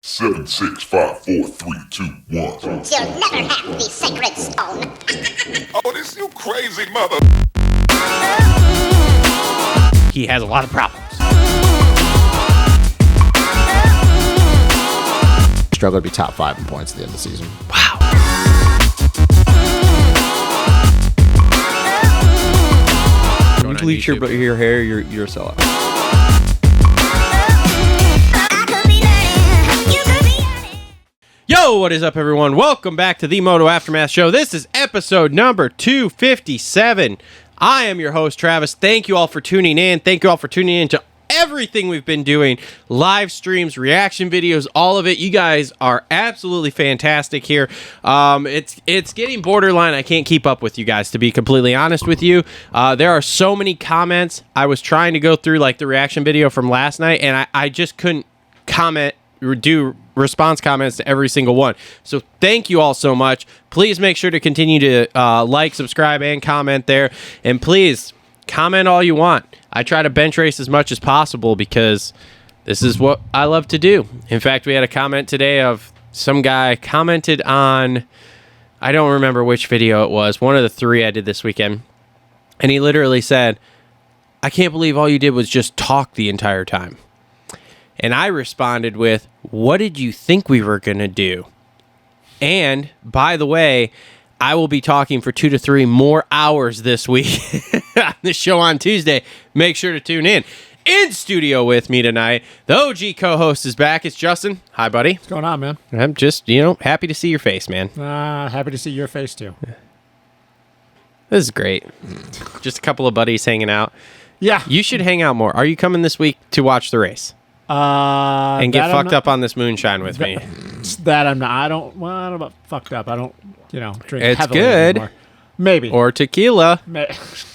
7, 6, 5, 4, 3, 2, 1. You'll never have the sacred stone. Oh, this you crazy mother. He has a lot of problems. Struggle to be top 5 in points at the end of the season. Wow. You bleach your hair, you're a sellout. Yo, what is up, everyone? Welcome back to the Moto Aftermath Show. This is episode number 257. I am your host, Travis. Thank you all for tuning in. Thank you all for tuning in to everything we've been doing. Live streams, reaction videos, all of it. You guys are absolutely fantastic here. It's getting borderline. I can't keep up with you guys, to be completely honest with you. There are so many comments. I was trying to go through like the reaction video from last night, and I just couldn't comment or do response comments to every single one. So thank you all so much. Please make sure to continue to like, subscribe, and comment there. And please comment all you want. I try to bench race as much as possible because this is what I love to do. In fact, we had a comment today of some guy commented on, I don't remember which video it was, one of the 3 I did this weekend. And he literally said, I can't believe all you did was just talk the entire time. And I responded with, what did you think we were going to do? And, by the way, I will be talking for 2 to 3 more hours this week on the show on Tuesday. Make sure to tune in. In studio with me tonight, the OG co-host is back. It's Justin. Hi, buddy. What's going on, man? I'm just, happy to see your face, man. Happy to see your face, too. This is great. Just a couple of buddies hanging out. Yeah. You should hang out more. Are you coming this week to watch the race? And get fucked up on this moonshine with me. That I'm not. I don't know about fucked up. I don't, drink it's heavily good. anymore. Maybe. Or tequila.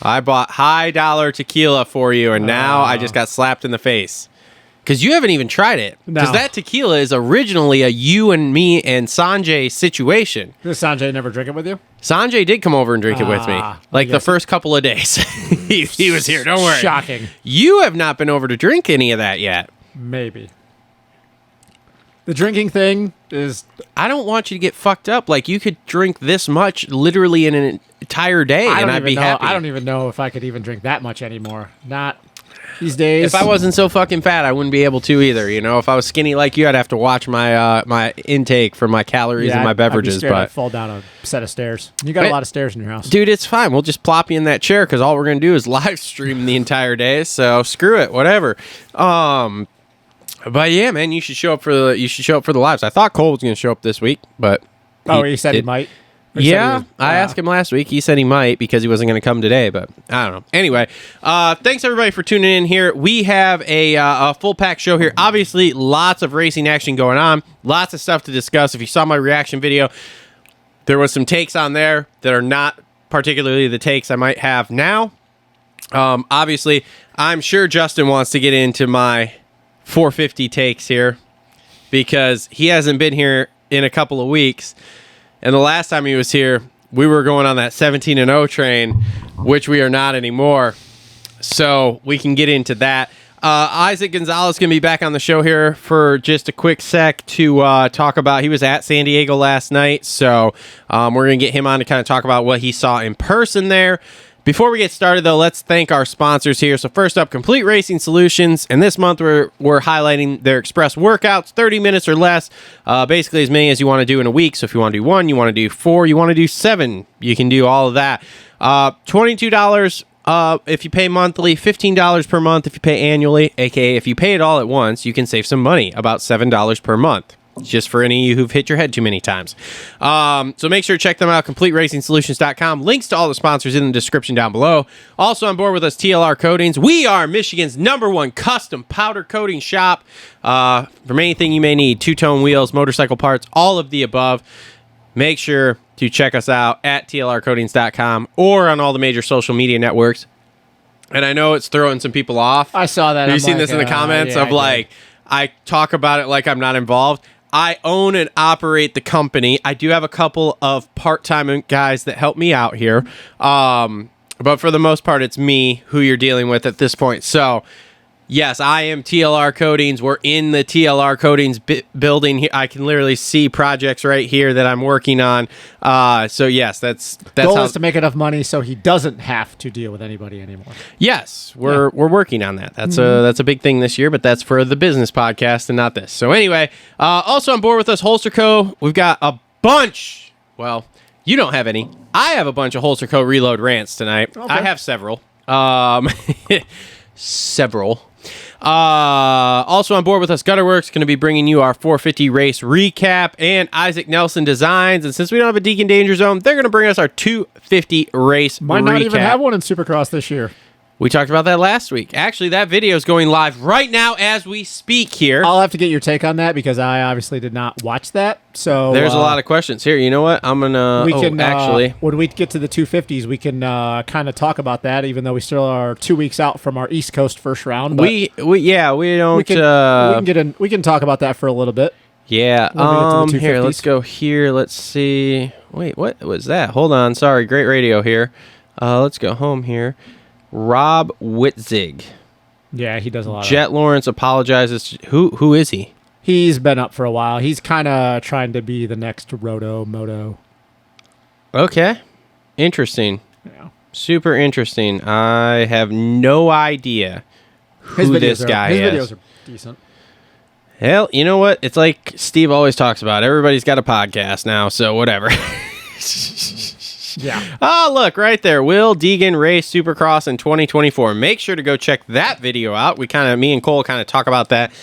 I bought high dollar tequila for you, and now I just got slapped in the face. Because you haven't even tried it. Because that tequila is originally a you and me and Sanjay situation. Did Sanjay never drink it with you? Sanjay did come over and drink it with me. Like the first couple of days. he was here, don't worry. Shocking. You have not been over to drink any of that yet. Maybe. The drinking thing is... I don't want you to get fucked up. Like, you could drink this much literally in an entire day, and I'd be happy. I don't even know if I could even drink that much anymore. Not these days. If I wasn't so fucking fat, I wouldn't be able to either. If I was skinny like you, I'd have to watch my my intake for my calories and my beverages. I'd be scared I'd fall down a set of stairs. You got a lot of stairs in your house. Dude, it's fine. We'll just plop you in that chair because all we're going to do is live stream the entire day. So screw it, whatever. But yeah, man, you should show up for the lives. I thought Cole was going to show up this week, but he said he might. Yeah, I asked him last week. He said he might because he wasn't going to come today, but I don't know. Anyway, thanks everybody for tuning in here. We have a full pack show here. Obviously, lots of racing action going on. Lots of stuff to discuss. If you saw my reaction video, there was some takes on there that are not particularly the takes I might have now. Obviously, I'm sure Justin wants to get into my 450 takes here because he hasn't been here in a couple of weeks. And the last time he was here, we were going on that 17-0 train, which we are not anymore. So we can get into that. Issac Gonzales is going to be back on the show here for just a quick sec to talk about. He was at San Diego last night, so we're going to get him on to kind of talk about what he saw in person there. Before we get started, though, let's thank our sponsors here. So first up, Complete Racing Solutions. And this month, we're highlighting their express workouts, 30 minutes or less, basically as many as you want to do in a week. So if you want to do 1, you want to do 4, you want to do 7, you can do all of that. $22 if you pay monthly, $15 per month if you pay annually, a.k.a. if you pay it all at once, you can save some money, about $7 per month. Just for any of you who've hit your head too many times. So make sure to check them out, CompleteRacingSolutions.com. Links to all the sponsors in the description down below. Also on board with us, TLR Coatings. We are Michigan's #1 custom powder coating shop. From anything you may need, two-tone wheels, motorcycle parts, all of the above. Make sure to check us out at TLRCoatings.com or on all the major social media networks. And I know it's throwing some people off. I saw that. Have you seen this in the comments I talk about it like I'm not involved. I own and operate the company. I do have a couple of part-time guys that help me out here. But for the most part, it's me who you're dealing with at this point. So Yes, I am TLR Coatings. We're in the TLR Coatings building here. I can literally see projects right here that I'm working on. So yes, that's Goal how, is to make enough money so he doesn't have to deal with anybody anymore. Yes, we're working on that. That's a big thing this year, but that's for the business podcast and not this. So anyway, also on board with us, Holster Co. We've got a bunch. Well, you don't have any. I have a bunch of Holster Co. reload rants tonight. Okay. I have several. Several. Also on board with us, Worx, going to be bringing you our 450 race recap, and Isaac Nelson Designs. And since we don't have a Deacon Danger Zone, they're going to bring us our 250 race Might recap. not even have one in Supercross this year. We talked about that last week. Actually, that video is going live right now as we speak here. I'll have to get your take on that because I obviously did not watch that. So There's a lot of questions here. You know what? I'm gonna. Actually, when we get to the 250s, we can kind of talk about that. Even though we still are 2 weeks out from our East Coast first round, but we don't. We can talk about that for a little bit. Yeah. When we get to the Here, 250s. let's go here. Let's see. Wait, what was that? Hold on. Sorry. Great radio here. Let's go home here. Rob Witzig. Yeah, he does a lot. Jet Lawrence apologizes. Who is he? He's been up for a while. He's kind of trying to be the next Moto. Okay. Interesting. Yeah. Super interesting. I have no idea who this guy is. His videos are decent. Hell, you know what? It's like Steve always talks about. Everybody's got a podcast now, so whatever. Yeah. Oh, look, right there. Will Deegan race Supercross in 2024? Make sure to go check that video out. Me and Cole kind of talk about that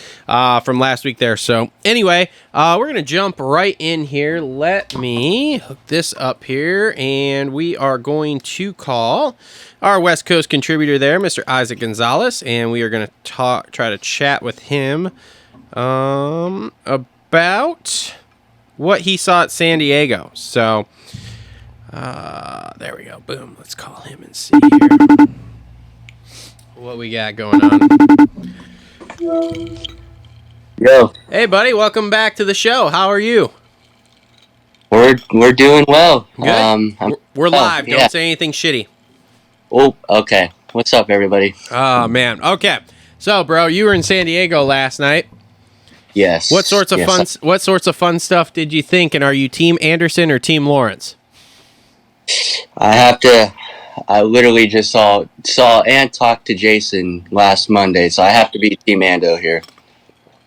from last week there. So anyway, we're going to jump right in here. Let me hook this up here, and we are going to call our West Coast contributor there, Mr. Isaac Gonzales, and we are going to try to chat with him about what he saw at San Diego. So there we go. Boom. Let's call him and see here what we got going on. Yo, Hey, buddy. Welcome back to the show. How are you? we're doing well. Good. We're live. yeah. Don't say anything shitty. Oh, okay. What's up, everybody? Oh, man. Okay. So, bro, you were in San Diego last night. Yes. What sorts of yes, What sorts of fun stuff did you think? And are you Team Anderson or Team Lawrence? I literally just saw and talked to Jason last Monday, so I have to be Team Ando here.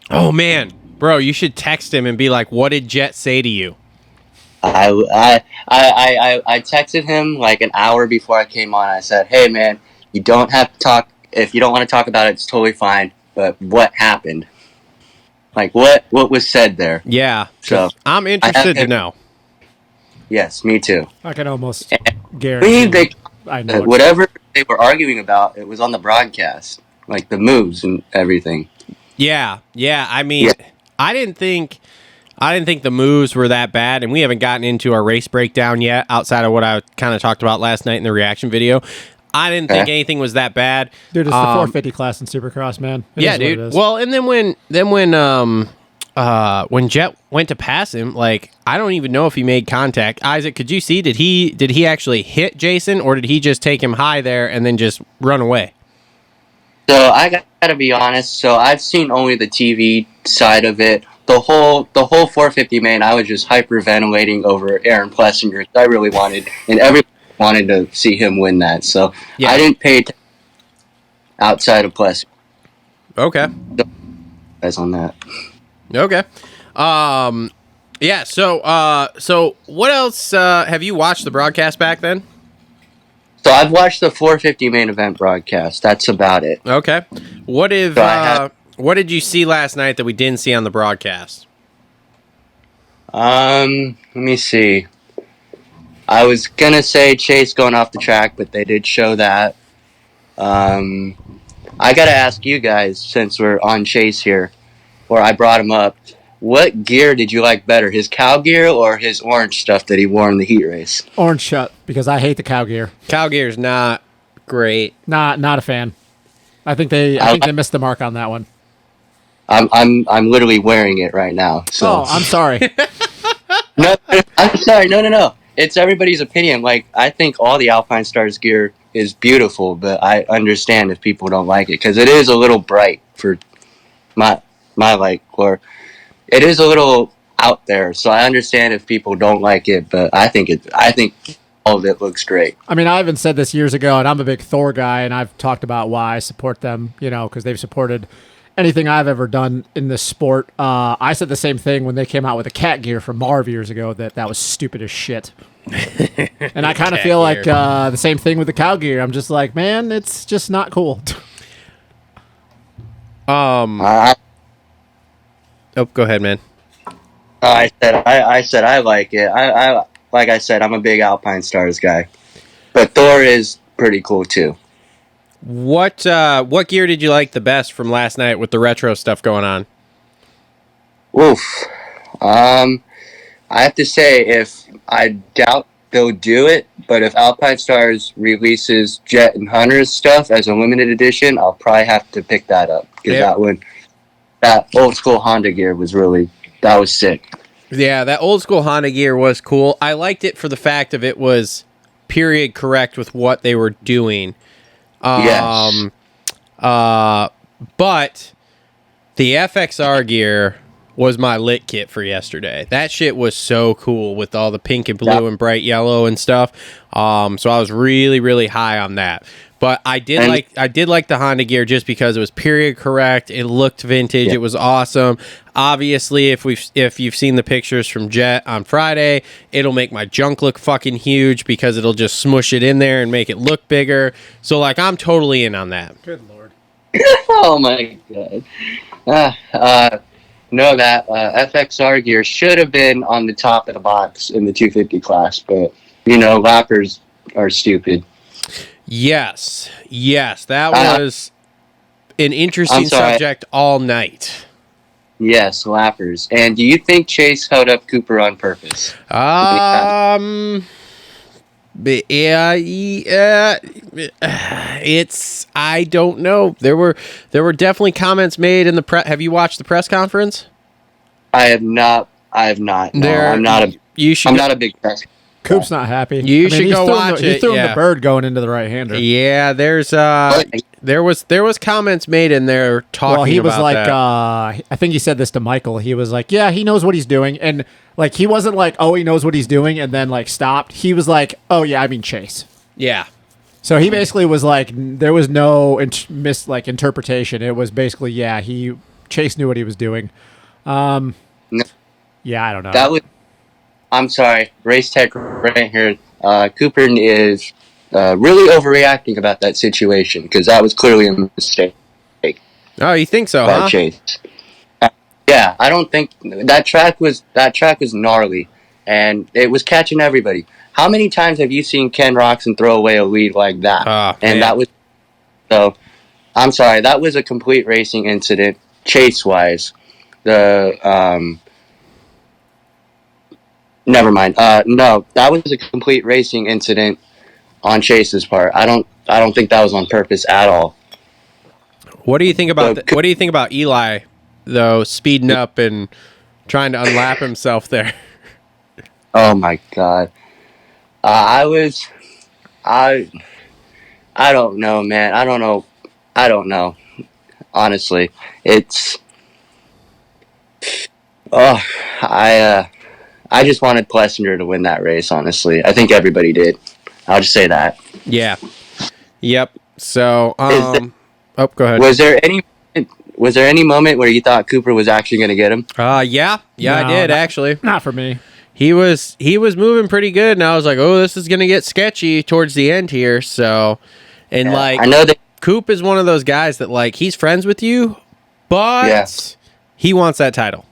Oh, man. Bro, you should text him and be like, what did Jet say to you? I texted him like an hour before I came on. I said, "Hey, man, you don't have to talk. If you don't want to talk about it, it's totally fine. But what happened? Like, what was said there?" Yeah. So I'm interested to know. yes, me too. I can almost I guarantee. mean, I know. whatever they were arguing about, it was on the broadcast, like the moves and everything. Yeah. I mean, Yeah. I didn't think the moves were that bad, and we haven't gotten into our race breakdown yet outside of what I kind of talked about last night in the reaction video. I didn't think anything was that bad. Dude, it's the 450 class in Supercross, man. It Yeah, is what it dude. is. Well, and then when Jet went to pass him, like, I don't even know if he made contact. Isaac, could you see? Did he actually hit Jason, or did he just take him high there and then just run away? So I gotta be honest. So I've seen only the TV side of it. The whole 450 main, I was just hyperventilating over Aaron Plessinger. I really wanted, and everyone wanted to see him win that. So Yeah. I didn't pay attention outside of Plessinger Okay. as on that. Okay. Yeah. So what else have you watched the broadcast back then? So I've watched the 450 main event broadcast. That's about it. Okay. What if So I have- what did you see last night that we didn't see on the broadcast? Let me see. I was gonna say Chase going off the track, but they did show that. I gotta ask you guys, since we're on Chase here, or I brought him up, what gear did you like better, his cow gear or his orange stuff that he wore in the heat race? Orange shut, because I hate the cow gear. Cow gear's not great. Not a fan. I think they missed the mark on that one. I'm literally wearing it right now. So Oh, I'm sorry. no, I'm sorry. No. It's everybody's opinion. Like, I think all the Alpine Stars gear is beautiful, but I understand if people don't like it because it is a little bright for my or it is a little out there. So I understand if people don't like it, but I think all of it looks great. I mean, I even said this years ago, and I'm a big Thor guy, and I've talked about why I support them, because they've supported anything I've ever done in this sport. I said the same thing when they came out with the cat gear from Marv years ago, that was stupid as shit. And I kind of feel like the same thing with the cow gear. I'm just like, man, it's just not cool. Oh, go ahead, man. I said I like it. I like I said, I'm a big Alpine Stars guy, but Thor is pretty cool too. What gear did you like the best from last night with the retro stuff going on? Oof. I have to say, I doubt they'll do it, but if Alpine Stars releases Jet and Hunter's stuff as a limited edition, I'll probably have to pick that up because that old school Honda gear was sick. Yeah, that old school Honda gear was cool. I liked it for the fact of it was period correct with what they were doing. Yes. But the FXR gear was my lit kit for yesterday. That shit was so cool with all the pink and blue and bright yellow and stuff. So I was really, really high on that. But I did like the Honda gear just because it was period correct. It looked vintage. Yeah. It was awesome. Obviously, if you've seen the pictures from Jet on Friday, it'll make my junk look fucking huge because it'll just smush it in there and make it look bigger. So I'm totally in on that. Good Lord. Oh my God. No, that FXR gear should have been on the top of the box in the 250 class, but lappers are stupid. Yes, that was an interesting subject all night. Yes, lappers. And do you think Chase held up Cooper on purpose? I don't know. There were definitely comments made in the press. Have you watched the press conference? I have not. No, I'm not a big press. Coop's not happy. You should go watch it. He's throwing the bird going into the right-hander. Yeah, there was comments made in there talking about that. Well, he was like, I think he said this to Michael. He was like, yeah, he knows what he's doing. And he wasn't like, oh, he knows what he's doing, and then stopped. He was like, oh, yeah, I mean Chase. Yeah. So he basically was like, there was no interpretation. It was basically, yeah, Chase knew what he was doing. No. Yeah, I don't know. I'm sorry, Race Tech right here. Cooper is really overreacting about that situation because that was clearly a mistake. Oh, you think so, huh? Chase. Yeah, I don't think that track was gnarly, and it was catching everybody. How many times have you seen Ken Roxon throw away a lead like that? That was so. I'm sorry, that was a complete racing incident, chase-wise. Never mind. No, that was a complete racing incident on Chase's part. I don't think that was on purpose at all. What do you think about what do you think about Eli though speeding up and trying to unlap himself there? Oh my God. I don't know, man. I don't know. Honestly, it's I just wanted Plessinger to win that race, honestly. I think everybody did. I'll just say that. Yeah. Yep. So, go ahead. Was there any moment where you thought Cooper was actually going to get him? Yeah, no, I did actually. Not for me. He was moving pretty good, and I was like, oh, this is going to get sketchy towards the end here. So, and I know that Coop is one of those guys that he's friends with you, but he wants that title.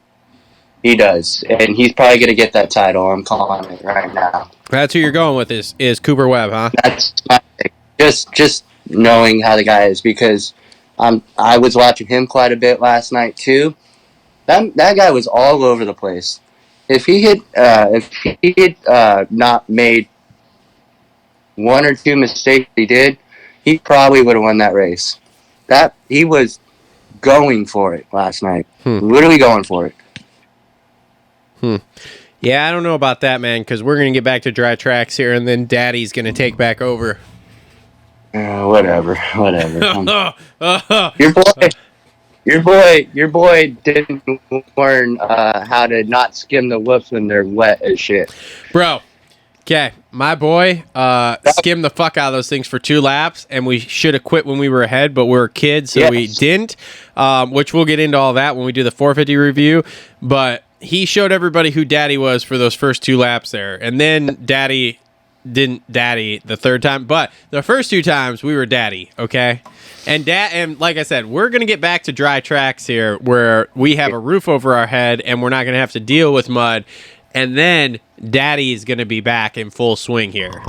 He does, and he's probably going to get that title. I'm calling it right now. That's who you're going with is Cooper Webb, huh? That's my pick. Just knowing how the guy is, because I was watching him quite a bit last night too. That guy was all over the place. If he had not made one or two mistakes he did, he probably would have won that race. That he was going for it last night. Literally going for it. Yeah, I don't know about that, man, because we're going to get back to dry tracks here, and then Daddy's going to take back over. Whatever. Your boy didn't learn how to not skim the whoops when they're wet as shit. Bro, okay, my boy skimmed the fuck out of those things for 2 laps, and we should have quit when we were ahead, but we were kids, so we didn't, which we'll get into all that when we do the 450 review, but he showed everybody who Daddy was for those first 2 laps there, and then Daddy didn't Daddy the third time, but the first 2 times we were Daddy, okay? And like I said, we're going to get back to dry tracks here where we have a roof over our head and we're not going to have to deal with mud, and then Daddy is going to be back in full swing here.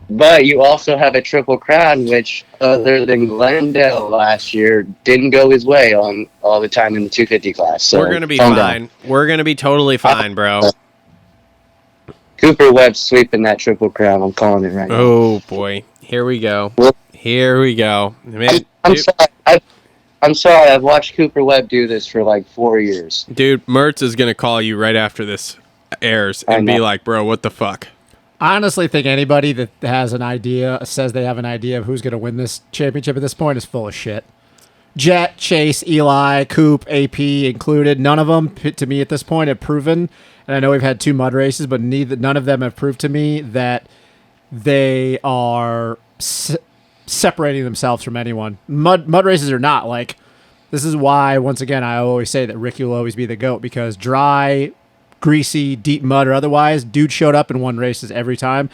But you also have a Triple Crown, which, other than Glendale last year, didn't go his way on all the time in the 250 class. So we're going to be fine. We're going to be totally fine, bro. Cooper Webb's sweeping that Triple Crown. I'm calling it right now. Oh, boy. Here we go. Here we go. Man, I'm sorry. I've watched Cooper Webb do this for like 4 years. Dude, Mertz is going to call you right after this airs and be like, bro, what the fuck? I honestly think anybody that has an idea, says they have an idea of who's going to win this championship at this point is full of shit. Jet, Chase, Eli, Coop, AP included. None of them, to me at this point, have proven, and I know we've had 2 mud races, but none of them have proved to me that they are separating themselves from anyone. Mud races are not. Like, this is why, once again, I always say that Ricky will always be the GOAT, because dry, greasy, deep mud or otherwise, dude showed up and won races every time,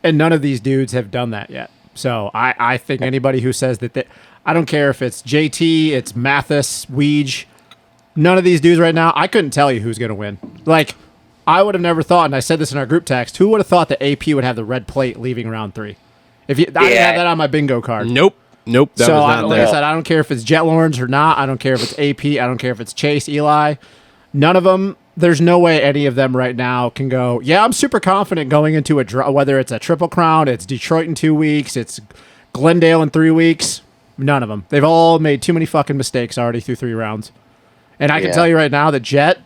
and none of these dudes have done that yet. So I think anybody who says that, I don't care if it's JT, it's Mathis, Weege, none of these dudes right now, I couldn't tell you who's going to win. Like, I would have never thought, and I said this in our group text, who would have thought that AP would have the red plate leaving round 3? I didn't have that on my bingo card. Nope. That was not like there. I said, I don't care if it's Jet Lawrence or not. I don't care if it's AP. I don't care if it's Chase, Eli. None of them. There's no way any of them right now can go, yeah, I'm super confident going into whether it's a Triple Crown, it's Detroit in 2 weeks, it's Glendale in 3 weeks. None of them. They've all made too many fucking mistakes already through 3 rounds. And I can tell you right now that Jet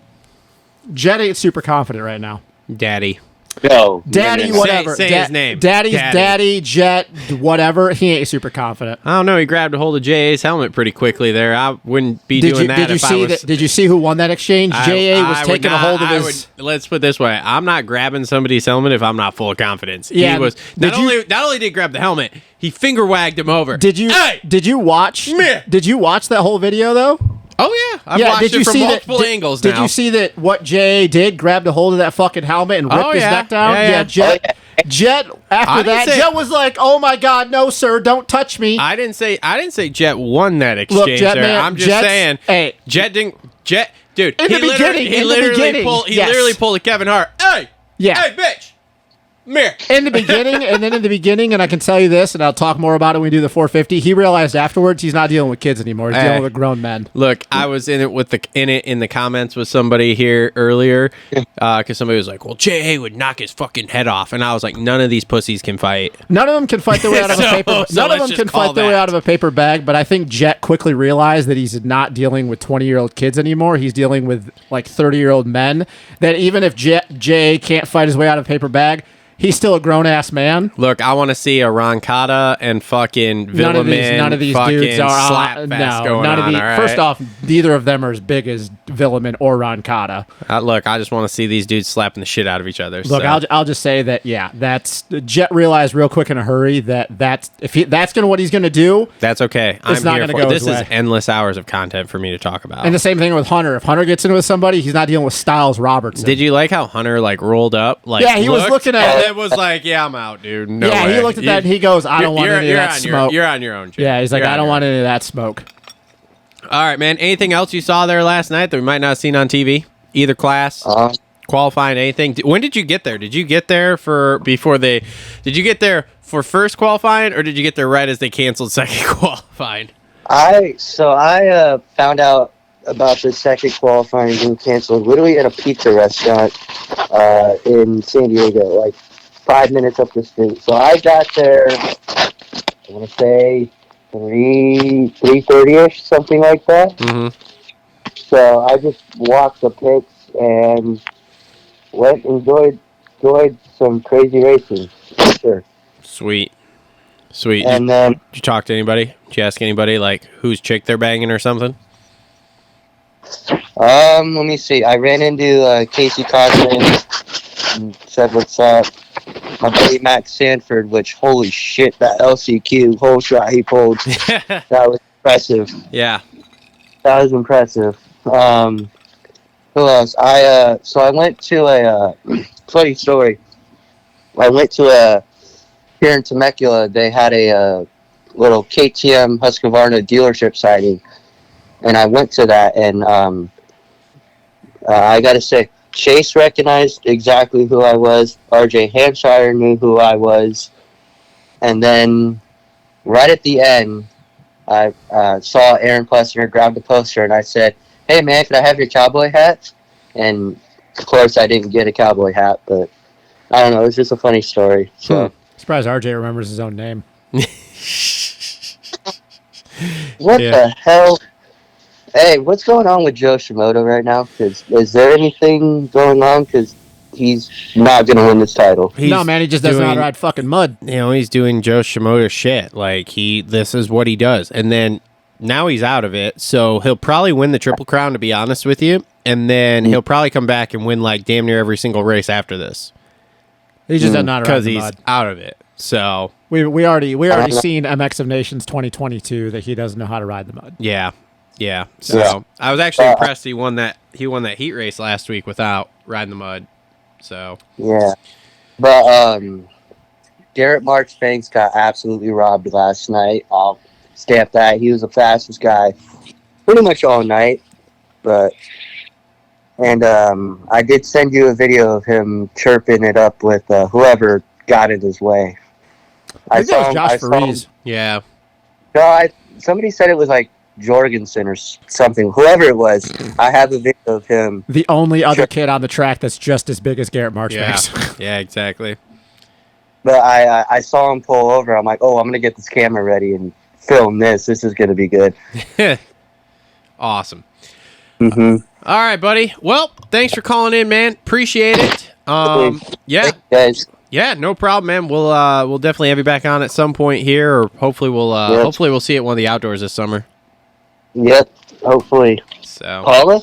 ain't super confident right now. Daddy. No. Daddy, whatever. Say his name. Daddy's Daddy, Jet, whatever. He ain't super confident. I don't know. He grabbed a hold of JA's helmet pretty quickly there. I wouldn't be doing that if I was... Did you see who won that exchange? JA was taking a hold of his... Let's put it this way. I'm not grabbing somebody's helmet if I'm not full of confidence. Yeah, he was... Not only did he grab the helmet, he finger wagged him over. Did you watch that whole video, though? Oh, yeah. I've watched it from multiple angles now. Did you see that what Jay did, grabbed a hold of that fucking helmet and ripped his neck down? Yeah. Jet, after that, Jet was like, oh, my God, no, sir, don't touch me. I didn't say Jet won that exchange. Look, Jet, man, I'm just saying. Hey. Dude, he literally pulled a Kevin Hart. Hey, bitch. Mirror. In the beginning, and I can tell you this, and I'll talk more about it when we do the 450. He realized afterwards he's not dealing with kids anymore. He's dealing with grown men. Look, I was in the comments with somebody here earlier because somebody was like, "Well, J.A. would knock his fucking head off," and I was like, "None of these pussies can fight. None of them can fight their way out of a paper. None of them can fight their way out of a paper bag." But I think Jet quickly realized that he's not dealing with 20-year-old kids anymore. He's dealing with like 30-year-old men. That even if J.A. can't fight his way out of a paper bag, he's still a grown-ass man. Look, I want to see a Ron Cotta and fucking Villeman. None of these dudes are slap fest going on. All right? First off, neither of them are as big as Villeman or Ron Cotta. Look, I just want to see these dudes slapping the shit out of each other. Look, so. I'll just say that, that's Jet realized real quick in a hurry that's what he's going to do. That's okay. It's not going to go This his way. is endless hours of content for me to talk about. And the same thing with Hunter. If Hunter gets in with somebody, he's not dealing with Styles Robertson. Did you like how Hunter rolled up? He was looking at it. It was like, yeah, I'm out, dude. No way. He looked at that and he goes, I don't want any of that smoke. You're on your own, Jay. Yeah, he's like, I don't want any of that smoke. All right, man. Anything else you saw there last night that we might not have seen on TV? Either class, qualifying, anything? When did you get there? Did you get there Did you get there for first qualifying, or did you get there right as they canceled second qualifying? I found out about the second qualifying being canceled literally at a pizza restaurant in San Diego, like 5 minutes up the street. So I got there, I want to say 3:30ish, something like that. Mm-hmm. So I just walked the pits and enjoyed some crazy racing. For sure. Sweet. Sweet. And then Did you talk to anybody? Did you ask anybody, like, whose chick they're banging or something? let me see. I ran into Casey Cochran and said what's up. My buddy Max Sanford, which holy shit, that LCQ whole shot he pulled, that was impressive. Yeah. That was impressive. Who else? So I went to a funny story. I went to here in Temecula. They had a little KTM Husqvarna dealership sighting, and I went to that, and I got to say, Chase recognized exactly who I was. RJ Hampshire knew who I was, and then right at the end, I saw Aaron Plessinger grab the poster, and I said, "Hey man, can I have your cowboy hat?" And of course, I didn't get a cowboy hat, but I don't know. It's just a funny story. So Surprised RJ remembers his own name. what Yeah. the hell? Hey, what's going on with Joe Shimoda right now? Because is there anything going on? Because he's not going to win this title. No, man, he just doesn't know how to ride fucking mud. You know, he's doing Joe Shimoda shit. Like, this is what he does. And then now he's out of it, so he'll probably win the Triple Crown, to be honest with you. And then he'll probably come back and win, like, damn near every single race after this. He just doesn't know how to ride Because the he's mud. out of it. So, We already seen MX of Nations 2022 that he doesn't know how to ride the mud. yeah. Yeah. So, Yeah. I was actually impressed he won that heat race last week without riding the mud. So, Yeah. But Garrett Marchbanks got absolutely robbed last night. I'll stamp that. He was the fastest guy pretty much all night. And I did send you a video of him chirping it up with whoever got in his way. I think that was Josh Faries. yeah. No, somebody said it was like Jorgensen or something. Whoever it was, I have a video of him. The only other kid on the track that's just as big as Garrett Yeah. Marchbanks. Yeah, exactly. But I saw him pull over. I'm like, oh, I'm going to get this camera ready and film this. This is going to be good. Awesome. Mm-hmm. All right, buddy. Well, thanks for calling in, man. Appreciate it. Yeah. Guys, Yeah, no problem, man. We'll definitely have you back on at some point here, or hopefully we'll see it at one of the outdoors this summer. yep, hopefully. So, Paula?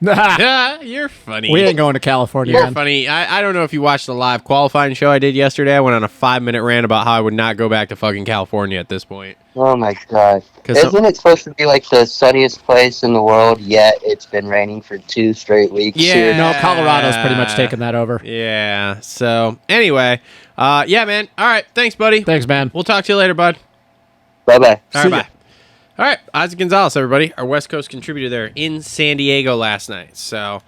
yeah, you're funny. We ain't going to California, You're man. funny. I don't know if you watched the live qualifying show I did yesterday. I went on a 5-minute rant about how I would not go back to fucking California at this point. Oh, my God. 'Cause Isn't it supposed to be like the sunniest place in the world, yet it's been raining for 2 straight weeks Yeah. here? No, Colorado's pretty much taken that over. Yeah. So anyway, yeah, man. All right. Thanks, buddy. Thanks, man. We'll talk to you later, bud. Bye-bye. All See right, ya. bye. All right, Isaac Gonzales, everybody, our West Coast contributor there in San Diego last night. So,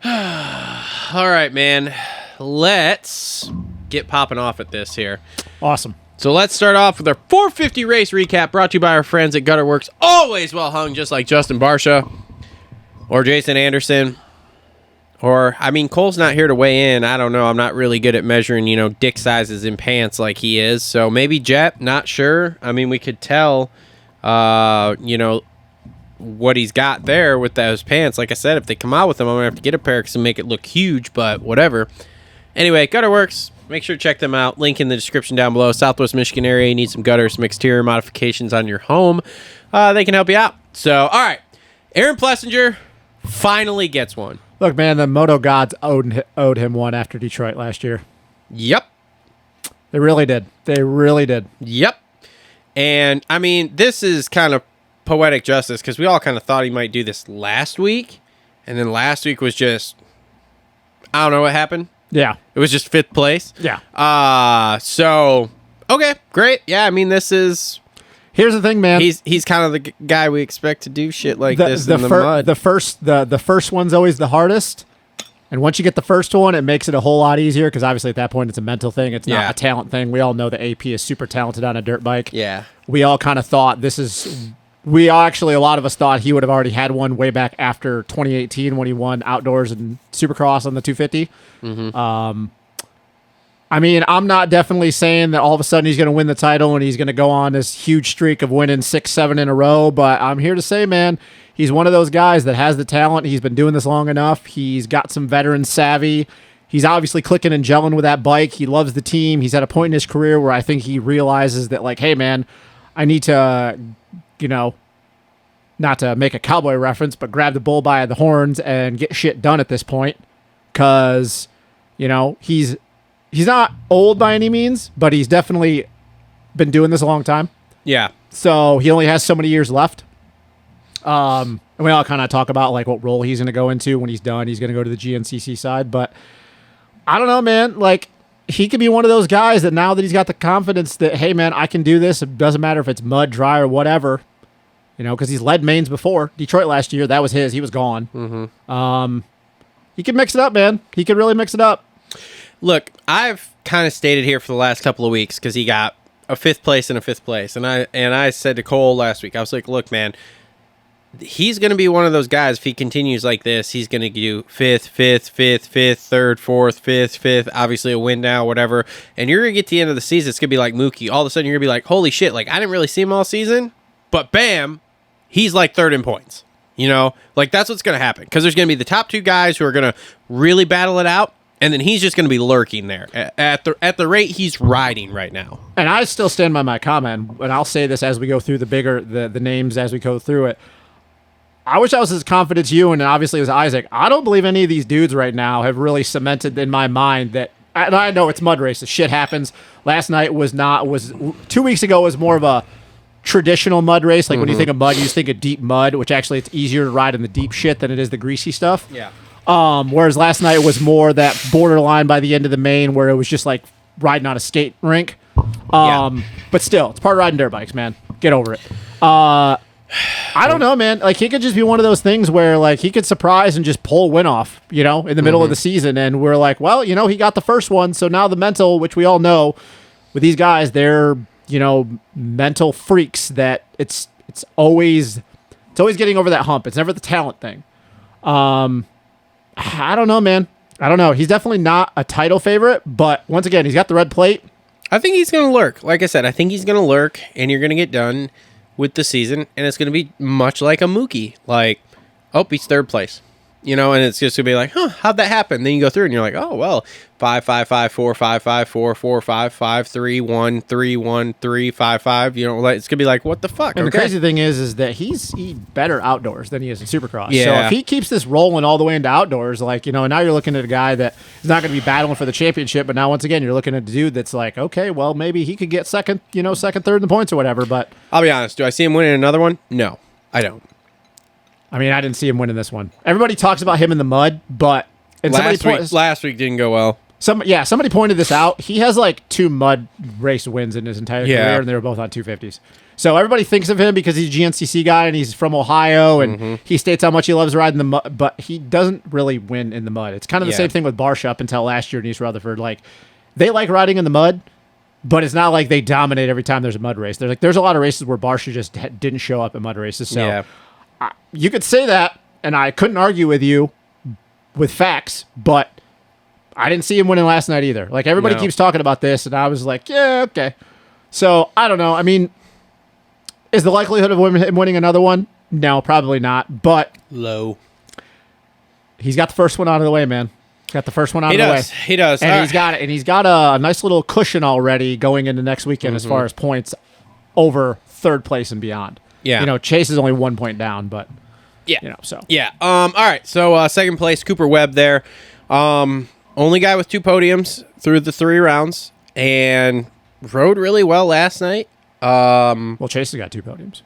all right, man, let's get popping off at this here. Awesome. So let's start off with our 450 race recap brought to you by our friends at Gutter Works. Always well hung, just like Justin Barsha or Jason Anderson. Or, I mean, Cole's not here to weigh in. I don't know. I'm not really good at measuring, dick sizes in pants like he is. So maybe Jet, not sure. I mean, we could tell, what he's got there with those pants. Like I said, if they come out with them, I'm going to have to get a pair because make it look huge, but whatever. Anyway, Gutter Works. Make sure to check them out. Link in the description down below. Southwest Michigan area. You need some gutters, some exterior modifications on your home. They can help you out. So, all right. Aaron Plessinger finally gets one. Look, man, the Moto gods owed him one after Detroit last year. Yep. They really did. They really did. Yep. And, I mean, this is kind of poetic justice because we all kind of thought he might do this last week. And then last week was just, I don't know what happened. Yeah. It was just 5th place. Yeah. So, okay, great. Yeah, I mean, this is... Here's the thing, man. He's kind of the guy we expect to do shit like this in the mud. The first one's always the hardest. And once you get the first one, it makes it a whole lot easier because obviously at that point it's a mental thing. It's not Yeah. a talent thing. We all know that AP is super talented on a dirt bike. Yeah. We all kind of thought a lot of us thought he would have already had one way back after 2018 when he won outdoors and Supercross on the 250. Mm-hmm. I mean, I'm not definitely saying that all of a sudden he's going to win the title and he's going to go on this huge streak of winning 6-7 in a row. But I'm here to say, man, he's one of those guys that has the talent. He's been doing this long enough. He's got some veteran savvy. He's obviously clicking and gelling with that bike. He loves the team. He's at a point in his career where I think he realizes that, like, hey, man, I need to, not to make a cowboy reference, but grab the bull by the horns and get shit done at this point. Because, he's not old by any means, but he's definitely been doing this a long time. Yeah. So he only has so many years left. And we all kind of talk about like what role he's going to go into when he's done. He's going to go to the GNCC side, but I don't know, man. Like, he could be one of those guys that now that he's got the confidence that, hey, man, I can do this. It doesn't matter if it's mud, dry, or whatever. Because he's led mains before. Detroit last year, that was his. He was gone. Mm-hmm. He can mix it up, man. He could really mix it up. Look, I've kind of stated here for the last couple of weeks because he got a 5th place and a 5th place. And I said to Cole last week, I was like, look, man, he's going to be one of those guys. If he continues like this, he's going to do 5th, 5th, 5th, 5th, 3rd, 4th, 5th, 5th, obviously a win now, whatever. And you're going to get to the end of the season, it's going to be like Mookie. All of a sudden, you're going to be like, holy shit, like, I didn't really see him all season, but bam, he's like 3rd in points. Like, that's what's going to happen. Because there's going to be the top 2 guys who are going to really battle it out, and then he's just going to be lurking there at the rate he's riding right now. And I still stand by my comment, and I'll say this as we go through the names as we go through it. I wish I was as confident as you, and obviously as Isaac. I don't believe any of these dudes right now have really cemented in my mind that. And I know it's mud races. Shit happens. Last night was 2 weeks ago was more of a traditional mud race. Like when you think of mud, you just think of deep mud, which actually it's easier to ride in the deep shit than it is the greasy stuff. Yeah. Whereas last night was more that borderline by the end of the main where it was just like riding on a skate rink. But still, it's part of riding dirt bikes, man. Get over it. I don't know, man. Like, he could just be one of those things where, like, he could surprise and just pull a win off, in the middle of the season. And we're like, well, he got the first one. So now the mental, which we all know with these guys, they're, mental freaks that it's always getting over that hump. It's never the talent thing. I don't know, man. I don't know. He's definitely not a title favorite, but once again, he's got the red plate. I think he's going to lurk. Like I said, I think he's going to lurk, and you're going to get done with the season, and it's going to be much like a Mookie. Like, he's 3rd place. And it's just going to be like, how'd that happen? Then you go through, and you're like, oh, well, 5, 5, 5, 4, 5, 5, 4, 4, 5, 5, 3, 1, 3, 1, 3, 5, 5. Like, it's going to be like, what the fuck? And the crazy thing is that he's better outdoors than he is in Supercross. Yeah. So if he keeps this rolling all the way into outdoors, like, now you're looking at a guy that is not going to be battling for the championship, but now once again, you're looking at a dude that's like, okay, well, maybe he could get second, 2nd, 3rd in the points or whatever, but I'll be honest. Do I see him winning another one? No, I don't. I mean, I didn't see him winning this one. Everybody talks about him in the mud, but last week didn't go well. Somebody pointed this out. He has like 2 mud race wins in his entire career, and they were both on 250s. So everybody thinks of him because he's a GNCC guy and he's from Ohio, and he states how much he loves riding the mud, but he doesn't really win in the mud. It's kind of the same thing with Barsha up until last year in East Rutherford. Like, they like riding in the mud, but it's not like they dominate every time there's a mud race. There's a lot of races where Barsha just didn't show up at mud races. So you could say that, and I couldn't argue with you with facts, but I didn't see him winning last night either. Like, everybody keeps talking about this, and I was like, yeah, okay. So, I don't know. I mean, is the likelihood of him winning another one? No, probably not, but low. He's got the first one out of the way, man. Got the first one out of the way. He does. And he's got it. And he's got a nice little cushion already going into next weekend as far as points over 3rd place and beyond. Yeah. Chase is only 1 point down, but so. Yeah. All right. So 2nd place, Cooper Webb there. Only guy with 2 podiums through the 3 rounds, and rode really well last night. Well, Chase has got 2 podiums.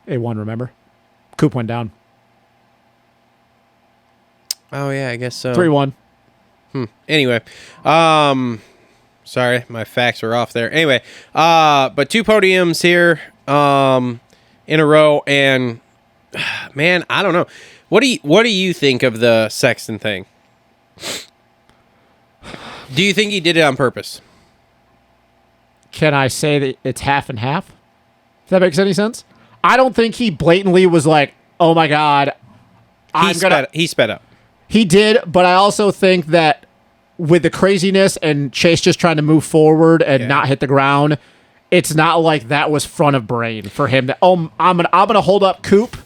A1, remember? Coop went down. Oh yeah, I guess so. 3-1. Anyway, sorry, my facts are off there. Anyway, but 2 podiums here, in a row, and man, I don't know. What do you think of the Sexton thing? Do you think he did it on purpose? Can I say that it's half and half? If that makes any sense? I don't think he blatantly was like, oh my God, He sped up. He did, but I also think that with the craziness and Chase just trying to move forward and not hit the ground, it's not like that was front of brain for him. That I'm gonna hold up Coop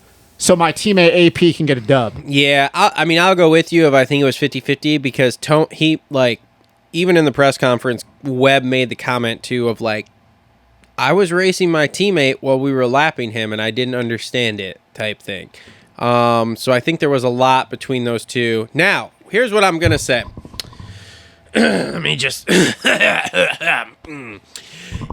So my teammate AP can get a dub. Yeah, I mean, I'll go with you if I think it was 50-50 because even in the press conference, Webb made the comment too of like, I was racing my teammate while we were lapping him and I didn't understand it type thing. So I think there was a lot between those two. Now, here's what I'm going to say. Let me just...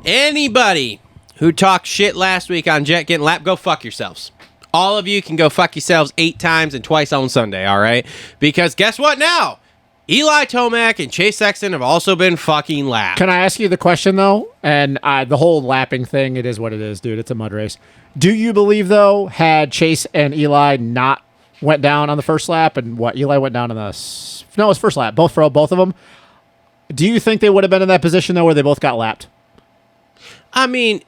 Anybody who talked shit last week on Jet getting lapped, go fuck yourselves. All of you can go fuck yourselves 8 times and twice on Sunday, all right? Because guess what now? Eli Tomac and Chase Sexton have also been fucking lapped. Can I ask you the question, though? And the whole lapping thing, it is what it is, dude. It's a mud race. Do you believe, though, had Chase and Eli not went down on the first lap, and Eli went down on the... No, it was first lap, both of them. Do you think they would have been in that position, though, where they both got lapped? I mean...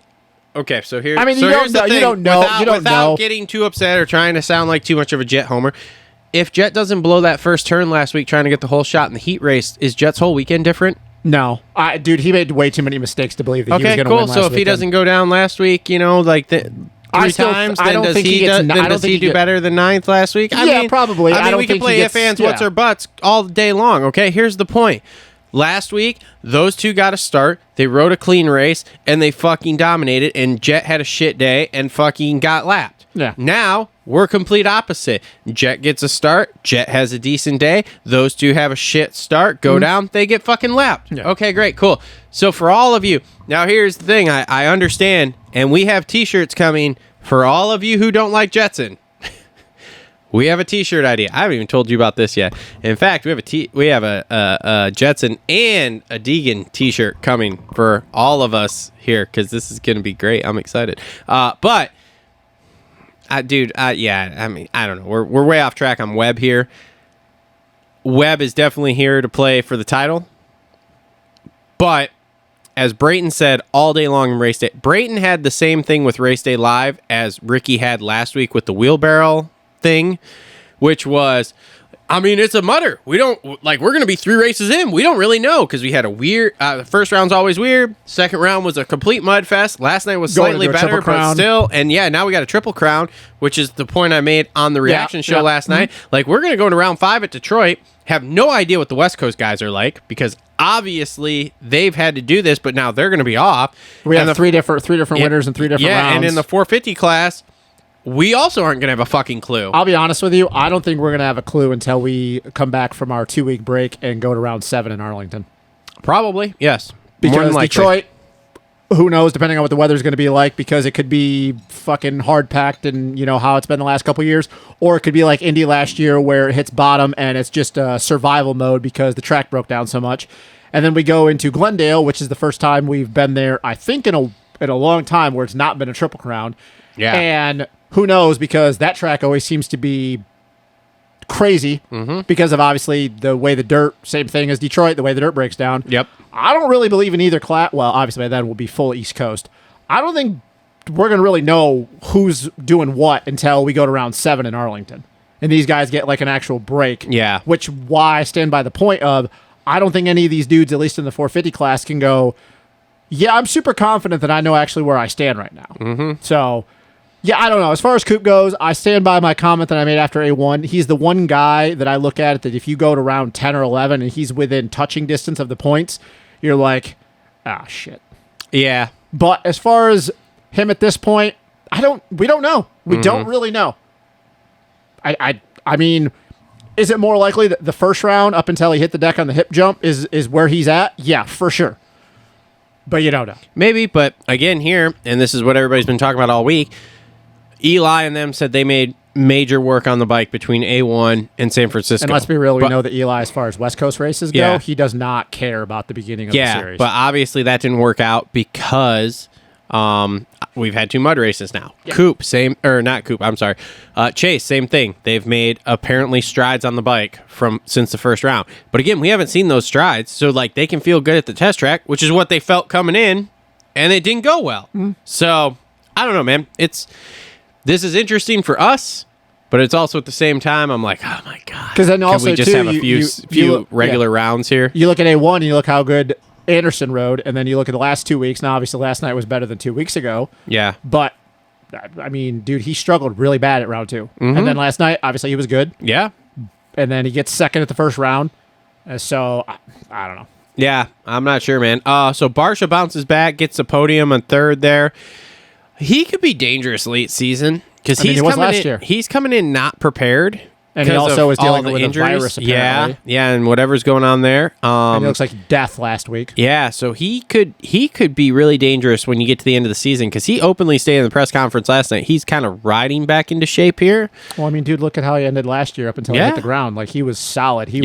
Okay, so here's you here's the thing. You don't know. Without getting too upset or trying to sound like too much of a Jet homer, if Jet doesn't blow that first turn last week trying to get the whole shot in the heat race, is Jet's whole weekend different? No. Dude, he made way too many mistakes to believe that he was going to win last cool. So if he doesn't go down last week, like three times, then does he do better than 9th last week? I mean, probably. I mean, we can play if, ands, what's, or buts all day long, okay? Here's the point. Last week, those two got a start. They rode a clean race, and they fucking dominated, and Jet had a shit day and fucking got lapped. Yeah. Now, we're complete opposite. Jet gets a start. Jet has a decent day. Those two have a shit start. Go down. They get fucking lapped. Yeah. Okay, great. Cool. So for all of you, now here's the thing. I understand, and we have T-shirts coming for all of you who don't like Jetson. We have a T-shirt idea. I haven't even told you about this yet. In fact, we have a Jetson and a Deegan T-shirt coming for all of us here because this is going to be great. I'm excited. But, dude, I mean, I don't know. We're way off track on Webb here. Webb is definitely here to play for the title. But, as Brayton said all day long in race day, Brayton had the same thing with race day live as Ricky had last week with the wheelbarrow thing, which was, I mean, it's a mutter. We don't, we're going to be 3 races in. We don't really know because we had a weird, the first round's always weird. Second round was a complete mud fest. Last night was slightly better, but still, and yeah, now we got a triple crown, which is the point I made on the reaction show last night. Like, we're going to go into round 5 at Detroit, have no idea what the West Coast guys are like because obviously they've had to do this, but now they're going to be off. We have three different winners in 3 different rounds. Yeah, and in the 450 class, we also aren't going to have a fucking clue. I'll be honest with you. I don't think we're going to have a clue until we come back from our 2-week break and go to round 7 in Arlington. Probably, yes. Because Detroit, who knows, depending on what the weather's going to be like, because it could be fucking hard-packed and, how it's been the last couple of years, or it could be like Indy last year where it hits bottom and it's just survival mode because the track broke down so much. And then we go into Glendale, which is the first time we've been there, I think, in a long time where it's not been a Triple Crown. Yeah. And who knows, because that track always seems to be crazy because of obviously the way the dirt, same thing as Detroit, the way the dirt breaks down. Yep. I don't really believe in either class. Well, obviously by then we'll be full East Coast. I don't think we're going to really know who's doing what until we go to round 7 in Arlington. And these guys get like an actual break. Yeah. Which why I stand by the point of I don't think any of these dudes, at least in the 450 class, can go, yeah, I'm super confident that I know actually where I stand right now. Mm-hmm. So... yeah, I don't know. As far as Coop goes, I stand by my comment that I made after A1. He's the one guy that I look at that if you go to round 10 or 11 and he's within touching distance of the points, you're like, shit. Yeah. But as far as him at this point, we don't know. We don't really know. I mean, is it more likely that the first round up until he hit the deck on the hip jump is where he's at? Yeah, for sure. But you don't know. Maybe, but again here, and this is what everybody's been talking about all week, Eli and them said they made major work on the bike between A1 and San Francisco. And let's be real, we know that Eli, as far as West Coast races go, he does not care about the beginning of the series. But obviously that didn't work out because we've had 2 mud races now. Yeah. Chase, same thing. They've made apparently strides on the bike since the first round. But again, we haven't seen those strides, so they can feel good at the test track, which is what they felt coming in, and it didn't go well. So, I don't know, man. This is interesting for us, but it's also at the same time, I'm like, oh my God. Because then also, can we just have a few regular rounds here? You look at A1 and you look how good Anderson rode, and then you look at the last 2 weeks. Now, obviously, last night was better than 2 weeks ago. Yeah. But I mean, dude, he struggled really bad at round 2. And then last night, obviously, he was good. Yeah. And then he gets second at the first round. So, I don't know. Yeah, I'm not sure, man. So Barsha bounces back, gets the podium on third there. He could be dangerous late season because he was last year. He's coming in not prepared. And he also is dealing with injuries. A virus, apparently. Yeah, and whatever's going on there. And it looks like death last week. Yeah, so he could be really dangerous when you get to the end of the season because he openly stated in the press conference last night he's kind of riding back into shape here. Well, I mean, dude, look at how he ended last year up until he hit the ground. Like, he was solid. He's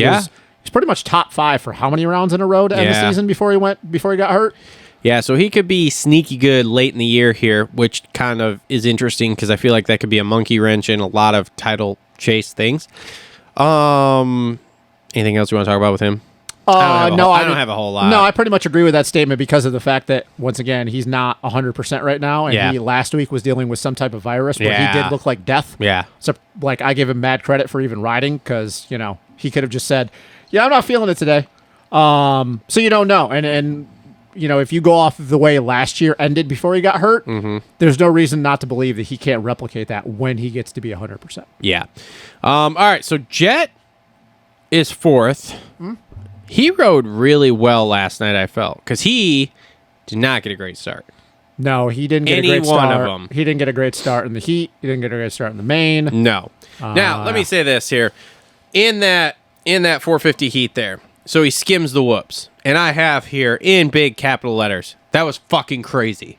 pretty much top 5 for how many rounds in a row to end the season before he got hurt? Yeah, so he could be sneaky good late in the year here, which kind of is interesting because I feel like that could be a monkey wrench in a lot of title chase things. Anything else you want to talk about with him? I don't have a whole lot. No, I pretty much agree with that statement because of the fact that, once again, he's not 100% right now, and he last week was dealing with some type of virus where he did look like death. Yeah. So, like, I give him mad credit for even riding because, you know, he could have just said, yeah, I'm not feeling it today. So you don't know. And you know, if you go off of the way last year ended before he got hurt, there's no reason not to believe that he can't replicate that when he gets to be 100%. Yeah. All right, so Jet is 4th. He rode really well last night, I felt, because he did not get a great start. No, he didn't get a great start. Any one of them. He didn't get a great start in the heat. He didn't get a great start in the main. No. Now, let me say this here. In that 450 heat there, so he skims the whoops. And I have here in big capital letters, that was fucking crazy.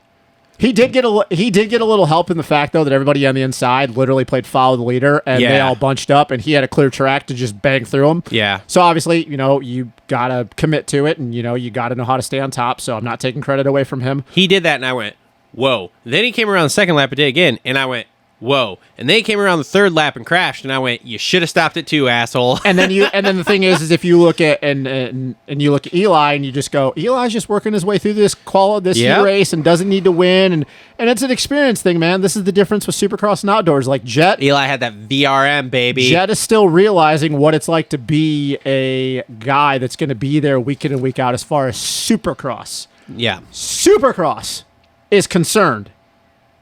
He did get a little help in the fact, though, that everybody on the inside literally played follow the leader, and they all bunched up, and he had a clear track to just bang through them. Yeah. So obviously, you know, you got to commit to it, and, you know, you got to know how to stay on top, so I'm not taking credit away from him. He did that, and I went, whoa. Then he came around the second lap and did it again, and I went, whoa. And then he came around the third lap and crashed, and I went, you should have stopped it too, asshole. And then the thing is if you look at and you look at Eli and you just go, Eli's just working his way through this heat race and doesn't need to win, and it's an experience thing, man. This is the difference with Supercross and outdoors. Like Jet, Eli had that VRM, baby. Jet is still realizing what it's like to be a guy that's going to be there week in and week out as far as Supercross. Yeah. Supercross is concerned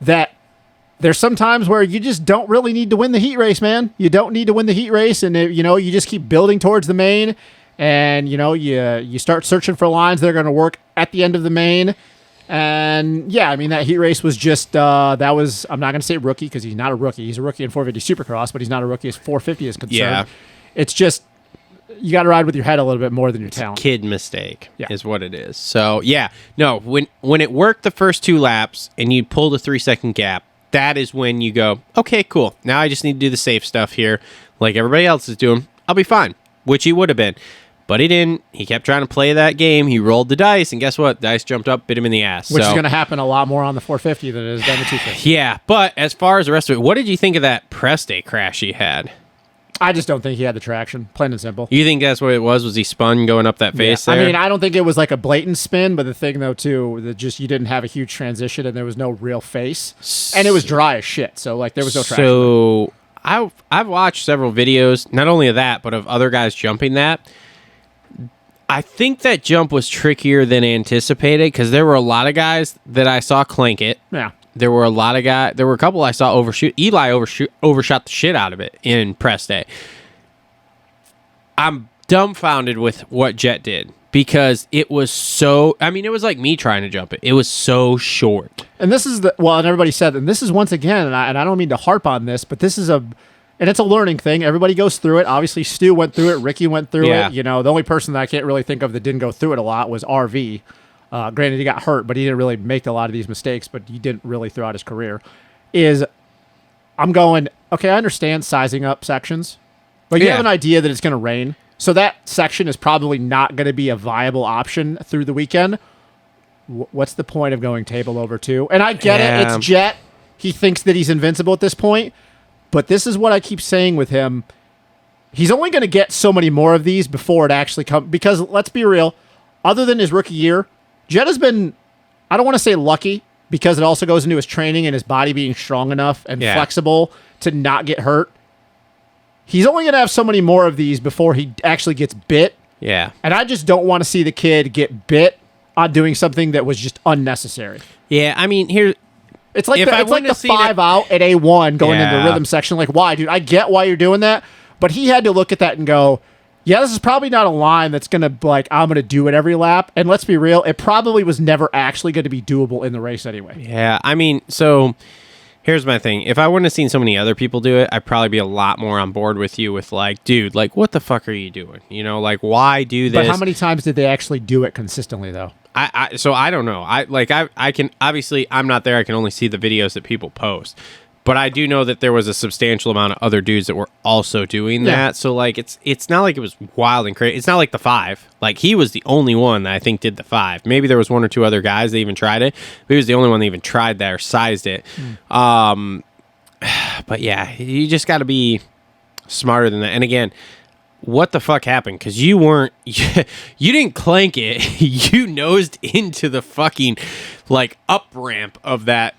that there's some times where you just don't really need to win the heat race, man. You don't need to win the heat race, and you know, you just keep building towards the main, and you know, you start searching for lines that are going to work at the end of the main. And yeah, I mean, that heat race was just that was, I'm not going to say rookie because he's not a rookie. He's a rookie in 450 Supercross, but he's not a rookie as 450 is concerned. Yeah. It's just you got to ride with your head a little bit more than your talent. Kid mistake is what it is. So yeah, no, when it worked the first 2 laps and you pulled a 3-second gap, that is when you go, okay, cool. Now I just need to do the safe stuff here like everybody else is doing. I'll be fine, which he would have been. But he didn't. He kept trying to play that game. He rolled the dice, and guess what? Dice jumped up, bit him in the ass. Which is going to happen a lot more on the 450 than it is on the 250. Yeah, but as far as the rest of it, what did you think of that press day crash he had? I just don't think he had the traction, plain and simple. You think that's what it was? Was he spun going up that face there? I mean, I don't think it was like a blatant spin, but the thing, though, too, that just you didn't have a huge transition and there was no real face. And it was dry as shit, so like there was no traction. So I've watched several videos, not only of that, but of other guys jumping that. I think that jump was trickier than anticipated because there were a lot of guys that I saw clank it. Yeah. There were a couple I saw overshoot. Eli overshot the shit out of it in press day. I'm dumbfounded with what Jet did because it was so, I mean, it was like me trying to jump it. It was so short. And this is and everybody said, and this is once again, and I don't mean to harp on this, but this is and it's a learning thing. Everybody goes through it. Obviously, Stu went through it. Ricky went through it. You know, the only person that I can't really think of that didn't go through it a lot was RV. Granted, he got hurt, but he didn't really make a lot of these mistakes, but he didn't really throughout his career. I'm going, okay, I understand sizing up sections, but you have an idea that it's going to rain. So that section is probably not going to be a viable option through the weekend. What's the point of going table over 2? And I get it. It's Jet. He thinks that he's invincible at this point, but this is what I keep saying with him. He's only going to get so many more of these before it actually comes, because let's be real, other than his rookie year, Jet has been, I don't want to say lucky, because it also goes into his training and his body being strong enough and flexible to not get hurt. He's only going to have so many more of these before he actually gets bit. Yeah. And I just don't want to see the kid get bit on doing something that was just unnecessary. Yeah, I mean, It's like If I it's like wouldn't the have seen 5 out at A1 going into the Yeah. rhythm section. Like, why, dude? I get why you're doing that, but he had to look at that and go, yeah, this is probably not a line that's going to, like, I'm going to do it every lap. And let's be real, it probably was never actually going to be doable in the race anyway. Yeah, I mean, so here's my thing. If I wouldn't have seen so many other people do it, I'd probably be a lot more on board with you with, like, dude, like, what the fuck are you doing? You know, like, why do this? But how many times did they actually do it consistently, though? So I don't know. I can, obviously I'm not there. I can only see the videos that people post, but I do know that there was a substantial amount of other dudes that were also doing that. Yeah. So like, it's not like it was wild and crazy. It's not like the 5, like he was the only one that I think did the 5. Maybe there was 1 or 2 other guys that even tried it, but he was the only one that even tried that or sized it. But yeah, you just got to be smarter than that. And again, what the fuck happened? Because you weren't, you didn't clank it. You nosed into the fucking like up ramp of that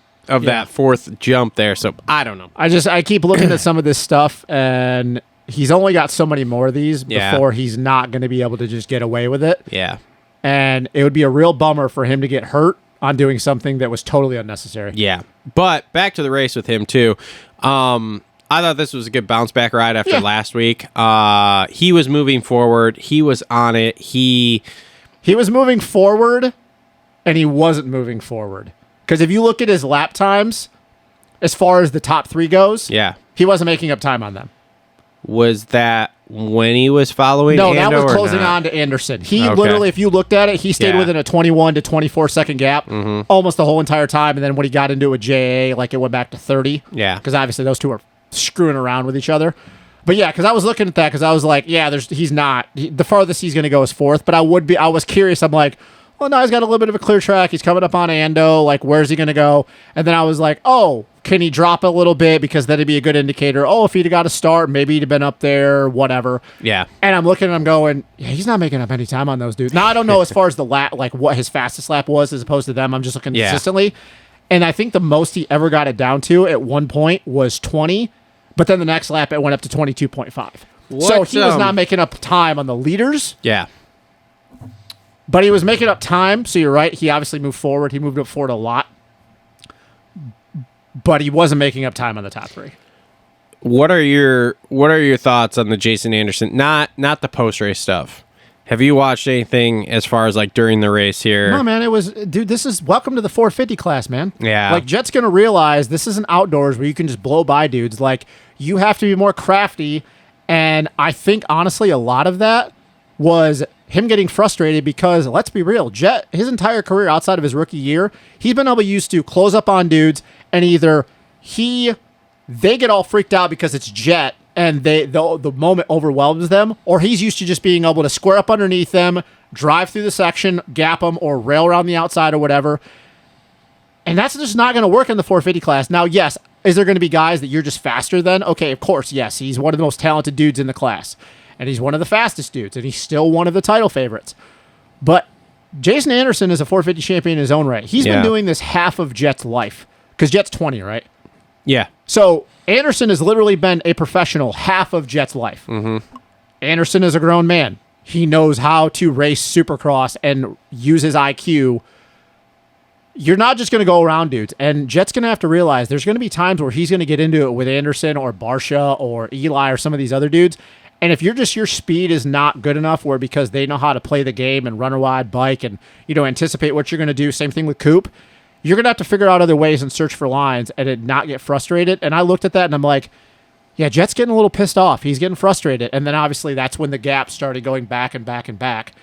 fourth jump there. So I don't know. I keep looking at some of this stuff, and he's only got so many more of these before he's not going to be able to just get away with it. Yeah. And it would be a real bummer for him to get hurt on doing something that was totally unnecessary. Yeah. But back to the race with him too. I thought this was a good bounce back ride after last week. He was moving forward. He was on it. He was moving forward, and he wasn't moving forward. Because if you look at his lap times, as far as the top 3 goes, he wasn't making up time on them. Was that when he was following No, Ando, that was or closing not? on to Anderson. He Okay. literally, if you looked at it, he stayed within a 21 to 24 second gap almost the whole entire time. And then when he got into it with JA, like it went back to 30. Yeah. Because obviously those two are screwing around with each other. But yeah, because I was looking at that because I was like, yeah, he's not. The farthest he's going to go is 4th. But I was curious. I'm like, well, now he's got a little bit of a clear track. He's coming up on Ando. Like, where's he going to go? And then I was like, oh, can he drop a little bit? Because that'd be a good indicator. Oh, if he'd have got a start, maybe he'd have been up there, whatever. Yeah. And I'm looking and I'm going, yeah, he's not making up any time on those dudes. Now, I don't know as far as the lap, like what his fastest lap was as opposed to them. I'm just looking consistently. And I think the most he ever got it down to at one point was 20. But then the next lap, it went up to 22.5. So he was not making up time on the leaders. Yeah. But he was making up time, so you're right. He obviously moved forward. He moved up forward a lot. But he wasn't making up time on the top 3. What are your thoughts on the Jason Anderson? Not the post race stuff. Have you watched anything as far as like during the race here? No, man. It was, dude. This is welcome to the 450 class, man. Yeah. Like Jet's gonna realize this isn't outdoors where you can just blow by dudes. Like you have to be more crafty. And I think honestly, a lot of that was him getting frustrated because let's be real, Jet, his entire career outside of his rookie year, he's been able to close up on dudes and either they get all freaked out because it's Jet and the moment overwhelms them, or he's used to just being able to square up underneath them, drive through the section, gap them, or rail around the outside or whatever. And that's just not going to work in the 450 class. Now, yes, is there going to be guys that you're just faster than? Okay, of course, yes. He's one of the most talented dudes in the class. And he's one of the fastest dudes, and he's still one of the title favorites. But Jason Anderson is a 450 champion in his own right. He's been doing this half of Jet's life, because Jet's 20, right? Yeah. So Anderson has literally been a professional half of Jet's life. Mm-hmm. Anderson is a grown man. He knows how to race Supercross and use his IQ. You're not just going to go around dudes. And Jet's going to have to realize there's going to be times where he's going to get into it with Anderson or Barsha or Eli or some of these other dudes. And if your speed is not good enough where because they know how to play the game and run a wide bike and, anticipate what you're going to do, same thing with Coop, you're going to have to figure out other ways and search for lines and not get frustrated. And I looked at that and I'm like, yeah, Jet's getting a little pissed off. He's getting frustrated. And then obviously that's when the gap started going back and back and back.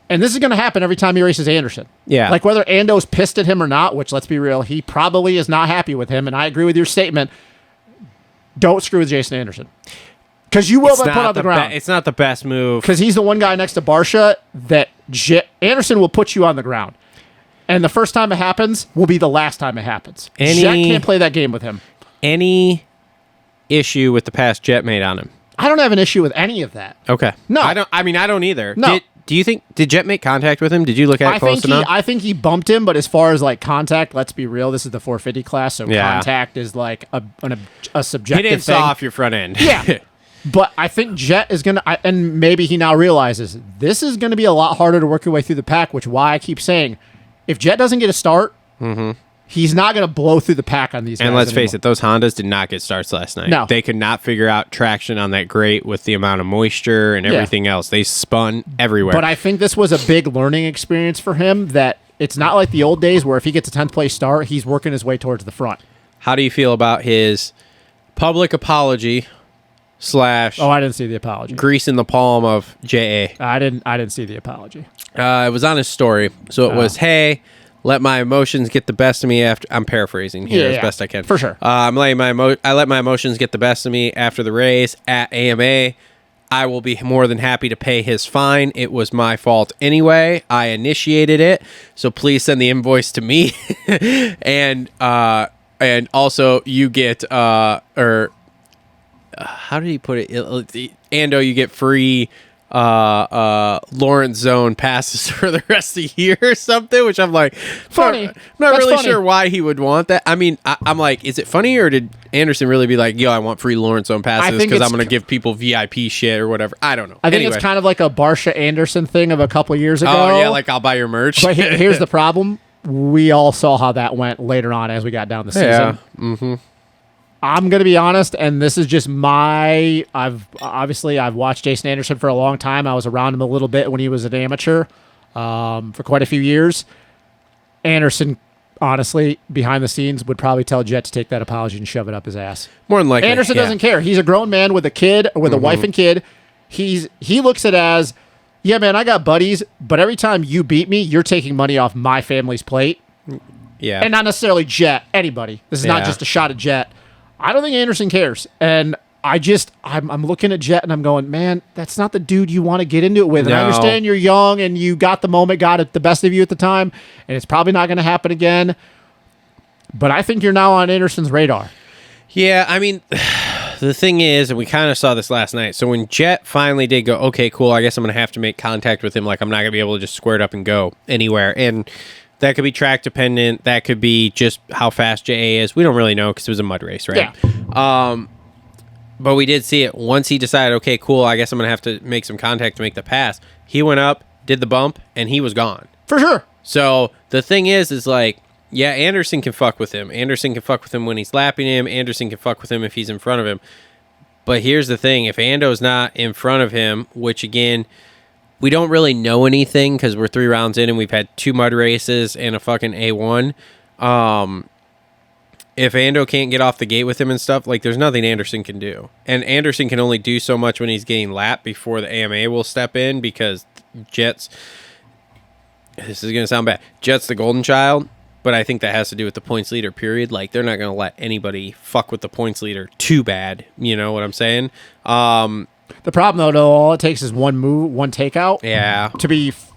And this is going to happen every time he races Anderson. Yeah. Like whether Ando's pissed at him or not, which let's be real, he probably is not happy with him. And I agree with your statement. Don't screw with Jason Anderson. Because you will be put on the ground. It's not the best move. Because he's the one guy next to Barsha that Anderson will put you on the ground. And the first time it happens will be the last time it happens. Jet can't play that game with him. Any issue with the pass Jet made on him? I don't have an issue with any of that. Okay. No. I don't either. No. Do you think, did Jet make contact with him? Did you look at it close enough? I think he bumped him, but as far as like contact, let's be real, this is the 450 class, so contact is like a subjective He didn't thing. saw off your front end. Yeah. But I think Jet is going to, and maybe he now realizes, this is going to be a lot harder to work your way through the pack, which why I keep saying, if Jet doesn't get a start, He's not going to blow through the pack on these guys. And let's anymore. face it, those Hondas did not get starts last night. No. They could not figure out traction on that grate with the amount of moisture and everything else. They spun everywhere. But I think this was a big learning experience for him, that it's not like the old days where if he gets a 10th place start, he's working his way towards the front. How do you feel about his public apology / I didn't see the apology. grease in the palm of JA? I didn't see the apology. It was on his story. So it was, hey, let my emotions get the best of me after. I'm paraphrasing here as best I can. For sure. I let my emotions get the best of me after the race at AMA. I will be more than happy to pay his fine. It was my fault anyway. I initiated it, so please send the invoice to me. and also you get how did he put it? Ando, you get free Lawrence Zone passes for the rest of the year or something, which I'm like, funny. I'm not That's really funny. sure why he would want that. I mean, I'm like, is it funny, or did Anderson really be like, yo, I want free Lawrence Zone passes think because I'm it's going to give people VIP shit or whatever? I don't know. I think Anyway. it's kind of like a Barsha Anderson thing of a couple of years ago. Oh yeah, like I'll buy your merch. But here's the problem. We all saw how that went later on as we got down the season. Yeah. Mm-hmm. I'm going to be honest, and this is just I've watched Jason Anderson for a long time. I was around him a little bit when he was an amateur for quite a few years. Anderson, honestly, behind the scenes, would probably tell Jet to take that apology and shove it up his ass. More than likely. Anderson yeah. doesn't care. He's a grown man with a kid, or with a wife and kid. He looks at it as, yeah, man, I got buddies, but every time you beat me, you're taking money off my family's plate. Yeah. And not necessarily Jet, anybody. This is not Yeah. just a shot at Jet. I don't think Anderson cares. And I'm looking at Jet and I'm going, man, that's not the dude you want to get into it with. And I No. understand you're young and you got the moment, got it the best of you at the time, and it's probably not going to happen again. But I think you're now on Anderson's radar. Yeah, I mean, the thing is, and we kind of saw this last night, so when Jet finally did go, okay, cool, I guess I'm going to have to make contact with him, like I'm not going to be able to just square it up and go anywhere. And that could be track dependent. That could be just how fast JA is. We don't really know because it was a mud race, right? Yeah. But we did see it. Once he decided, okay, cool, I guess I'm going to have to make some contact to make the pass, he went up, did the bump, and he was gone. For sure. So the thing is like, yeah, Anderson can fuck with him. Anderson can fuck with him when he's lapping him. Anderson can fuck with him if he's in front of him. But here's the thing. If Ando's not in front of him, which, again, we don't really know anything because we're 3 rounds in and we've had 2 mud races and a fucking A1. If Ando can't get off the gate with him and stuff, like, there's nothing Anderson can do. And Anderson can only do so much when he's getting lapped before the AMA will step in, because Jet's... This is going to sound bad. Jet's the golden child, but I think that has to do with the points leader, period. Like, they're not going to let anybody fuck with the points leader too bad. You know what I'm saying? The problem, though, all it takes is one move, one takeout. Yeah.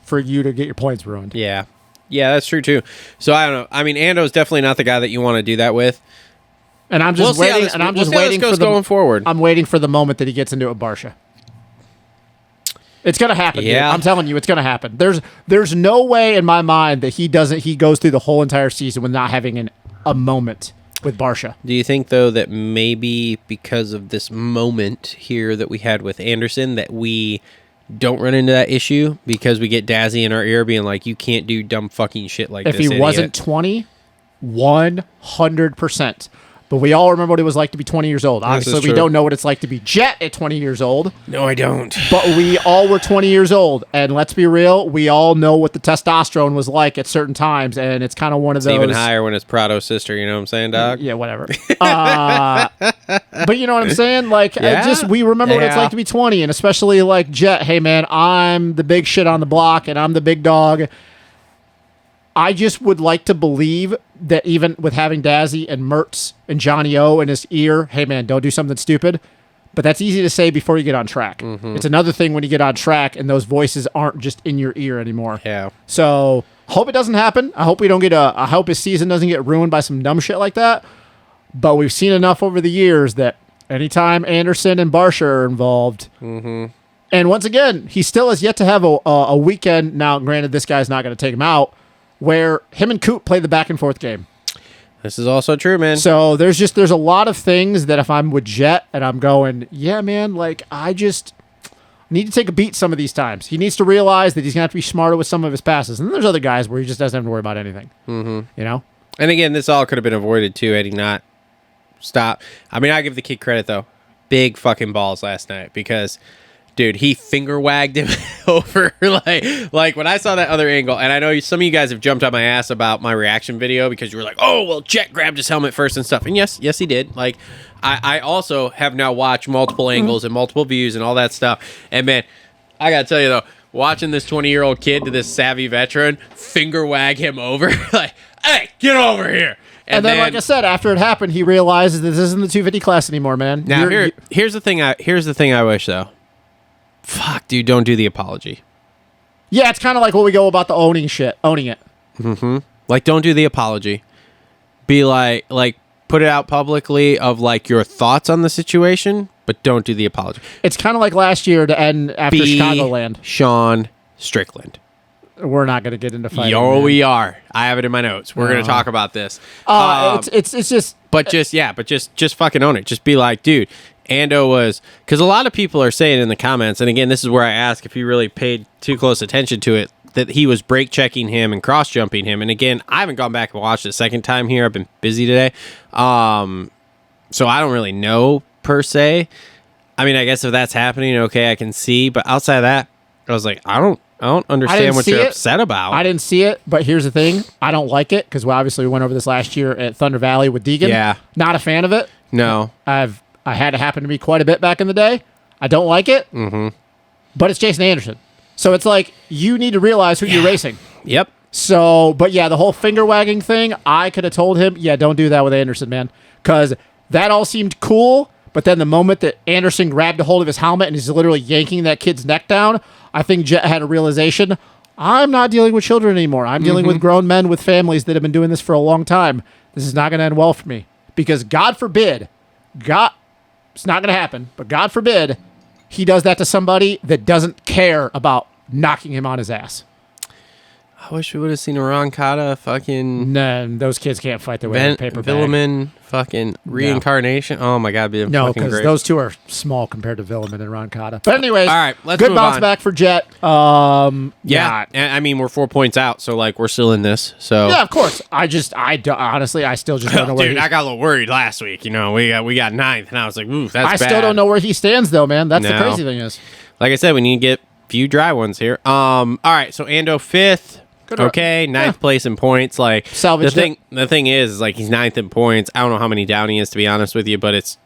For you to get your points ruined. Yeah. Yeah, that's true, too. So, I don't know. I mean, Ando's definitely not the guy that you want to do that with. And I'm just We'll see how waiting. this- And I'm we'll just see how this waiting goes for the going forward. I'm waiting for the moment that he gets into a Barsha. It's gonna happen. Yeah. Dude. I'm telling you, it's gonna happen. There's no way in my mind that he goes through the whole entire season with not having a moment with Barsha. Do you think, though, that maybe because of this moment here that we had with Anderson, that we don't run into that issue because we get Dazzy in our ear being like, you can't do dumb fucking shit like If this, he idiot. wasn't 20, 100%. But we all remember what it was like to be 20 years old. This is Obviously, we true. don't know what it's like to be Jet at 20 years old. No, I don't. But we all were 20 years old. And let's be real, we all know what the testosterone was like at certain times. And it's kind of one of It's those. even higher when it's Prado's sister, you know what I'm saying, dog? Yeah, whatever. But you know what I'm saying? Like, Yeah. we remember what it's Yeah. like to be 20. And especially like Jet, hey, man, I'm the big shit on the block and I'm the big dog. I just would like to believe that even with having Dazzy and Mertz and Johnny O in his ear, hey, man, don't do something stupid. But that's easy to say before you get on track. Mm-hmm. It's another thing when you get on track and those voices aren't just in your ear anymore. Yeah. So hope it doesn't happen. I hope we don't I hope his season doesn't get ruined by some dumb shit like that. But we've seen enough over the years that anytime Anderson and Barsha are involved, and once again, he still has yet to have a weekend. Now, granted, this guy's not going to take him out, where him and Coop play the back and forth game. This is also true, man. So there's a lot of things that if I'm with Jet and I'm going, yeah, man, like I just need to take a beat some of these times. He needs to realize that he's going to have to be smarter with some of his passes. And then there's other guys where he just doesn't have to worry about anything. You know? And again, this all could have been avoided too had he not stopped. I mean, I give the kid credit though. Big fucking balls last night because, dude, he finger wagged him over like when I saw that other angle. And I know some of you guys have jumped on my ass about my reaction video because you were like, "Oh, well, Jet grabbed his helmet first and stuff." And yes, he did. Like, I also have now watched multiple angles and multiple views and all that stuff. And man, I gotta tell you though, watching this 20-year-old kid to this savvy veteran finger wag him over, like, "Hey, get over here." And then, like I said, after it happened, he realizes this isn't the 250 class anymore, man. Now here's the thing. Here's the thing I wish though. Fuck, dude, don't do the apology. Yeah, it's kind of like what we go about the owning it. Like, don't do the apology. Be like, put it out publicly of like your thoughts on the situation, but don't do the apology. It's kind of like last year to end after Chicagoland. Sean Strickland. We're not going to get into fighting. We are. I have it in my notes. We're going to talk about this. It's just. But just fucking own it. Just be like, dude, Ando was, because a lot of people are saying in the comments, and again, this is where I ask if you really paid too close attention to it, that he was brake checking him and cross jumping him. And again, I haven't gone back and watched it a second time here. I've been busy today, so I don't really know per se. I mean, I guess if that's happening, okay, I can see. But outside of that, I was like, I don't understand what you're upset about. I didn't see it, but here's the thing. I don't like it because we went over this last year at Thunder Valley with Deegan. Yeah. Not a fan of it. No. I had it happen to me quite a bit back in the day. I don't like it. Mm-hmm. But it's Jason Anderson. So it's like, you need to realize who you're racing. Yep. So, but yeah, the whole finger wagging thing, I could have told him, yeah, don't do that with Anderson, man. Because that all seemed cool. But then the moment that Anderson grabbed a hold of his helmet and he's literally yanking that kid's neck down, I think Jet had a realization, I'm not dealing with children anymore. I'm dealing with grown men with families that have been doing this for a long time. This is not going to end well for me. Because God forbid, it's not going to happen, but God forbid, he does that to somebody that doesn't care about knocking him on his ass. I wish we would have seen a Ron Cotta fucking... Nah, those kids can't fight their way in a paper bag. Villeman fucking reincarnation. Oh my God, be no, fucking great. because those two are small compared to Villeman and Ron Cotta. But anyways, all right, let's good move bounce on. back for Jet. Yeah, and I mean, we're 4 points out, so like we're still in this. So yeah, of course. Honestly, I still just don't know where dude, I got a little worried last week. You know, we got ninth, and I was like, ooh, that's I bad. still don't know where he stands, though, man. That's the crazy thing is. Like I said, we need to get a few dry ones here. All right, so Ando 5th. Okay, ninth place in points. Like salvage. The thing is like he's ninth in points. I don't know how many down he is, to be honest with you, but it's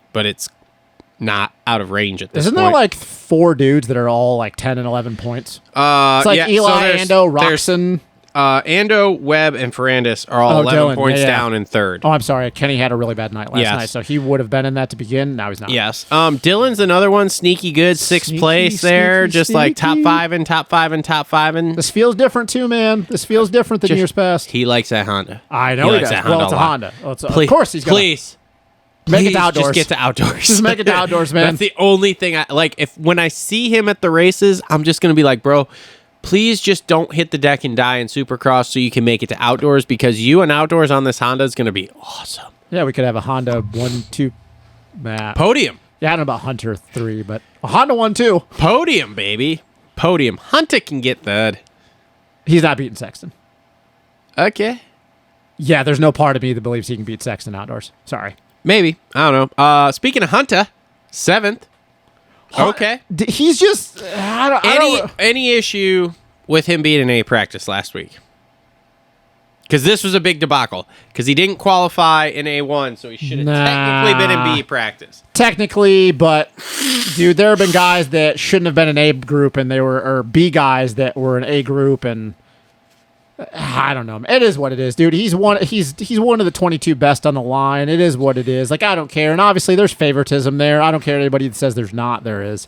not out of range at this Isn't point. there like 4 dudes that are all like 10 and 11 points? It's like yeah, Eli, so Ando, Roxon. Ando, Webb, and Ferrandis are all 11 Dylan. points Yeah. down in third. Oh, I'm sorry. Kenny had a really bad night last Yes. night, so he would have been in that to begin. Now he's not. Yes. Dylan's another one, sneaky good, sixth place there, just like top five and top five. This feels different too, man. This feels different than years past. He likes that Honda. I know he likes does. that Well, Honda it's a a lot. Honda. Well, it's Please, of course he's going to. Please Make it to outdoors. Just get to outdoors. Just make it to outdoors, man. That's the only thing I like. If when I see him at the races, I'm just gonna be like, bro, please just don't hit the deck and die in Supercross so you can make it to outdoors, because you and outdoors on this Honda is gonna be awesome. Yeah, we could have a Honda 1-2 map. Podium. Yeah, I don't know about Hunter 3, but a Honda 1-2. Podium, baby. Podium. Hunter can get third. He's not beating Sexton. Okay. Yeah, there's no part of me that believes he can beat Sexton outdoors. Sorry. Maybe. I don't know. Speaking of Hunter, 7th. Okay. He's just... I don't, Any issue with him being in A practice last week? Because this was a big debacle. Because he didn't qualify in A1, so he should have technically been in B practice. Technically, but dude, there have been guys that shouldn't have been in A group, and they were, or B guys that were in A group, and I don't know. It is what it is, dude. He's one of the 22 best on the line. It is what it is. Like, I don't care. And obviously, there's favoritism there. I don't care anybody that says there's not. There is.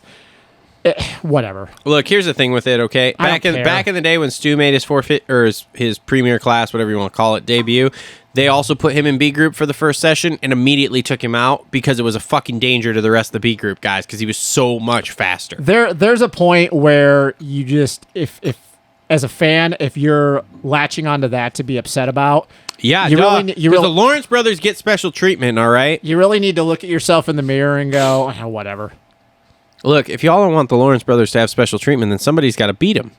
Whatever. Look, here's the thing with it. Okay, back in the day when Stu made his forfeit or his premier class, whatever you want to call it, debut, they also put him in B group for the first session and immediately took him out because it was a fucking danger to the rest of the B group guys because he was so much faster. There's a point where you just if as a fan, if you're latching onto that to be upset about, yeah, the Lawrence brothers get special treatment. All right, you really need to look at yourself in the mirror and go, oh, whatever. Look, if y'all don't want the Lawrence brothers to have special treatment, then somebody's got to beat them.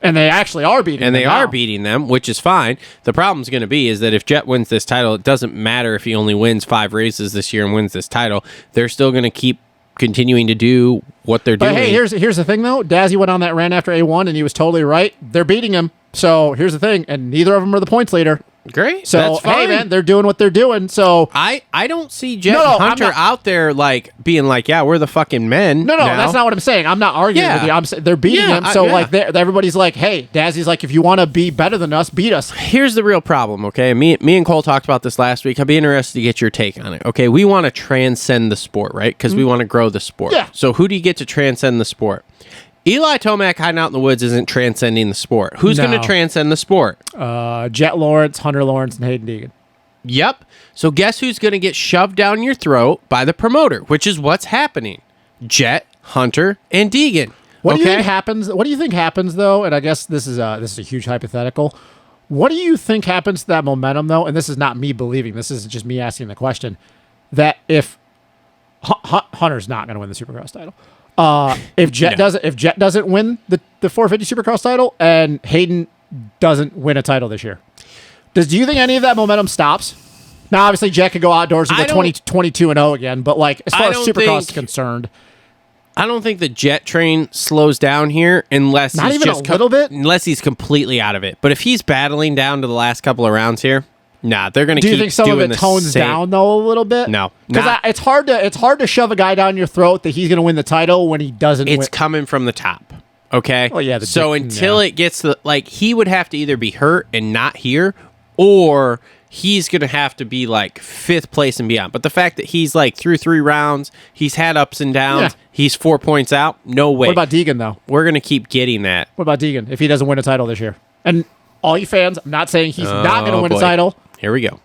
And they actually are beating them. And they now. are beating them, which is fine. The problem's going to be is that if Jet wins this title, it doesn't matter if he only wins 5 races this year and wins this title. They're still going to keep continuing to do what they're doing. But hey, here's the thing, though. Dazzy went on that rant after A1, and he was totally right. They're beating him. So here's the thing. And neither of them are the points leader. Great. So, That's fine. hey, man, they're doing what they're doing. So I don't see Jet No, and Hunter out there like being like, yeah, we're the fucking men. No, now. that's not what I'm saying. I'm not arguing Yeah. with you. I'm saying they're beating Yeah, him. So yeah. like everybody's like, hey, Dazzy's like, if you want to be better than us, beat us. Here's the real problem, okay? Me and Cole talked about this last week. I'd be interested to get your take on it. Okay, we want to transcend the sport, right? Because we want to grow the sport. Yeah. So who do you get to transcend the sport? Eli Tomac hiding out in the woods isn't transcending the sport. Who's No. going to transcend the sport? Jet Lawrence, Hunter Lawrence, and Hayden Deegan. Yep. So guess who's going to get shoved down your throat by the promoter, which is what's happening. Jet, Hunter, and Deegan. What do you think happens? What do you think happens though? And I guess this is a huge hypothetical. What do you think happens to that momentum though? And this is not me believing. This is just me asking the question. That if Hunter's not going to win the Supercross title, if Jet doesn't win the 450 Supercross title, and Hayden doesn't win a title this year, do you think any of that momentum stops? Now, obviously, Jet could go outdoors and go 22-0 again, but like as far as Supercross is concerned, I don't think the Jet train slows down here unless not he's even just a little bit. Unless he's completely out of it. But if he's battling down to the last couple of rounds here, nah, they're going to keep doing the same. Do you think some of it tones down though a little bit? No, because it's hard to shove a guy down your throat that he's going to win the title when he doesn't. It's coming from the top. Okay. Oh yeah. So until it gets he would have to either be hurt and not here, or he's going to have to be like 5th place and beyond. But the fact that he's like through 3 rounds, he's had ups and downs, he's 4 points out, no way. What about Deegan, though? We're going to keep getting that. What about Deegan if he doesn't win a title this year? And all you fans, I'm not saying he's not going to win a title. Here we go.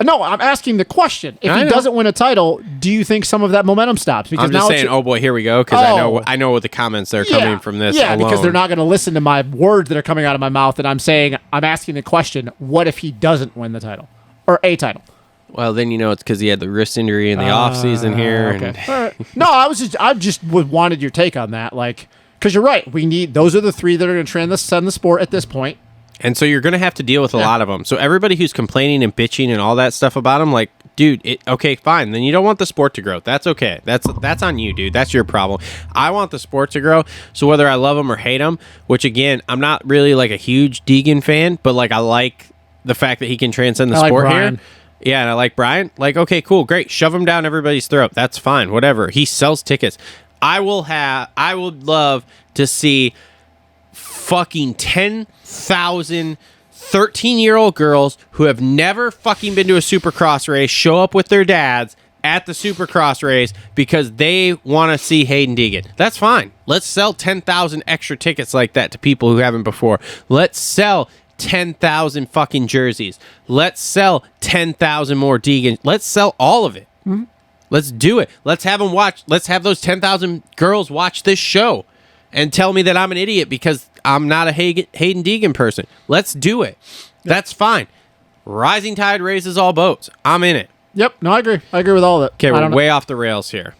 No, I'm asking the question. If he doesn't win a title, do you think some of that momentum stops? Because I'm just saying, oh boy, here we go, because I know what the comments that are coming from this alone. Because they're not going to listen to my words that are coming out of my mouth, and I'm asking the question, what if he doesn't win the title? Or a title? Well, then you know it's because he had the wrist injury in the offseason here. Okay. All right. No, I just wanted your take on that, like, because you're right. Those are the 3 that are going to transcend the sport at this point. And so you're going to have to deal with a lot of them. So everybody who's complaining and bitching and all that stuff about him, like, dude, okay, fine. Then you don't want the sport to grow. That's okay. That's on you, dude. That's your problem. I want the sport to grow. So whether I love him or hate him, which again, I'm not really like a huge Deegan fan, but like I like the fact that he can transcend the sport here. Yeah, and I like Brian. Like, okay, cool, great. Shove him down everybody's throat. That's fine. Whatever. He sells tickets. I would love to see fucking 10,000 13-year-old girls who have never fucking been to a Supercross race show up with their dads at the Supercross race because they want to see Hayden Deegan. That's fine. Let's sell 10,000 extra tickets like that to people who haven't before. Let's sell 10,000 fucking jerseys. Let's sell 10,000 more Deegan. Let's sell all of it. Mm-hmm. Let's do it. Let's have them watch. Let's have those 10,000 girls watch this show and tell me that I'm an idiot because I'm not a Hayden Deegan person. Let's do it. That's fine. Rising tide raises all boats. I'm in it. Yep. No, I agree. I agree with all of it. Okay, we're way off the rails here.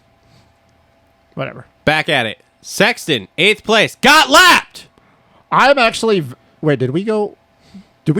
Whatever. Back at it. Sexton, 8th place. Got lapped! I'm actually... Wait, did we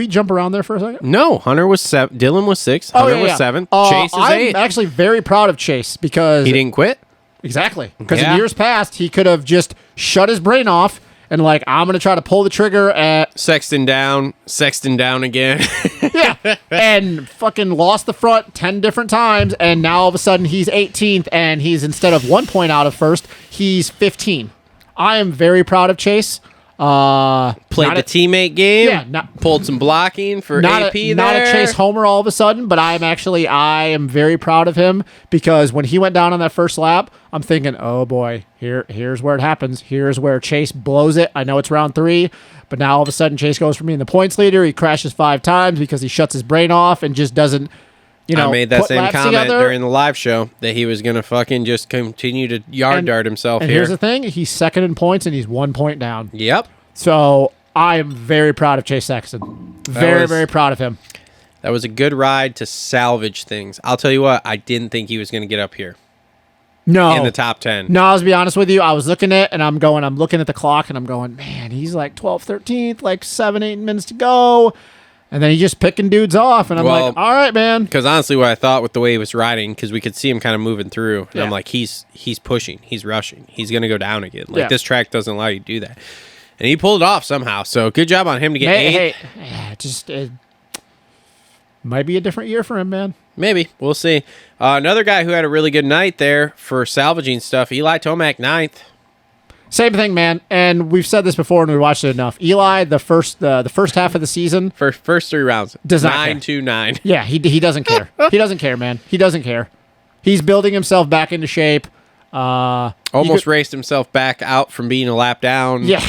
jump around there for a second? No, Hunter was 7th. Dylan was 6th. Hunter was 7th. Chase is 8th. I'm actually very proud of Chase because... He didn't quit? Exactly. Because in years past, he could have just shut his brain off and like, I'm going to try to pull the trigger at... Sexton down again. Yeah. And fucking lost the front 10 different times, and now all of a sudden he's 18th, and he's, instead of 1 point out of first, he's 15. I am very proud of Chase. Played the teammate game. Yeah, pulled some blocking for AP there. Not a Chase homer all of a sudden, but I am very proud of him because when he went down on that first lap, I'm thinking, oh boy, here's where it happens. Here's where Chase blows it. I know it's round 3, but now all of a sudden Chase goes from being the points leader. He crashes 5 times because he shuts his brain off and just doesn't. I made that same comment together. during the live show that he was going to fucking just continue to dart himself and here. Here's the thing. He's 2nd in points, and he's 1 point down. Yep. So I am very proud of Chase Sexton. Very proud of him. That was a good ride to salvage things. I'll tell you what, I didn't think he was going to get up here. No. in the top 10. No, I'll be honest with you. I was looking at and I'm looking at the clock and I'm going, man, he's like 12th, 13th, like 7-8 minutes to go. And then he's just picking dudes off. And I'm like, all right, man. Because honestly, what I thought with the way he was riding, because we could see him kind of moving through. And Yeah. I'm like, he's pushing. He's rushing. He's going to go down again. Like, Yeah. this track doesn't allow you to do that. And he pulled it off somehow. So good job on him to get eighth. It might be a different year for him, man. Maybe. We'll see. Another guy who had a really good night there for salvaging stuff, Eli Tomac, 9th. Same thing, man. And we've said this before and we watched it enough. Eli, the first half of the season. First 3 rounds. Does not care. 9-2-9. Yeah, he doesn't care. He doesn't care, man. He doesn't care. He's building himself back into shape. Almost raced himself back out from being a lap down. Yeah.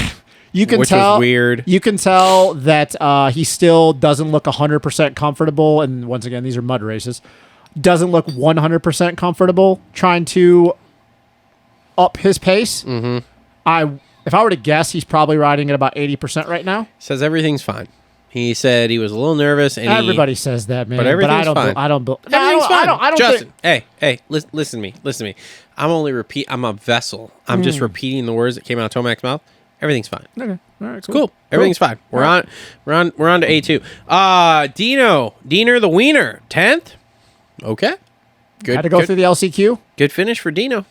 You can Which tell, was weird. You can tell that he still doesn't look 100% comfortable. And once again, these are mud races. Doesn't look 100% comfortable trying to up his pace. Mm-hmm. If I were to guess, he's probably riding at about 80% right now. Says everything's fine. He said he was a little nervous. And Everybody says that, man. But everything's I don't. fine. I don't. Everything's fine. I don't Justin, think, hey, listen to me. I'm a vessel. I'm just repeating the words that came out of Tomac's mouth. Everything's fine. Okay. All right. Cool. Everything's fine. We're on to A2. Diener the Wiener, 10th. Okay. Good. Had to go through the LCQ. Good finish for Dino.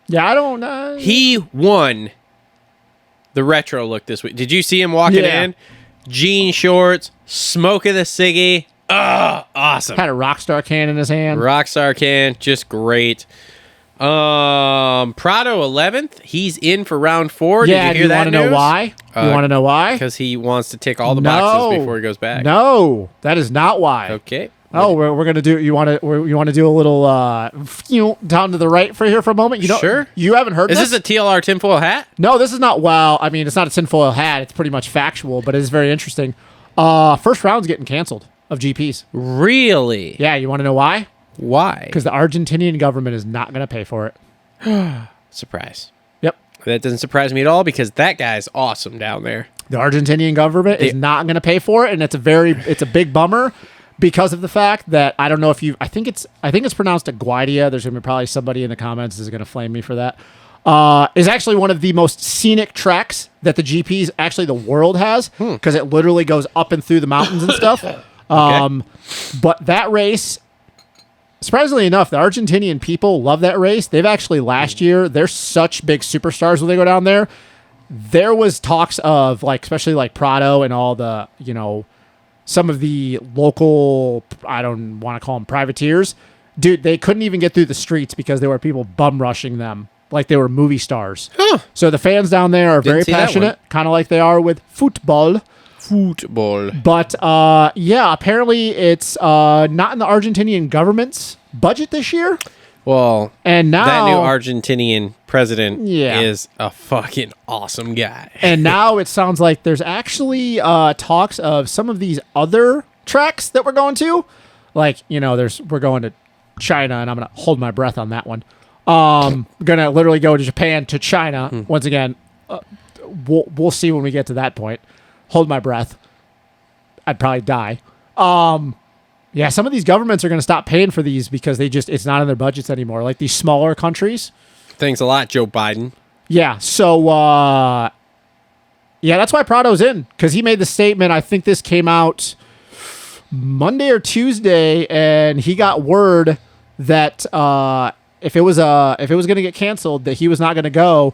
Yeah, I don't know. He won the retro look this week. Did you see him walking Yeah. in? Jean shorts, smoking the ciggy. Awesome. Had a Rockstar can in his hand. Rockstar can, just great. Prado 11th. He's in for round 4. Yeah, Did you hear that want to know news? why? You want to know why? Because he wants to tick all the boxes before he goes back. No, that is not why. Okay. Oh, we're gonna do. You want to do a little down to the right for here for a moment? You don't. Sure. You haven't heard Is this? this a TLR tinfoil hat? No, this is not. Well, I mean, it's not a tinfoil hat. It's pretty much factual, but it is very interesting. First round's getting canceled of GPs. Really? Yeah, you want to know why? Why? Because the Argentinian government is not going to pay for it. Surprise. Yep. That doesn't surprise me at all because that guy's awesome down there. The Argentinian government is not going to pay for it, and it's a big bummer because of the fact that I don't know if you. I think it's pronounced Aguadia. There's going to be probably somebody in the comments is going to flame me for that. Is actually one of the most scenic tracks that the GPs, actually the world has, because it literally goes up and through the mountains and stuff. But that race, surprisingly enough, the Argentinian people love that race. They've actually last year, they're such big superstars when they go down there. There was talks of especially Prado and all the, some of the local, I don't want to call them privateers. Dude, they couldn't even get through the streets because there were people bum rushing them like they were movie stars. Huh. So the fans down there are very see that passionate, kind of like they are with football. But apparently it's not in the Argentinian government's budget this year. Well, And now that new Argentinian president Yeah. is a fucking awesome guy. And now it sounds like there's actually talks of some of these other tracks that we're going to. We're going to China, and I'm going to hold my breath on that one. Going to literally go to Japan to China. Once again, we'll see when we get to that point. Hold my breath. I'd probably die. Yeah, some of these governments are going to stop paying for these because it's not in their budgets anymore. Like these smaller countries. Thanks a lot, Joe Biden. Yeah, so that's why Prado's in, because he made the statement. I think this came out Monday or Tuesday, and he got word that if it was going to get canceled, that he was not going to go.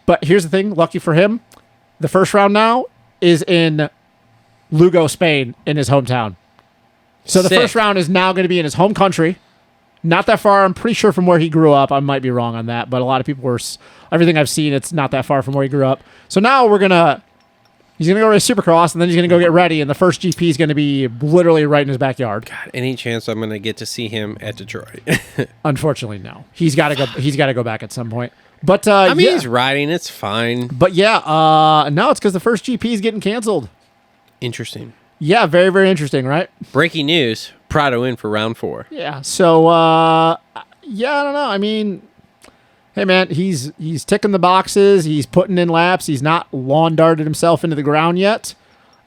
But here's the thing: lucky for him, the first round now is in Lugo, Spain, in his hometown. So the Sick. first round is now going to be in his home country. Not that far. I'm pretty sure from where he grew up. I might be wrong on that, but a lot of people everything I've seen, it's not that far from where he grew up. So now he's going to go race Supercross, and then he's going to go get ready, and the first GP is going to be literally right in his backyard. God, any chance I'm going to get to see him at Detroit? Unfortunately, no. He's got to go. He's got to go back at some point. But he's riding. It's fine. But no, it's because the first GP is getting canceled. Interesting. Yeah, very, very interesting, right? Breaking news: Prado in for round 4. Yeah. So, I don't know. I mean, hey, man, he's ticking the boxes. He's putting in laps. He's not lawn darted himself into the ground yet.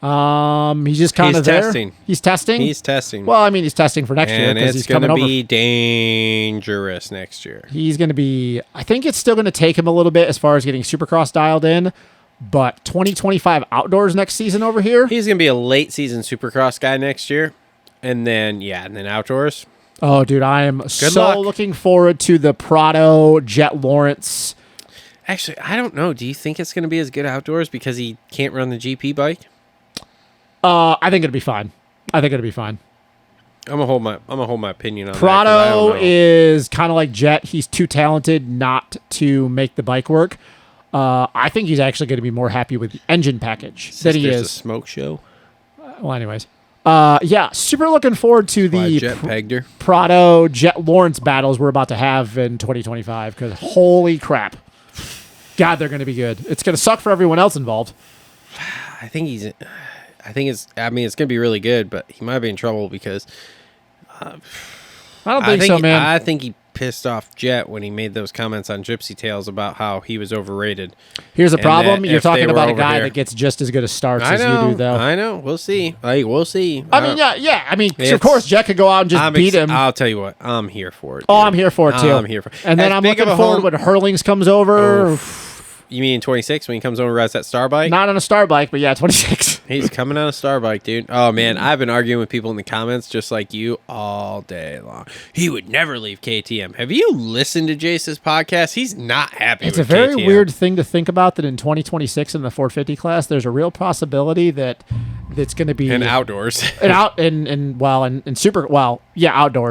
He's just kind of there. testing. He's testing. He's testing. Well, I mean, he's testing for next year and because it's he's going coming to over. be dangerous next year. He's going to be. I think it's still going to take him a little bit as far as getting Supercross dialed in, but 2025 outdoors next season over here. He's going to be a late season Supercross guy next year, and then outdoors. Oh, dude, I am luck. looking forward to the Prado Jet Lawrence. Actually, I don't know. Do you think it's going to be as good outdoors because he can't run the GP bike? I think it'll be fine. I'm gonna hold my opinion on that. Prado is kind of like Jet. He's too talented not to make the bike work. I think he's actually going to be more happy with the engine package than he Sisters is. a smoke show. Well, anyways. Yeah, super looking forward to the Jet pegged her. Prado Jet Lawrence battles we're about to have in 2025 because holy crap. God, they're going to be good. It's going to suck for everyone else involved. I think it's going to be really good, but he might be in trouble because I don't think so, man. I think he pissed off Jet when he made those comments on Gypsy Tales about how he was overrated. Here's the And problem. that You're if they talking were about a over guy here- that gets just as good a starts I as know, you do, though. I know. We'll see. We'll see. I mean, yeah. I mean, of It's- course, Jet could go out and just beat him. I'll tell you what. I'm here for it. Oh, dude. I'm here for it, too. I'm here for it. And then As I'm big of looking a forward home- when Hurlings comes over. You mean 26 when he comes over and rides that Star bike? Not on a star bike, but yeah, 26. He's coming on a Star bike, dude. Oh, man. I've been arguing with people in the comments just like you all day long. He would never leave KTM. Have you listened to Jace's podcast? He's not happy It's with a very KTM. weird thing to think about that in 2026 in the 450 class, there's a real possibility that it's going to be And outdoors. outdoors,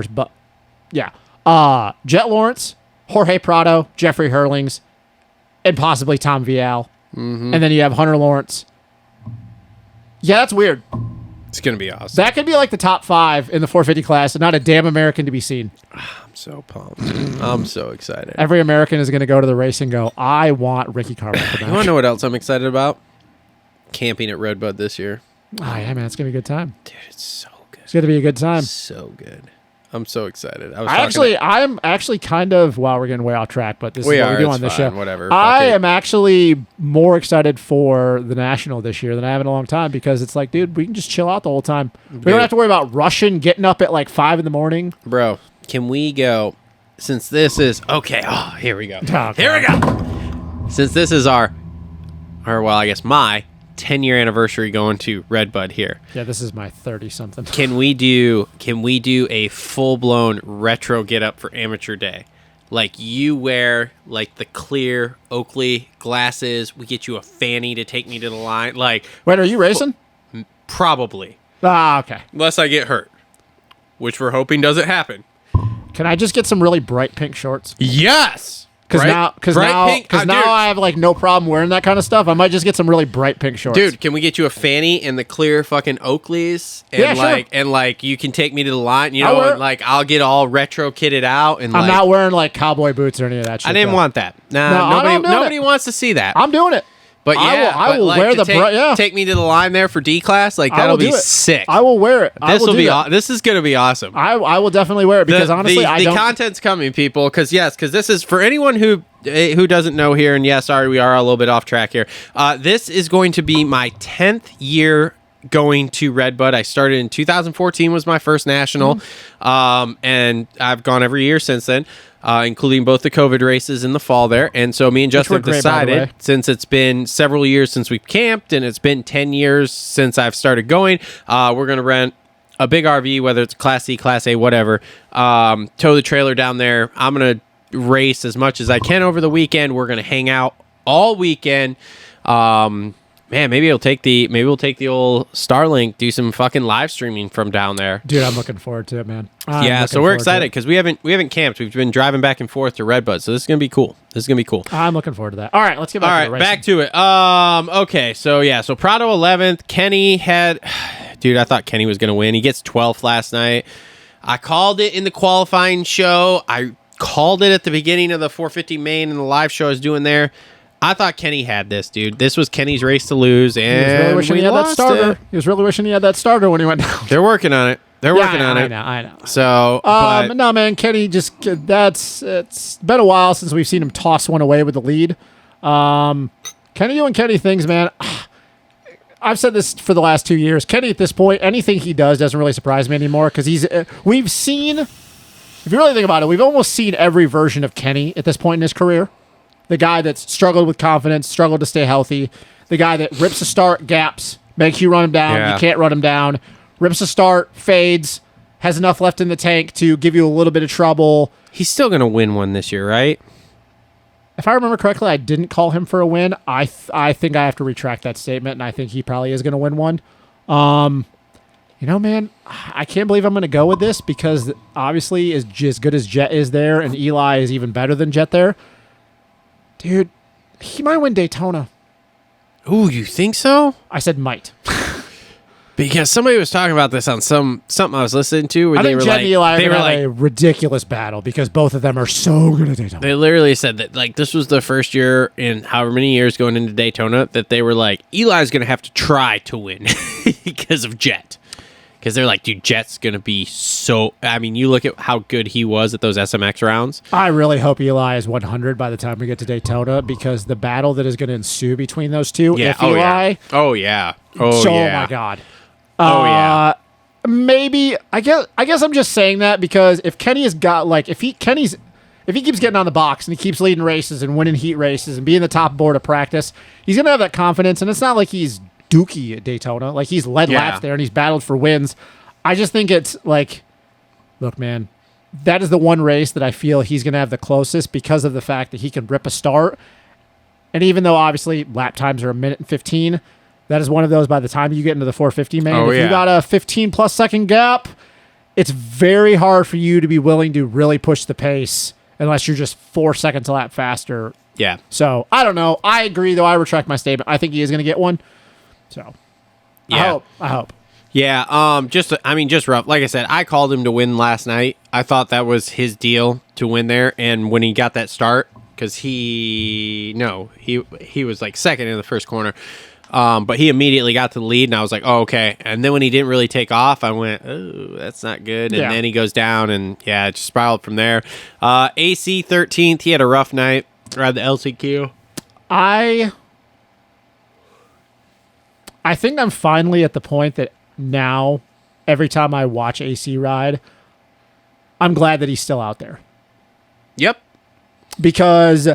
but yeah. Jet Lawrence, Jorge Prado, Jeffrey Hurlings, and possibly Tom Vial. Mm-hmm. And then you have Hunter Lawrence. Yeah, that's weird. It's going to be awesome. That could be like the top 5 in the 450 class and not a damn American to be seen. I'm so pumped. I'm so excited. Every American is going to go to the race and go, I want Ricky Carmichael You want to back. know what else I'm excited about? Camping at Redbud this year. Oh, yeah, man, it's going to be a good time. Dude, it's so good. It's going to be a good time. So good. I'm so excited. I'm actually kind of, wow, we're getting way off track, but this is We what are, we do it's on this fine, show. whatever, I fuck it. am actually more excited for the National this year than I have in a long time because it's like, dude, we can just chill out the whole time. We don't have to worry about rushing, getting up at like 5 in the morning. Bro, can we go, since this is, okay, here we go. Okay. Here we go. Since this is my 10-year anniversary going to Redbud here. Yeah, this is my 30-something. Can we do a full-blown retro get-up for Amateur Day? Like, you wear, like, the clear Oakley glasses. We get you a fanny to take me to the line. Like, Wait, are you racing? probably. Ah, okay. Unless I get hurt. Which we're hoping doesn't happen. Can I just get some really bright pink shorts? Yes! Because Bright pink? now Dude. I have like no problem wearing that kind of stuff. I might just get some really bright pink shorts. Dude, can we get you a fanny and the clear fucking Oakleys? And Yeah, sure. and you can take me to the line, I'll wear- and like I'll get all retro kitted out and I'm like not wearing like cowboy boots or any of that shit. I didn't though. want that. No, I'm doing nobody it. wants to see that. I'm doing it. But yeah, I will like, wear to the take, take me to the line there for D class. Like I that'll will be do it. sick. I will wear it. I This will do be. that. This is gonna be awesome. I will definitely wear it because honestly, I the don't. content's coming, people. Because this is for anyone who doesn't know here. And sorry, we are a little bit off track here. This is going to be my 10th year going to Redbud. I started in 2014 was my first national, and I've gone every year since then. Including both the COVID races in the fall there. And so me and Justin were great, by the way. decided, since it's been several years since we've camped and it's been 10 years since I've started going, we're going to rent a big RV, whether it's Class C, Class A, whatever, tow the trailer down there. I'm going to race as much as I can over the weekend. We're going to hang out all weekend. Man, maybe we'll take the old Starlink, do some fucking live streaming from down there. Dude, I'm looking forward to it, man. I'm Yeah, looking so we're forward to excited it. because we haven't camped. We've been driving back and forth to Redbud, so this is gonna be cool. I'm looking forward to that. All right, let's get All back to right, the racing. back to it. Okay, so Prado 11th. Kenny had, dude, I thought Kenny was gonna win. He gets 12th last night. I called it in the qualifying show. I called it at the beginning of the 450 main and the live show I was doing there. I thought Kenny had this, dude. This was Kenny's race to lose, and He was really wishing we he had that lost starter. it. He was really wishing he had that starter when he went down. They're working on it. They're working on it. I know. So, but No, man, Kenny it's been a while since we've seen him toss one away with the lead. Kenny doing Kenny things, man. I've said this for the last 2 years. Kenny, at this point, anything he does doesn't really surprise me anymore because we've seen, if you really think about it, we've almost seen every version of Kenny at this point in his career. The guy that's struggled with confidence, struggled to stay healthy. The guy that rips a start, gaps, makes you run him down. You can't run him down. Rips a start, fades, has enough left in the tank to give you a little bit of trouble. He's still going to win one this year, right? If I remember correctly, I didn't call him for a win. I think I have to retract that statement, and I think he probably is going to win one. Man, I can't believe I'm going to go with this because obviously as good as Jet is there, and Eli is even better than Jet there. Dude, he might win Daytona. Ooh, you think so? I said might. Because somebody was talking about this on something I was listening to where I they think were Jet like, and Eli are they going were to like, have a ridiculous battle because both of them are so good at Daytona. they literally said that like this was the first year in however many years going into Daytona that they were like, Eli's going to have to try to win because of Jet. Because they're like, dude, Jet's going to be so... I mean, you look at how good he was at those SMX rounds. I really hope Eli is 100 by the time we get to Daytona because the battle that is going to ensue between those two, if Eli... Oh, yeah. Oh, my God. Oh, yeah. Maybe... I guess I'm just saying that because if Kenny has got... Like, if he keeps getting on the box and he keeps leading races and winning heat races and being the top board of practice, he's going to have that confidence. And it's not like he's dookie at Daytona. Like, he's led laps there and he's battled for wins. I just think it's like, look, man, that is the one race that I feel he's going to have the closest because of the fact that he can rip a start. And even though obviously lap times are 1 minute and 15, that is one of those by the time you get into the 450, man. If you got a 15-plus second gap, it's very hard for you to be willing to really push the pace unless you're just 4 seconds a lap faster. Yeah. So, I don't know. I agree, though. I retract my statement. I think he is going to get one. So, Yeah. I hope. Yeah, just rough. Like I said, I called him to win last night. I thought that was his deal to win there. And when he got that start, because he was like second in the first corner, but he immediately got to the lead, and I was like, oh, okay. And then when he didn't really take off, I went, oh, that's not good. And then he goes down, and it just spiraled from there. AC 13th, he had a rough night. Ride the LCQ. I think I'm finally at the point that now, every time I watch AC ride, I'm glad that he's still out there. Yep. Because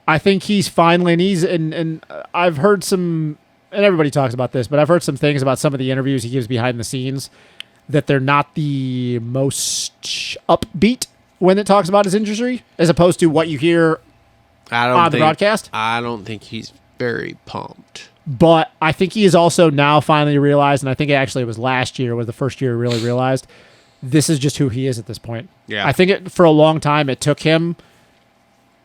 I think he's finally, and I've heard some, and everybody talks about this, but I've heard some things about some of the interviews he gives behind the scenes that they're not the most upbeat when it talks about his injury, as opposed to what you hear on the broadcast. I don't think he's very pumped. But I think he has also now finally realized, and I think actually it was last year was the first year he really realized, this is just who he is at this point. Yeah. I think for a long time it took him,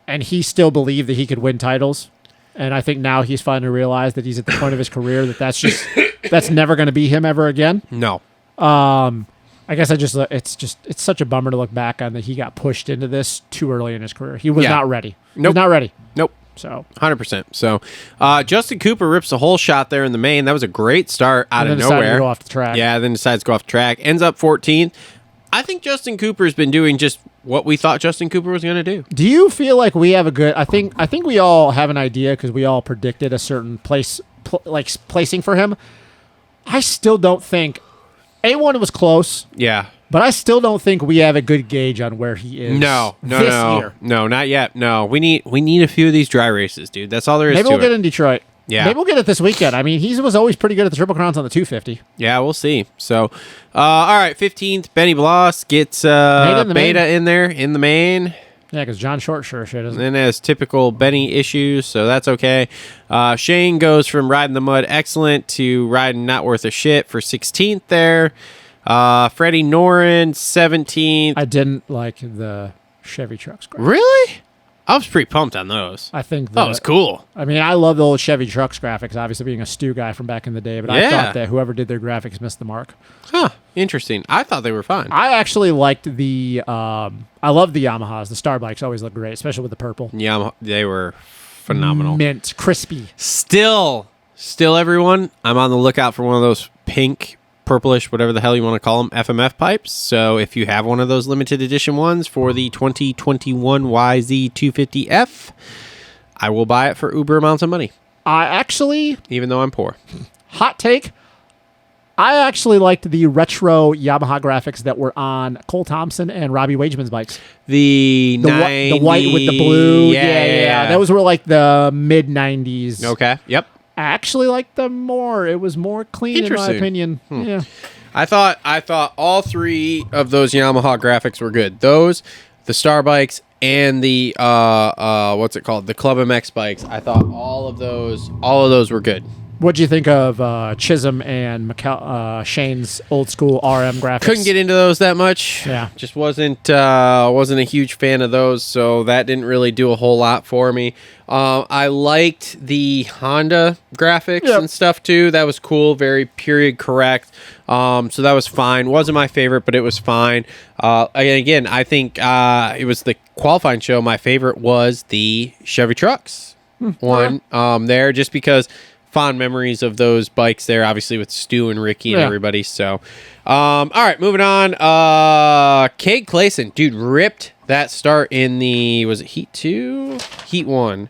and he still believed that he could win titles. And I think now he's finally realized that he's at the point of his career that's never going to be him ever again. No. I guess it's such a bummer to look back on that he got pushed into this too early in his career. He was not ready. He was not ready. Nope. So 100%. So Justin Cooper rips a whole shot there in the main. That was a great start out of nowhere. To go off the track. Yeah, then decides to go off the track. Ends up 14th. I think Justin Cooper's been doing just what we thought Justin Cooper was going to do. Do you feel like we have a good? I think we all have an idea because we all predicted a certain place, placing for him. I still don't think A1 was close. Yeah. But I still don't think we have a good gauge on where he is. No, year. No, not yet. No, we need a few of these dry races, dude. That's all there is. Maybe we'll get in Detroit. Yeah, maybe we'll get it this weekend. I mean, he was always pretty good at the Triple Crowns on the 250. Yeah, we'll see. So, all right, 15th, Benny Bloss gets Beta in there in the main. Yeah, because John Short sure shit isn't. Then has typical Benny issues, so that's okay. Shane goes from riding the mud excellent to riding not worth a shit for 16th there. Freddie Noren, 17th. I didn't like the Chevy trucks. Really? I was pretty pumped on those. I think that was cool. I mean, I love the old Chevy trucks graphics, obviously being a Stu guy from back in the day, but I thought that whoever did their graphics missed the mark. Huh. Interesting. I thought they were fine. I actually liked the, I love the Yamahas. The Star bikes always look great, especially with the purple. Yeah, they were phenomenal. Mint, crispy. Still, everyone, I'm on the lookout for one of those pink, purplish, whatever the hell you want to call them, FMF pipes. So if you have one of those limited edition ones for the 2021 YZ250F, I will buy it for uber amounts of money. I actually, even though I'm poor, hot take. I actually liked the retro Yamaha graphics that were on Cole Thompson and Robbie Wageman's bikes. The white with the blue. Yeah. Those were like the mid 90s. Okay. Yep. I actually liked them more. It was more clean in my opinion. Yeah. I thought all three of those Yamaha graphics were good. Those, the Star bikes, and the what's it called? The Club MX bikes. I thought all of those were good. What'd you think of Chisholm and Shane's old school RM graphics? Couldn't get into those that much. Yeah. Just wasn't a huge fan of those, so that didn't really do a whole lot for me. I liked the Honda graphics and stuff too. That was cool, very period correct. So that was fine. Wasn't my favorite, but it was fine. Again, I think it was the qualifying show. My favorite was the Chevy Trucks one there, just because fond memories of those bikes there, obviously with Stu and Ricky and everybody. So, all right, moving on. Cade Clayson, dude, ripped that start in the, was it Heat 2? Heat 1.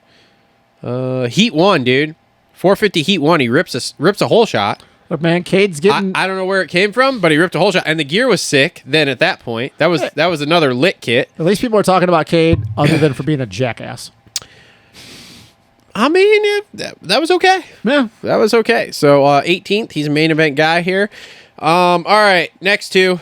Heat 1, dude. 450 Heat 1. He rips a whole shot. Look, man, Cade's getting... I don't know where it came from, but he ripped a whole shot. And the gear was sick then at that point. That was another lit kit. At least people are talking about Cade other than for being a jackass. I mean, that was okay. Yeah. That was okay. So, 18th, he's a main event guy here. All right, next two.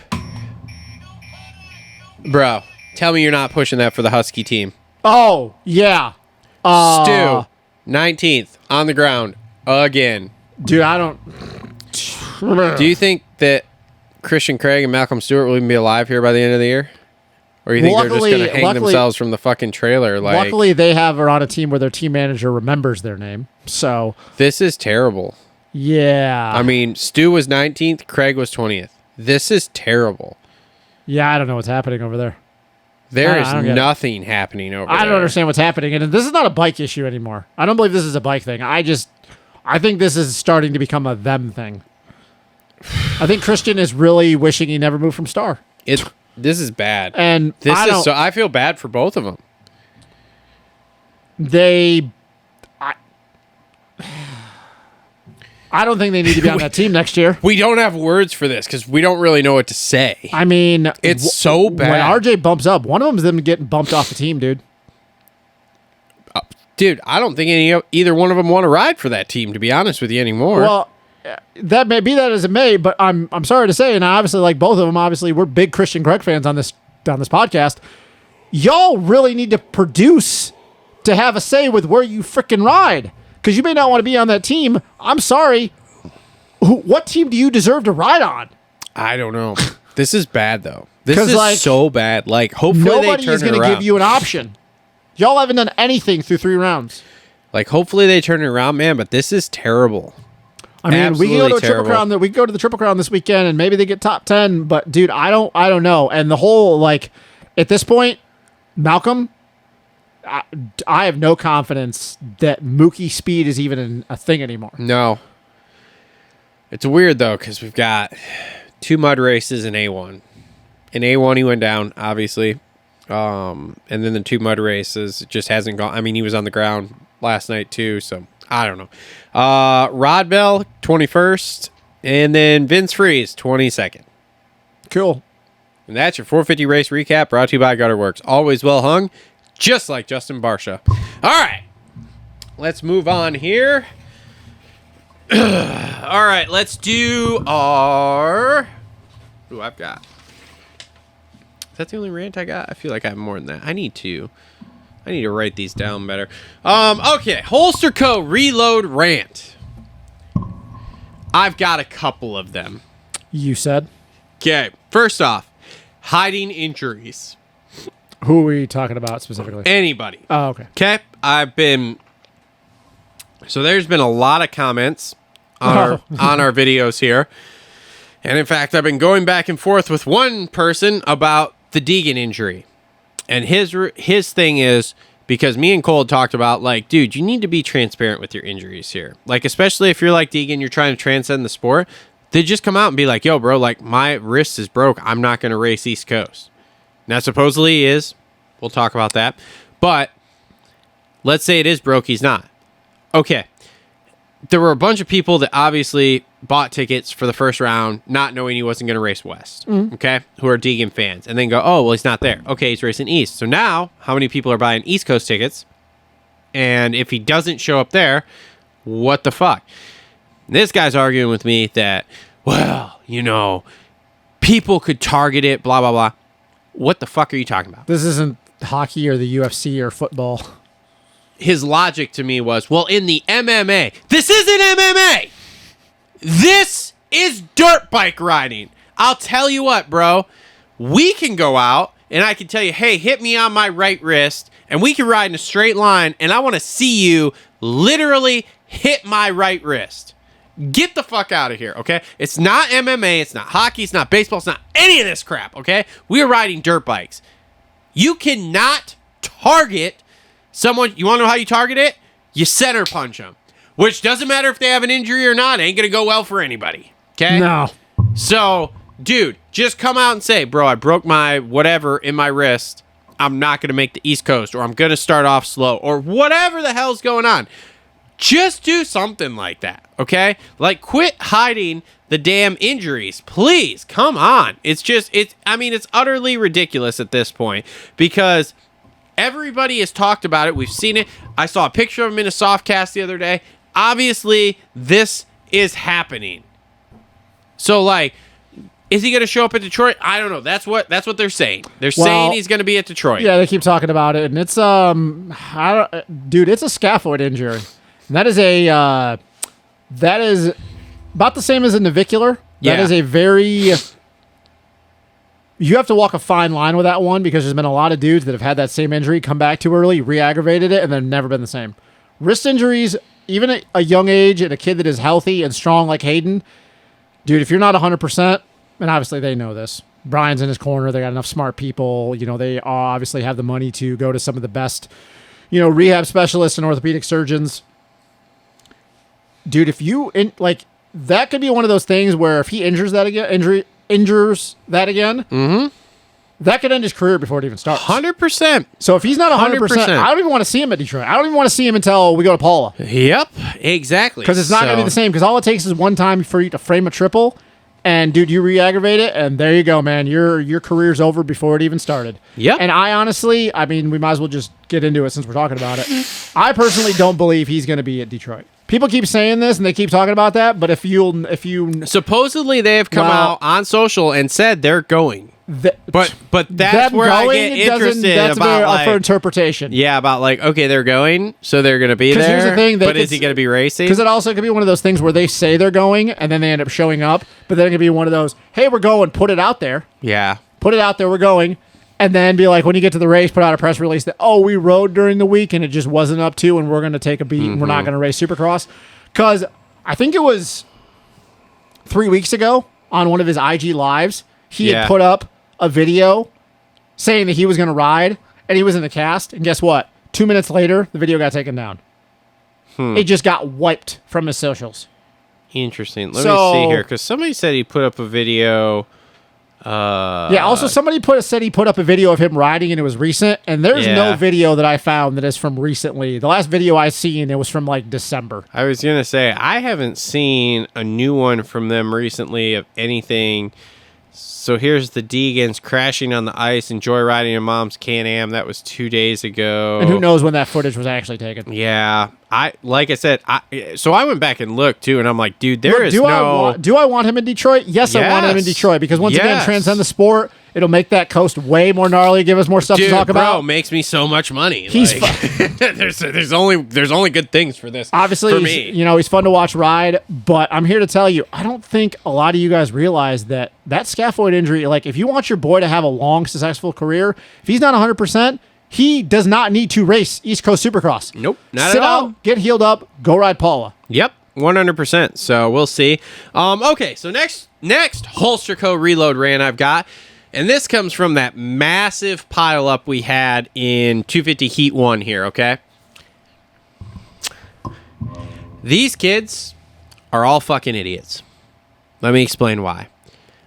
Bro, tell me you're not pushing that for the Husky team. Oh, yeah. Stu, 19th, on the ground, again. Dude, I don't... Do you think that Christian Craig and Malcolm Stewart will even be alive here by the end of the year? Or you think they're just going to hang themselves from the fucking trailer? Luckily, they are on a team where their team manager remembers their name. So this is terrible. Yeah. I mean, Stu was 19th, Craig was 20th. This is terrible. Yeah, I don't know what's happening over there. There is nothing happening over there. I don't understand what's happening. And this is not a bike issue anymore. I don't believe this is a bike thing. I think this is starting to become a them thing. I think Christian is really wishing he never moved from Star. This is bad. And I feel bad for both of them. I don't think they need to be on that team next year. We don't have words for this because we don't really know what to say. I mean, it's so bad. When RJ bumps up, one of them is them getting bumped off the team, dude. Dude, I don't think either one of them want to ride for that team, to be honest with you, anymore. Well, that may be that as it may, but I'm sorry to say, and I obviously like both of them. Obviously, we're big Christian Craig fans on this podcast. Y'all really need to produce to have a say with where you freaking ride, because you may not want to be on that team. I'm sorry. What team do you deserve to ride on? I don't know. This is bad though. This is so bad. Like, hopefully nobody is going to give you an option. Y'all haven't done anything through 3 rounds. Like, hopefully they turn it around, man. But this is terrible. I mean, absolutely we can go to a terrible. Triple Crown. We can go to the Triple Crown this weekend, and maybe they get top 10. But dude, I don't know. And the whole, like, at this point, Malcolm, I have no confidence that Mookie speed is even a thing anymore. No. It's weird though, because we've got 2 mud races in A1. In A1, he went down, obviously. And then the 2 mud races just hasn't gone. I mean, he was on the ground last night too, so I don't know. Rod Bell, 21st, and then Vince Freeze, 22nd. Cool. And that's your 450 race recap, brought to you by Gutter Works. Always well hung, just like Justin Barsha. All right, let's move on here. All right, let's do our... Ooh, I've got... Is that the only rant I got? I feel like I have more than that. I need to write these down better. Okay, Holster Co. Reload rant. I've got a couple of them. You said? Okay, first off, hiding injuries. Who are we talking about specifically? Anybody. Oh, okay. Okay, so there's been a lot of comments on our videos here. And in fact, I've been going back and forth with one person about the Deegan injury. And his thing is, because me and Cole talked about, like, dude, you need to be transparent with your injuries here. Like, especially if you're like Deegan, you're trying to transcend the sport. They just come out and be like, yo, bro, like, my wrist is broke. I'm not going to race East Coast. Now, supposedly he is. We'll talk about that. But let's say it is broke. He's not. Okay. there were a bunch of people that obviously bought tickets for the first round, not knowing he wasn't going to race West, okay, who are Deegan fans, and then go, oh, well, he's not there. Okay, he's racing East. So now, how many people are buying East Coast tickets? And if he doesn't show up there, what the fuck? This guy's arguing with me that, well, people could target it, blah, blah, blah. What the fuck are you talking about? This isn't hockey or the UFC or football. His logic to me was, well, in the MMA, this isn't MMA. This is dirt bike riding. I'll tell you what, bro. We can go out and I can tell you, hey, hit me on my right wrist and we can ride in a straight line and I want to see you literally hit my right wrist. Get the fuck out of here, okay? It's not MMA, it's not hockey, it's not baseball, it's not any of this crap, okay? We are riding dirt bikes. You cannot target someone. You want to know how you target it? You center punch them, which doesn't matter if they have an injury or not. It ain't going to go well for anybody, okay? No. So, dude, just come out and say, bro, I broke my whatever in my wrist. I'm not going to make the East Coast, or I'm going to start off slow, or whatever the hell's going on. Just do something like that, okay? Like, quit hiding the damn injuries. Please, come on. It's utterly ridiculous at this point because everybody has talked about it. We've seen it. I saw a picture of him in a softcast the other day. Obviously, this is happening. So, like, is he going to show up at Detroit? I don't know. That's what they're saying. They're saying he's going to be at Detroit. Yeah, they keep talking about it, and it's it's a scaphoid injury. And that is about the same as a navicular. That is a very. You have to walk a fine line with that one because there's been a lot of dudes that have had that same injury, come back too early, re-aggravated it, and then never been the same. Wrist injuries, even at a young age, and a kid that is healthy and strong like Hayden, dude, if you're not 100%, and obviously they know this, Brian's in his corner, they got enough smart people, they obviously have the money to go to some of the best, rehab specialists and orthopedic surgeons. Dude, that could be one of those things where if he injures that again, that could end his career before it even starts. 100%. So if he's not 100%, I don't even want to see him at Detroit. I don't even want to see him until we go to Paula. Yep, exactly. Because it's not going to be the same. Because all it takes is one time for you to frame a triple, and dude, you re-aggravate it, and there you go, man. Your career's over before it even started. Yep. And I honestly, we might as well just get into it since we're talking about it. I personally don't believe he's going to be at Detroit. People keep saying this and they keep talking about that, but if you supposedly they have come out on social and said they're going, but that's where I get interested up for interpretation. Yeah, about okay, they're going, so they're going to be there. Here's the thing, but is he going to be racing? Because it also could be one of those things where they say they're going and then they end up showing up, but then it could be one of those, hey, we're going, put it out there. Yeah, put it out there, we're going. And then be like, when you get to the race, put out a press release that, we rode during the week and it just wasn't up to, and we're going to take a beat and we're not going to race Supercross. Because I think it was 3 weeks ago on one of his IG lives, he had put up a video saying that he was going to ride and he was in the cast. And guess what? 2 minutes later, the video got taken down. It just got wiped from his socials. Interesting. Let me see here, because somebody said he put up a video. Also somebody said he put up a video of him riding and it was recent, and there's no video that I found that is from recently. The last video I seen, it was from December. I was gonna say I haven't seen a new one from them recently of anything. So here's the Deegans crashing on the ice and joyriding in Mom's Can-Am. That was 2 days ago. And who knows when that footage was actually taken. Yeah. I went back and looked, too, and I'm like, dude, do I want him in Detroit? Yes, I want him in Detroit. Because once again, transcend the sport. It'll make that coast way more gnarly, give us more stuff to talk about. Bro, makes me so much money. He's there's only good things for this. Obviously, for me. He's fun to watch ride, but I'm here to tell you, I don't think a lot of you guys realize that scaphoid injury, if you want your boy to have a long, successful career, if he's not 100%, he does not need to race East Coast Supercross. Nope, not Sit at all. out, get healed up, go ride Paula. Yep. 100%. So we'll see. Okay, so next Holster Co. reload rant I've got, and this comes from that massive pileup we had in 250 Heat 1 here, okay? These kids are all fucking idiots. Let me explain why.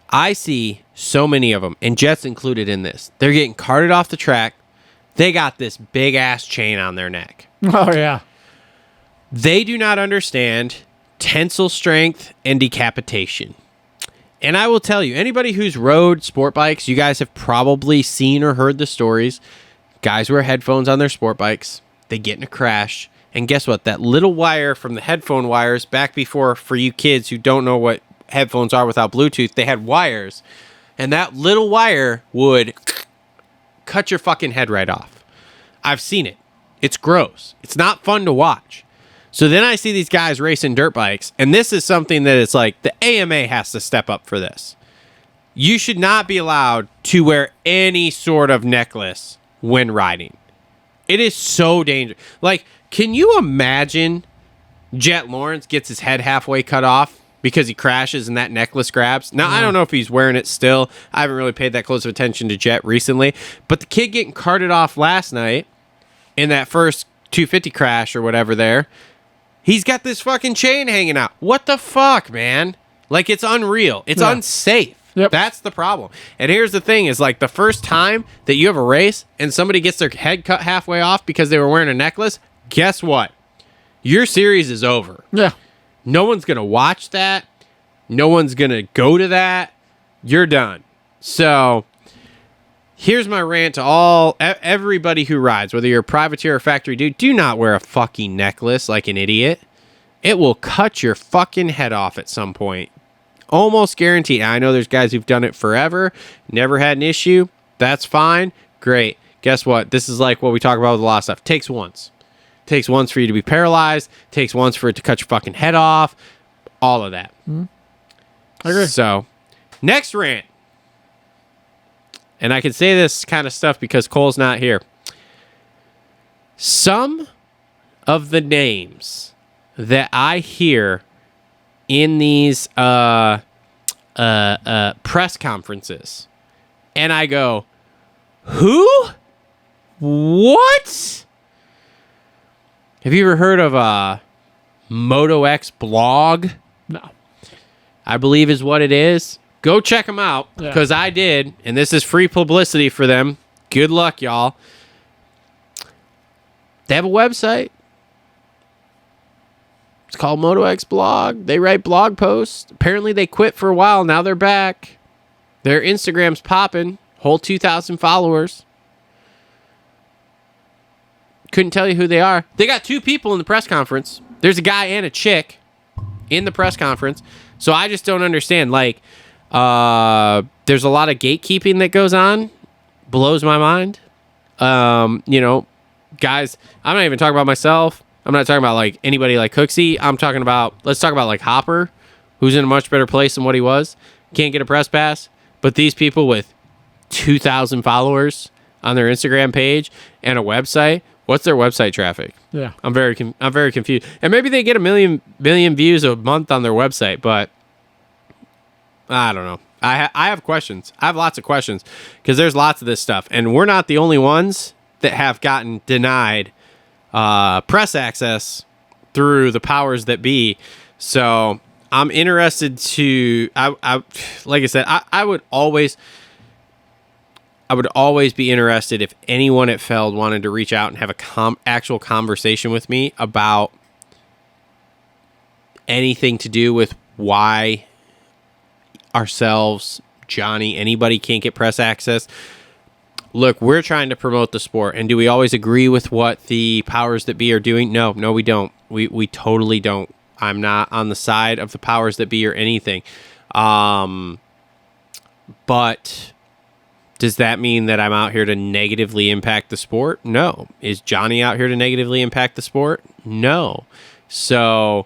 I see so many of them, and Jet's included in this. They're getting carted off the track. They got this big-ass chain on their neck. Oh, yeah. They do not understand tensile strength and decapitation. And I will tell you, anybody who's rode sport bikes, you guys have probably seen or heard the stories. Guys wear headphones on their sport bikes. They get in a crash. And guess what? That little wire from the headphone wires, back before, for you kids who don't know what headphones are without Bluetooth, they had wires. And that little wire would cut your fucking head right off. I've seen it. It's gross. It's not fun to watch. So then I see these guys racing dirt bikes, and this is something that it's like the AMA has to step up for this. You should not be allowed to wear any sort of necklace when riding. It is so dangerous. Like, can you imagine Jet Lawrence gets his head halfway cut off because he crashes and that necklace grabs? Now, I don't know if he's wearing it still. I haven't really paid that close of attention to Jet recently, but the kid getting carted off last night in that first 250 crash or whatever there, he's got this fucking chain hanging out. What the fuck, man? Like, it's unreal. It's unsafe. Yep. That's the problem. And here's the thing is, like, the first time that you have a race and somebody gets their head cut halfway off because they were wearing a necklace, guess what? Your series is over. Yeah. No one's going to watch that. No one's going to go to that. You're done. So here's my rant to everybody who rides, whether you're a privateer or factory dude, do not wear a fucking necklace like an idiot. It will cut your fucking head off at some point. Almost guaranteed. I know there's guys who've done it forever, never had an issue. That's fine. Great. Guess what? This is like what we talk about with a lot of stuff. Takes once. Takes once for you to be paralyzed. Takes once for it to cut your fucking head off. All of that. I agree. So, next rant. And I can say this kind of stuff because Cole's not here. Some of the names that I hear in these press conferences, and I go, who? What? Have you ever heard of Moto X blog? No. I believe is what it is. Go check them out, because I did, and this is free publicity for them. Good luck, y'all. They have a website. It's called Moto X blog. They write blog posts. Apparently, they quit for a while. Now they're back. Their Instagram's popping. Whole 2,000 followers. Couldn't tell you who they are. They got 2 people in the press conference. There's a guy and a chick in the press conference. So I just don't understand. Like, there's a lot of gatekeeping that goes on. Blows my mind. You know, guys, I'm not even talking about myself. I'm not talking about like anybody like Cooksey. I'm talking about, let's talk about like Hopper, who's in a much better place than what he was. Can't get a press pass. But these people with 2,000 followers on their Instagram page and a website, what's their website traffic? Yeah. I'm very confused. And maybe they get a million views a month on their website, but I don't know. I have questions. I have lots of questions because there's lots of this stuff. And we're not the only ones that have gotten denied press access through the powers that be. So I'm interested to, like I said, I would always be interested if anyone at Feld wanted to reach out and have a actual conversation with me about anything to do with why ourselves, Johnny, anybody can't get press access. Look, we're trying to promote the sport, and do we always agree with what the powers that be are doing? No, we don't. We totally don't. I'm not on the side of the powers that be or anything. But does that mean that I'm out here to negatively impact the sport? No. Is Johnny out here to negatively impact the sport? No. So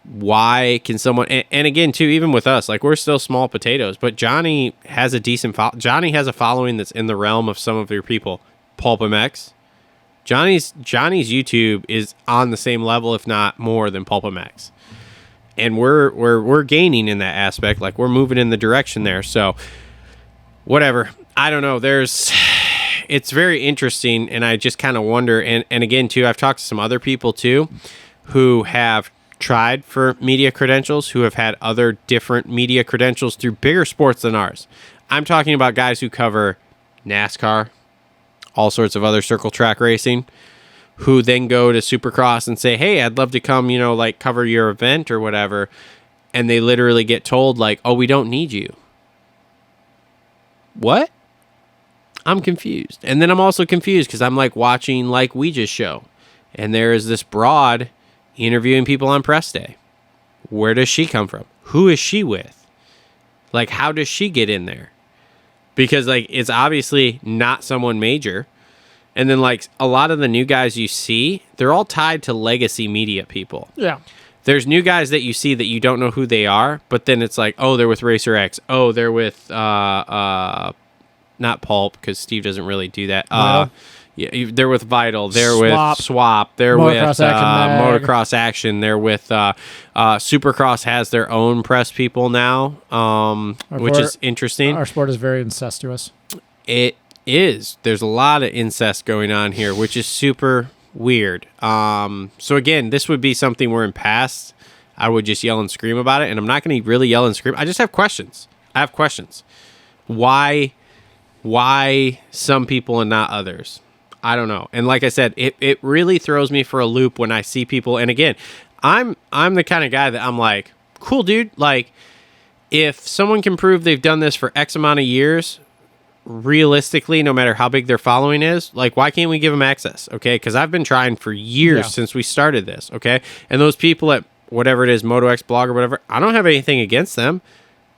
why can someone, and again too, even with us, like, we're still small potatoes, but Johnny has a decent Johnny has a following that's in the realm of some of your people. Pulp MX, Johnny's YouTube is on the same level, if not more, than Pulp MX, and we're gaining in that aspect. Like, we're moving in the direction there. So whatever, I don't know, it's very interesting, and I just kind of wonder, and again too, I've talked to some other people too who have tried for media credentials, who have had other different media credentials through bigger sports than ours. I'm talking about guys who cover NASCAR, all sorts of other circle track racing, who then go to Supercross and say, hey, I'd love to come, like cover your event or whatever. And they literally get told like, oh, we don't need you. What? I'm confused. And then I'm also confused because I'm like watching like We Just Show. And there is this broad interviewing people on press day. Where does she come from? Who is she with? Like, how does she get in there? Because like, it's obviously not someone major. And then like a lot of the new guys you see, they're all tied to legacy media people. Yeah. There's new guys that you see that you don't know who they are, but then it's like, oh, they're with Racer X. Oh, they're with not Pulp because Steve doesn't really do that. Yeah, they're with Vital. They're with Swap. They're with Motocross Action. They're with Supercross has their own press people now, which is interesting. Our sport is very incestuous. It is. There's a lot of incest going on here, which is super weird. So again, this would be something where in past I would just yell and scream about it, and I'm not going to really yell and scream. I just have questions. I have questions. Why some people and not others? I don't know. And like I said, it really throws me for a loop when I see people. And again, I'm the kind of guy that I'm like, cool, dude. Like, if someone can prove they've done this for X amount of years, realistically, no matter how big their following is, like, why can't we give them access? Okay, because I've been trying for years since we started this. Okay, and those people at whatever it is, Moto X blog or whatever, I don't have anything against them.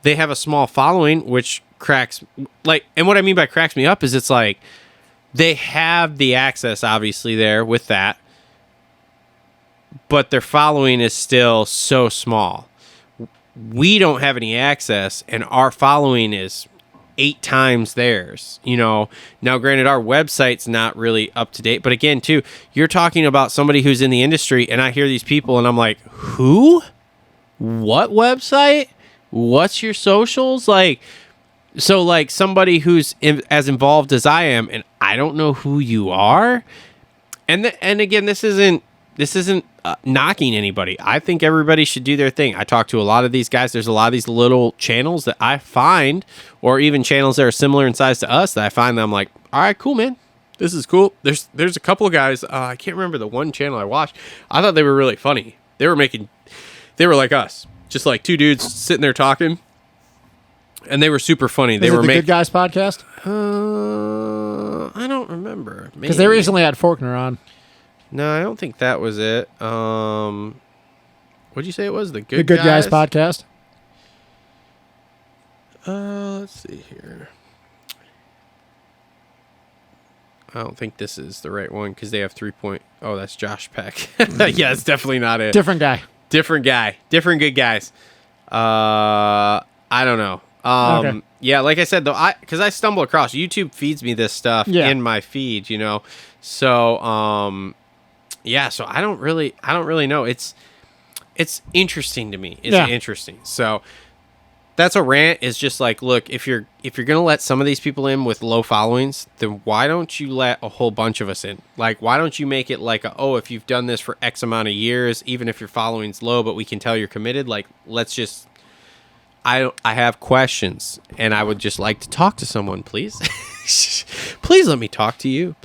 They have a small following, which cracks like, and what I mean by cracks me up is it's like they have the access obviously there with that, but their following is still so small. We don't have any access, and our following is 8 times theirs. Now granted, our website's not really up to date, but again, too, you're talking about somebody who's in the industry, and I hear these people and I'm like, who? What website? What's your socials? Like, so like somebody who's as involved as I am, and I don't know who you are. And again, this isn't knocking anybody. I think everybody should do their thing. I talk to a lot of these guys. There's a lot of these little channels that I find, or even channels that are similar in size to us, that I find that I'm like, all right, cool, man. This is cool. There's a couple of guys. I can't remember the one channel I watched. I thought they were really funny. They were like us, just like 2 dudes sitting there talking, and they were super funny. Is it the Good Guys podcast? I don't remember. Because they recently had Faulkner on. No, I don't think that was it. What'd you say it was? The Good Guys podcast? Let's see here. I don't think this is the right one because they have 3 point. Oh, that's Josh Peck. Yeah, it's definitely not it. Different guy. Different good guys. I don't know. Okay. Yeah, like I said though, because I stumble across YouTube feeds me this stuff in my feed, So, yeah, so I don't really know. It's interesting to me. It's interesting. So that's a rant. Is just like, look, if you're gonna let some of these people in with low followings, then why don't you let a whole bunch of us in? Like, why don't you make it like, if you've done this for X amount of years, even if your following's low, but we can tell you're committed. Like, let's just. I have questions, and I would just like to talk to someone, please. Please let me talk to you.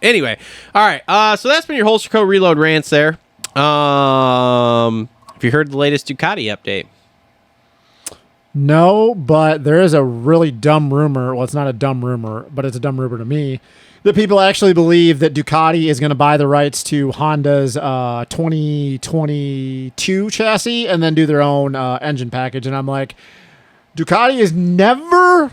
Anyway, all right. So that's been your Holster Co. Reload rants there. Have you heard the latest Ducati update? No, but there is a really dumb rumor. Well, it's not a dumb rumor, but it's a dumb rumor to me, that people actually believe that Ducati is going to buy the rights to Honda's 2022 chassis and then do their own engine package. And I'm like, Ducati is never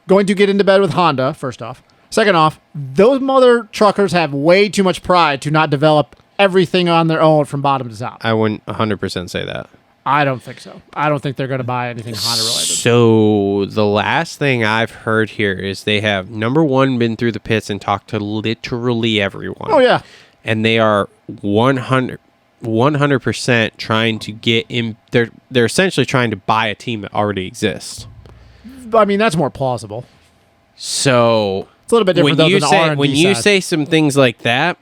going to get into bed with Honda, first off. Second off, those mother truckers have way too much pride to not develop everything on their own from bottom to top. I wouldn't 100% say that. I don't think so. I don't think they're going to buy anything Honda related. So the last thing I've heard here is they have, number one, been through the pits and talked to literally everyone. Oh, yeah. And they are 100% trying to get in. They're essentially trying to buy a team that already exists. I mean, that's more plausible. So it's a little bit different than the R&D when you say some things like that,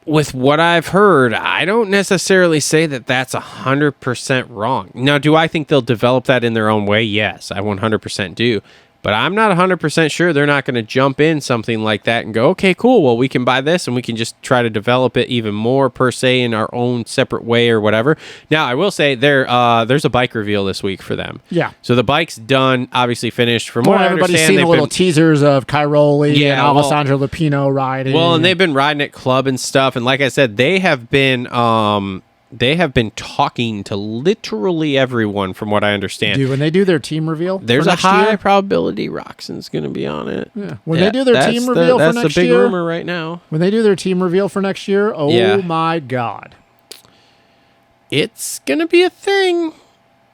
with what I've heard, I don't necessarily say that that's 100% wrong. Now, do I think they'll develop that in their own way? Yes, I 100% do. But I'm not 100% sure they're not going to jump in something like that and go, okay, cool. Well, we can buy this and we can just try to develop it even more per se in our own separate way or whatever. Now, I will say there's a bike reveal this week for them. Yeah. So the bike's done, obviously finished. From what I everybody's understand, seen the little teasers of Cairoli and Alessandro Lupino riding. Well, and they've been riding at club and stuff. And like I said, they have been talking to literally everyone, from what I understand. Dude, when they do their team reveal, there's a high probability Roxon's going to be on it. Yeah. When they do their team reveal for next year, that's the big rumor right now. When they do their team reveal for next year, my God, it's going to be a thing.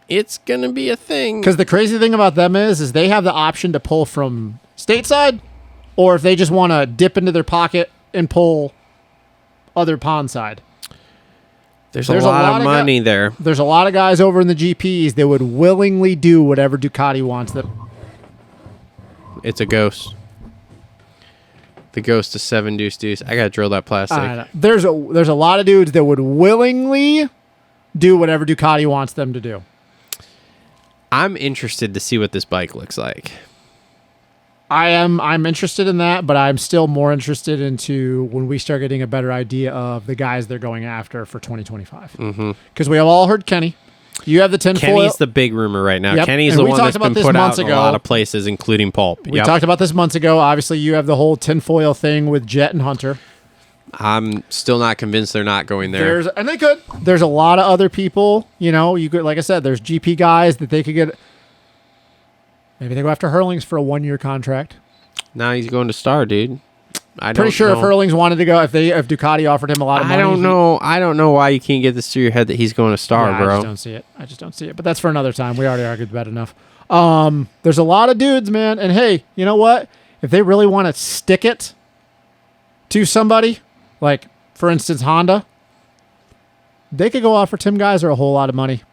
It's going to be a thing. Because the crazy thing about them is they have the option to pull from stateside, or if they just want to dip into their pocket and pull other pond side. There's a lot of money there. There's a lot of guys over in the GPs that would willingly do whatever Ducati wants them. It's a ghost. The ghost of 7 deuce deuce. I gotta drill that plastic. There's a lot of dudes that would willingly do whatever Ducati wants them to do. I'm interested to see what this bike looks like. I'm interested in that, but I'm still more interested into when we start getting a better idea of the guys they're going after for 2025. Because we have all heard Kenny. You have the tinfoil. Kenny's the big rumor right now. Yep. Kenny's and the one that's been put out in a lot of places, including Pulp. We talked about this months ago. Obviously, you have the whole tinfoil thing with Jet and Hunter. I'm still not convinced they're not going there. And they could. There's a lot of other people. You know, you could, like I said, there's GP guys that they could get. Maybe they go after Hurlings for a 1-year contract. Now he's going to Star, dude. Pretty sure if Hurlings wanted to go, if Ducati offered him a lot of money. I don't know why you can't get this through your head that he's going to Star, bro. I just don't see it. But that's for another time. We already argued about enough. There's a lot of dudes, man. And hey, you know what? If they really want to stick it to somebody, like for instance Honda, they could go offer Tim Geiser a whole lot of money.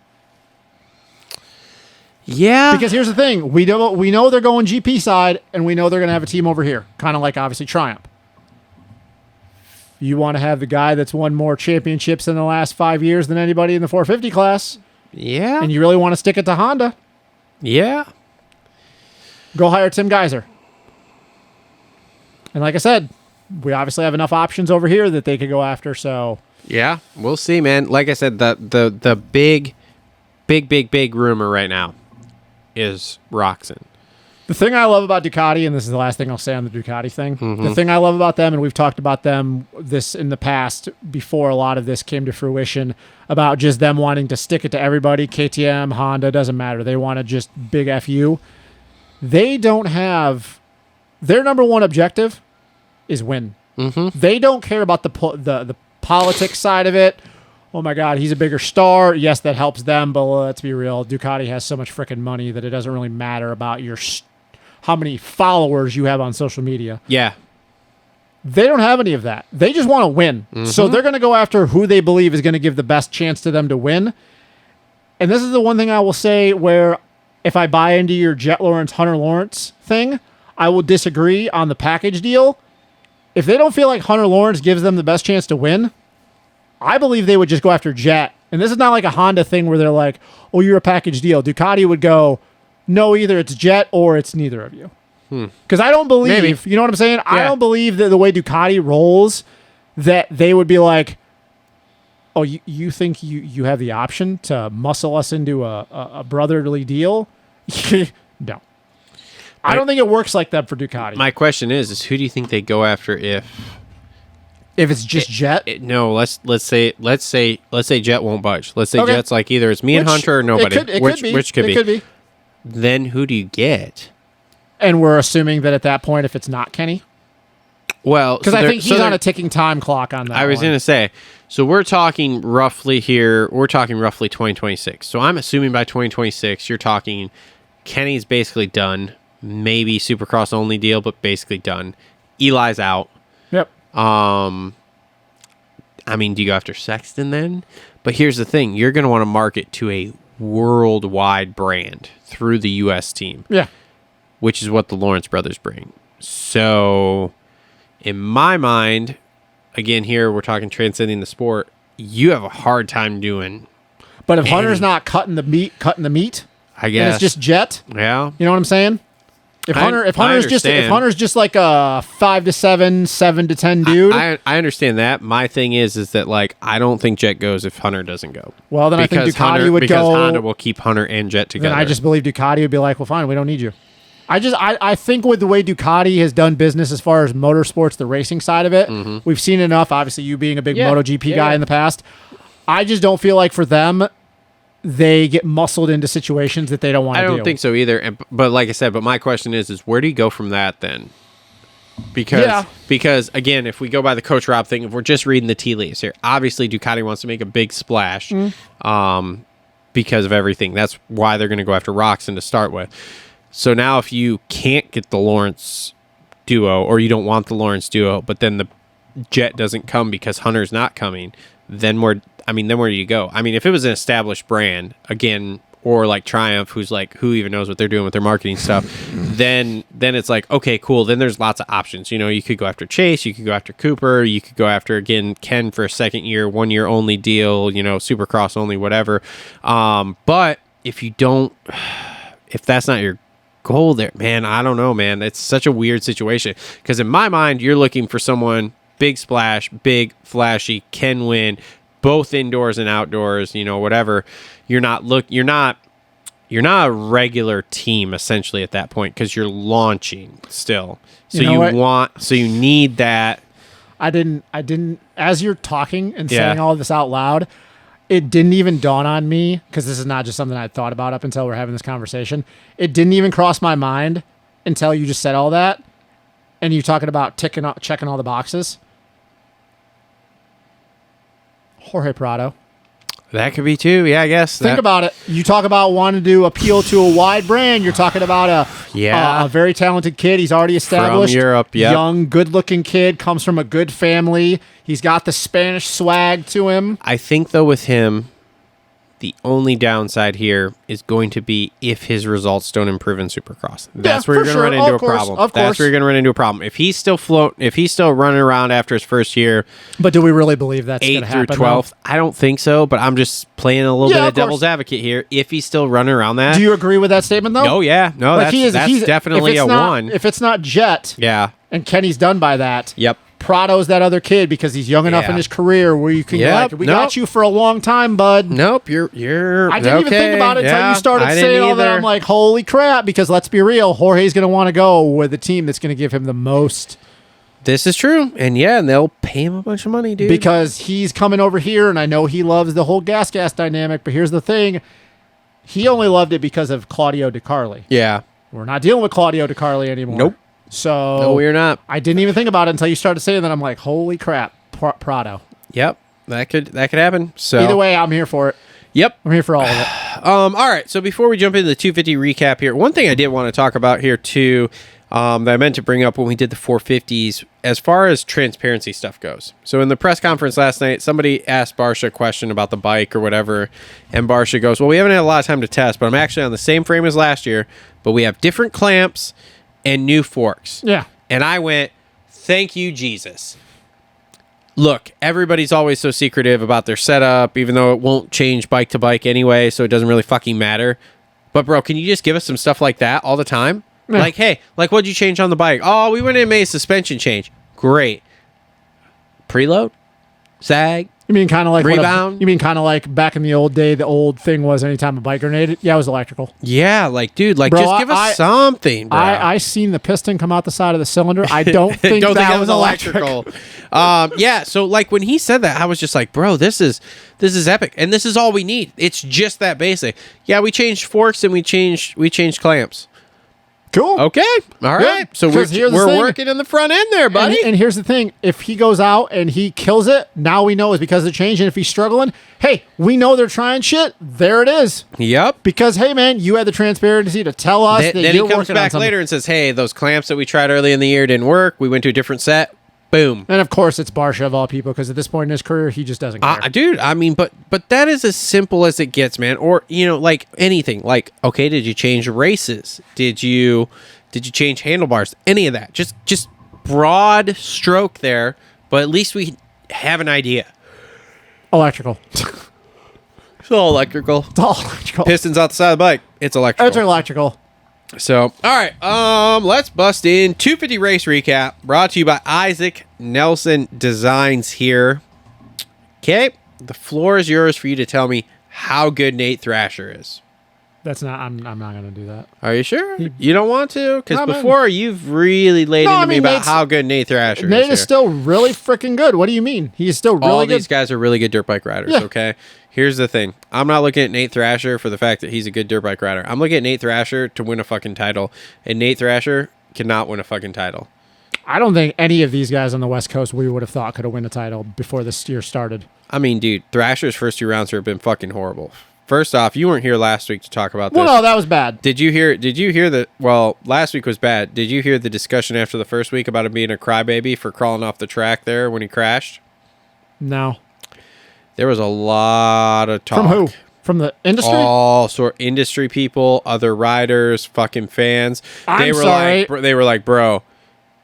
Yeah. Because here's the thing. We know they're going GP side, and we know they're going to have a team over here. Kind of like, obviously, Triumph. You want to have the guy that's won more championships in the last 5 years than anybody in the 450 class. Yeah. And you really want to stick it to Honda. Yeah. Go hire Tim Geiser. And like I said, we obviously have enough options over here that they could go after, so... Yeah, we'll see, man. Like I said, the big rumor right now is Roxon. The thing I love about Ducati, and this is the last thing I'll say on the Ducati thing, the thing I love about them, and we've talked about them this in the past before a lot of this came to fruition, about just them wanting to stick it to everybody, KTM, Honda, doesn't matter. They want to just big FU. They don't have... Their number one objective is win. They don't care about the politics side of it. Oh my God, he's a bigger star. Yes, that helps them, but let's be real. Ducati has so much freaking money that it doesn't really matter about how many followers you have on social media. Yeah. They don't have any of that. They just want to win. So they're going to go after who they believe is going to give the best chance to them to win. And this is the one thing I will say where if I buy into your Jet Lawrence, Hunter Lawrence thing, I will disagree on the package deal. If they don't feel like Hunter Lawrence gives them the best chance to win, I believe they would just go after Jet. And this is not like a Honda thing where they're like, oh, you're a package deal. Ducati would go, no, either it's Jet or it's neither of you. Because I don't believe, you know what I'm saying? Yeah. I don't believe that the way Ducati rolls, that they would be like, oh, you think you have the option to muscle us into a brotherly deal? No. I don't think it works like that for Ducati. My question is who do you think they go after if it's just Jet? No, let's say Jet won't budge. Let's say Jet's like either it's me and Hunter or nobody. Which could be. Then who do you get? And we're assuming that at that point, if it's not Kenny, well, because I think he's on a ticking time clock on that. I was going to say, so we're talking roughly here. We're talking roughly 2026. So I'm assuming by 2026, you're talking Kenny's basically done. Maybe Supercross only deal, but basically done. Eli's out. Yep. I mean, do you go after Sexton then? But here's the thing. You're going to want to market to a worldwide brand through the U.S. team. Yeah. Which is what the Lawrence brothers bring. So, in my mind, again, here we're talking transcending the sport, you have a hard time doing. But if Hunter's not cutting the meat, I guess. and it's just Jet. Yeah. You know what I'm saying? If I Hunter's just like a 5 to 7, 7 to 10 dude. I understand that. My thing is that like I don't think Jet goes if Hunter doesn't go. Well, then I think Ducati would because go. Honda will keep Hunter and Jet together. Then I just believe Ducati would be like, well, fine, we don't need you. I think with the way Ducati has done business as far as motorsports, the racing side of it, we've seen enough. Obviously, you being a big MotoGP guy in the past, I just don't feel like for them, they get muscled into situations that they don't want to do. I don't think so either. But like I said, my question is where do you go from that then? Because again, if we go by the Coach Rob thing, if we're just reading the tea leaves here, obviously Ducati wants to make a big splash because of everything. That's why they're going to go after Roczen to start with. So now if you can't get the Lawrence duo or you don't want the Lawrence duo, but then the Jet doesn't come because Hunter's not coming, then where do you go? I mean, if it was an established brand, again, or like Triumph, who's like, who even knows what they're doing with their marketing stuff, then it's like, okay, cool. Then there's lots of options. You know, you could go after Chase, you could go after Cooper, you could go after, again, Ken for a second year, 1 year only deal, you know, Supercross only, whatever. But if that's not your goal there, man, I don't know, man. It's such a weird situation because in my mind, you're looking for someone big splash, big flashy, can win both indoors and outdoors, you know, whatever. You're not a regular team essentially at that point because you're launching still. So you need that. I didn't as you're talking and saying all this out loud, it didn't even dawn on me, because this is not just something I thought about up until we're having this conversation. It didn't even cross my mind until you just said all that, and you talking about checking all the boxes. Jorge Prado. That could be too. Yeah, I guess. Think about it. You talk about wanting to appeal to a wide brand. You're talking about a very talented kid. He's already established. From Europe, young, good-looking kid, comes from a good family. He's got the Spanish swag to him. I think, though, with him, the only downside here is going to be if his results don't improve in Supercross. That's where you're going to run into a problem. That's where you're going to run into a problem. If he's still running around after his first year. But do we really believe that's going to happen? 8th through 12th, I don't think so, but I'm just playing a little bit of devil's advocate here. If he's still running around that. Do you agree with that statement, though? Oh, yeah. No, like that's definitely a one. If it's not Jet, and Kenny's done by that. Yep. Prado's that other kid because he's young enough in his career where you can got you for a long time, bud. Nope, you're I didn't even think about it until you started saying all that. I'm like, holy crap, because let's be real, Jorge's going to want to go with the team that's going to give him the most. This is true. And they'll pay him a bunch of money, dude. Because he's coming over here, and I know he loves the whole gas dynamic, but here's the thing. He only loved it because of Claudio Di Carli. Yeah. We're not dealing with Claudio Di Carli anymore. Nope. So no, we're not. I didn't even think about it until you started saying that. I'm like, holy crap, Prado. Yep, that could happen. So either way, I'm here for it. Yep, I'm here for all of it. All right. So before we jump into the 250 recap here, one thing I did want to talk about here too, that I meant to bring up when we did the 450s, as far as transparency stuff goes. So in the press conference last night, somebody asked Barsha a question about the bike or whatever, and Barsha goes, "Well, we haven't had a lot of time to test, but I'm actually on the same frame as last year, but we have different clamps and new forks." Yeah. And I went, thank you, Jesus. Look, everybody's always so secretive about their setup, even though it won't change bike to bike anyway, so it doesn't really fucking matter. But, bro, can you just give us some stuff like that all the time? Yeah. Like, hey, what'd you change on the bike? Oh, we went in and made a suspension change. Great. Preload? Sag? You mean kind of like rebound? You mean kind of like back in the old day, the old thing was anytime a bike grenaded? Yeah, it was electrical. Yeah, dude, bro, just give us something, bro. I seen the piston come out the side of the cylinder. I don't think that was electrical. Yeah, so when he said that, I was just like, bro, this is epic, and this is all we need. It's just that basic. Yeah, we changed forks and we changed clamps. Cool. Okay. All right. So we're working in the front end there, buddy. And here's the thing. If he goes out and he kills it, now we know it's because of the change. And if he's struggling, hey, we know they're trying shit. There it is. Yep. Because, hey, man, you had the transparency to tell us that you're working on something. Then he comes back later and says, hey, those clamps that we tried early in the year didn't work. We went to a different set. Boom. And of course, it's Barsha of all people, because at this point in his career, he just doesn't care. Dude, I mean, but that is as simple as it gets, man. Or, anything. Okay, did you change races? Did you change handlebars? Any of that. Just broad stroke there, but at least we have an idea. Electrical. It's all electrical. It's all electrical. Pistons out the side of the bike. It's electrical. It's electrical. So, all right, let's bust in 250 race recap brought to you by Issac Nelson Designs here. Okay, the floor is yours for you to tell me how good Nate Thrasher is. That's not. I'm not gonna do that. Are you sure? You don't want to? Because No, man. before you've really laid into me about how good Nate Thrasher is. Nate is still really freaking good. What do you mean? He's still really All good. these guys are really good dirt bike riders, Yeah. okay? Here's the thing. I'm not looking at Nate Thrasher for the fact that he's a good dirt bike rider. I'm looking at Nate Thrasher to win a fucking title. And Nate Thrasher cannot win a fucking title. I don't think any of these guys on the West Coast we would have thought could have won a title before this year started. I mean, dude, Thrasher's first 2 rounds have been fucking horrible. First off, you weren't here last week to talk about this. Well, no, that was bad. Did you hear the last week was bad. Did you hear the discussion after the first week about him being a crybaby for crawling off the track there when he crashed? No. There was a lot of talk. From who? From the industry? All sort industry people, other riders, fucking fans. I'm sorry. They were like, bro,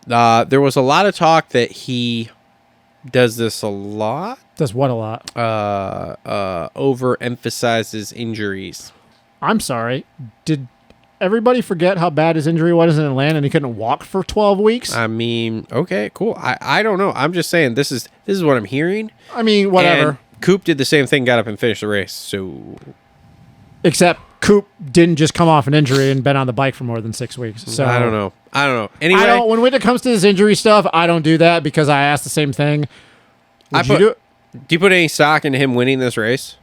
there was a lot of talk that he does this a lot. Does what a lot? Overemphasizes injuries. I'm sorry. Did everybody forget how bad his injury was in Atlanta and he couldn't walk for 12 weeks? I mean, okay, cool. I don't know. I'm just saying this is what I'm hearing. I mean, whatever. And Coop did the same thing, got up and finished the race. So Except Coop didn't just come off an injury and been on the bike for more than 6 weeks. So I don't know. Anyway, when it comes to this injury stuff, I don't do that because I asked the same thing. Would you do it? Do you put any stock into him winning this race?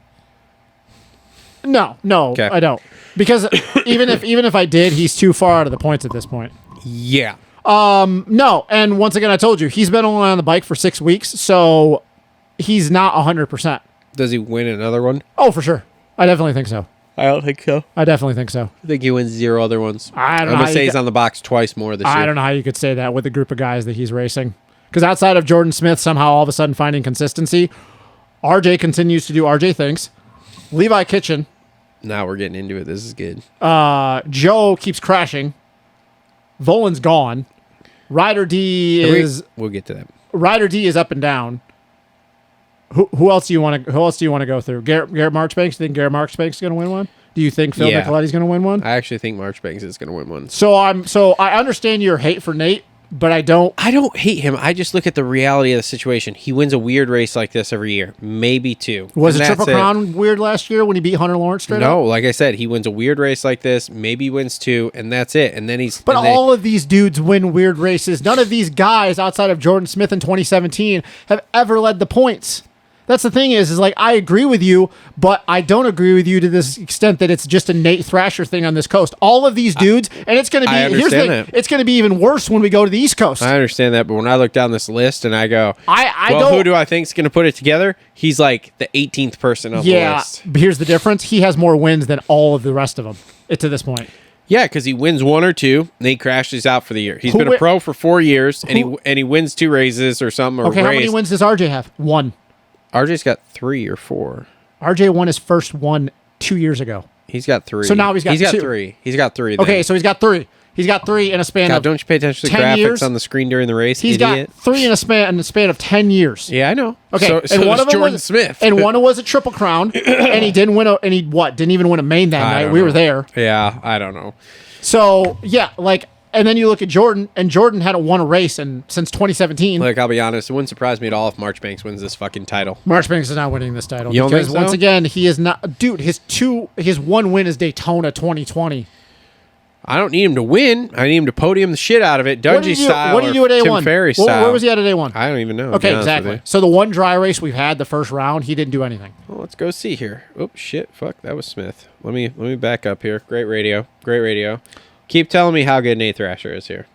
No, Okay. I don't. Because even if I did, he's too far out of the points at this point. Yeah. No, and once again, I told you, he's been only on the bike for 6 weeks, so he's not 100%. Does he win another one? Oh, for sure. I definitely think so. I don't think so. I definitely think so. I think he wins 0 other ones. I don't know I'm how gonna say you he's on the box twice more this year. I don't know how you could say that with the group of guys that he's racing. Because outside of Jordan Smith somehow all of a sudden finding consistency, RJ continues to do RJ things. Levi Kitchen, Now we're getting into it. This is good. Joe keeps crashing. Volan's gone. Ryder D We'll get to that. Ryder D is up and down. Who else do you want to go through? Garrett Marchbanks? Do you think Garrett Marchbanks is going to win one? Do you think Phil Nicoletti's going to win one? I actually think Marchbanks is going to win one. So I understand your hate for Nate, but I don't. I don't hate him. I just look at the reality of the situation. He wins a weird race like this every year, maybe 2. Was And the Triple that's it. Crown weird last year when he beat Hunter Lawrence straight up? No, like I said, he wins a weird race like this, maybe wins 2, and that's it. And then he's. But and they- all of these dudes win weird races. None of these guys outside of Jordan Smith in 2017 have ever led the points. That's the thing is like, I agree with you, but I don't agree with you to this extent that it's just a Nate Thrasher thing on this coast. All of these dudes, and it's going to be, I here's the understand thing, that. it's going to be even worse when we go to the East Coast. I understand that, but when I look down this list and I go, I well, don't. who do I think is going to put it together? He's like the 18th person on the Yeah, list. but here's the difference. He has more wins than all of the rest of them to this point. Yeah, because he wins 1 or 2, and he crashes out for the year. He's Who been a wi- pro for 4 years, and he wins 2 races or something. Or Okay, how many wins does RJ have? 1. RJ's got 3 or 4. RJ won his first one 2 years ago. He's got 3. So now he's got 2. 3. He's got 3. Then. Okay, so he's got 3. He's got 3 in a span God, of. don't you pay attention to the 10 graphics years? on the screen during the race, He's idiot? got 3 in a span of 10 years. Yeah, I know. Okay, so and one does of them Jordan was Smith. and one was a Triple Crown, and he didn't win didn't even win a main that I night. don't We know. were there. Yeah, I don't know. So yeah, like, and then you look at Jordan, and Jordan hadn't won a race since 2017. Look, I'll be honest. It wouldn't surprise me at all if Marchbanks wins this fucking title. Marchbanks is not winning this title You don't because think so? once again he is not. Dude, his 1 win is Daytona 2020. I don't need him to win. I need him to podium the shit out of it, Dungy style. What did you do at Tim A1? Ferry style. Where was he at A1? I don't even know. to be Okay, honest with exactly. you. So the one dry race we've had, the first round, he didn't do anything. Well, let's go see here. Oh shit! Fuck, that was Smith. Let me back up here. Great radio. Great radio. Keep telling me how good Nate Thrasher is here.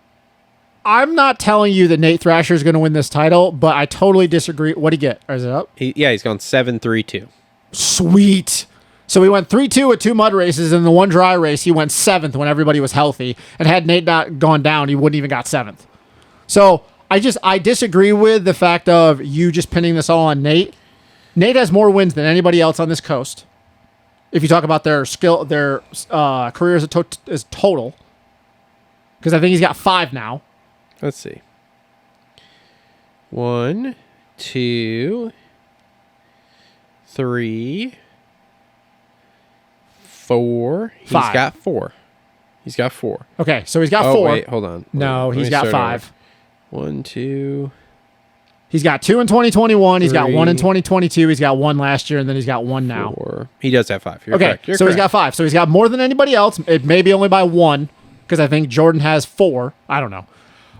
I'm not telling you that Nate Thrasher is going to win this title, but I totally disagree. What'd he get? Or is it up? He's gone 7-3-2. Sweet. So he went 3-2 at 2 mud races, and the one dry race, he went 7th when everybody was healthy. And had Nate not gone down, he wouldn't even got 7th. So I disagree with the fact of you just pinning this all on Nate. Nate has more wins than anybody else on this coast. If you talk about their careers as total. Because I think he's got 5 now. Let's see. 1, 2, 3, 4. He's 5. got 4. He's got 4. Okay, so he's got Oh, 4. wait, hold on. No, Let he's me got start 5. over. 1, 2. He's got 2 in 2021. He's got 1 in 3. 2022. He's got 1 last year, and then he's got 1 now. 4. He does have 5. You're Okay, correct. You're so he's correct. got 5. So he's got more than anybody else. It may be only by 1, because I think Jordan has 4. I don't know.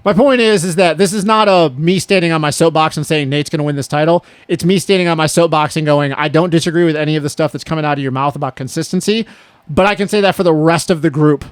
My point is that this is not me standing on my soapbox and saying Nate's going to win this title. It's me standing on my soapbox and going, I don't disagree with any of the stuff that's coming out of your mouth about consistency, but I can say that for the rest of the group.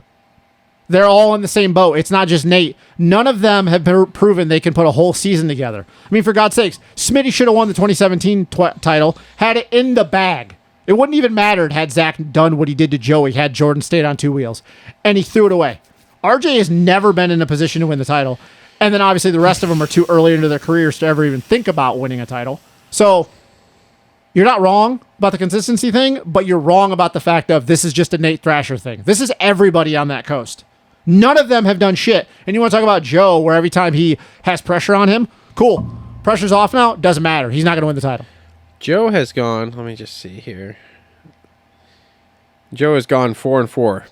They're all in the same boat. It's not just Nate. None of them have proven they can put a whole season together. I mean, for God's sakes, Smitty should have won the 2017 title, had it in the bag. It wouldn't even mattered had Zach done what he did to Joey, had Jordan stayed on 2 wheels, and he threw it away. RJ has never been in a position to win the title, and then obviously the rest of them are too early into their careers to ever even think about winning a title. So you're not wrong about the consistency thing, but you're wrong about the fact of this is just a Nate Thrasher thing. This is everybody on that coast. None of them have done shit. And you want to talk about Joe, where every time he has pressure on him, cool. Pressure's off now, doesn't matter. He's not going to win the title. Joe has gone, let me just see here. Joe has gone 4-4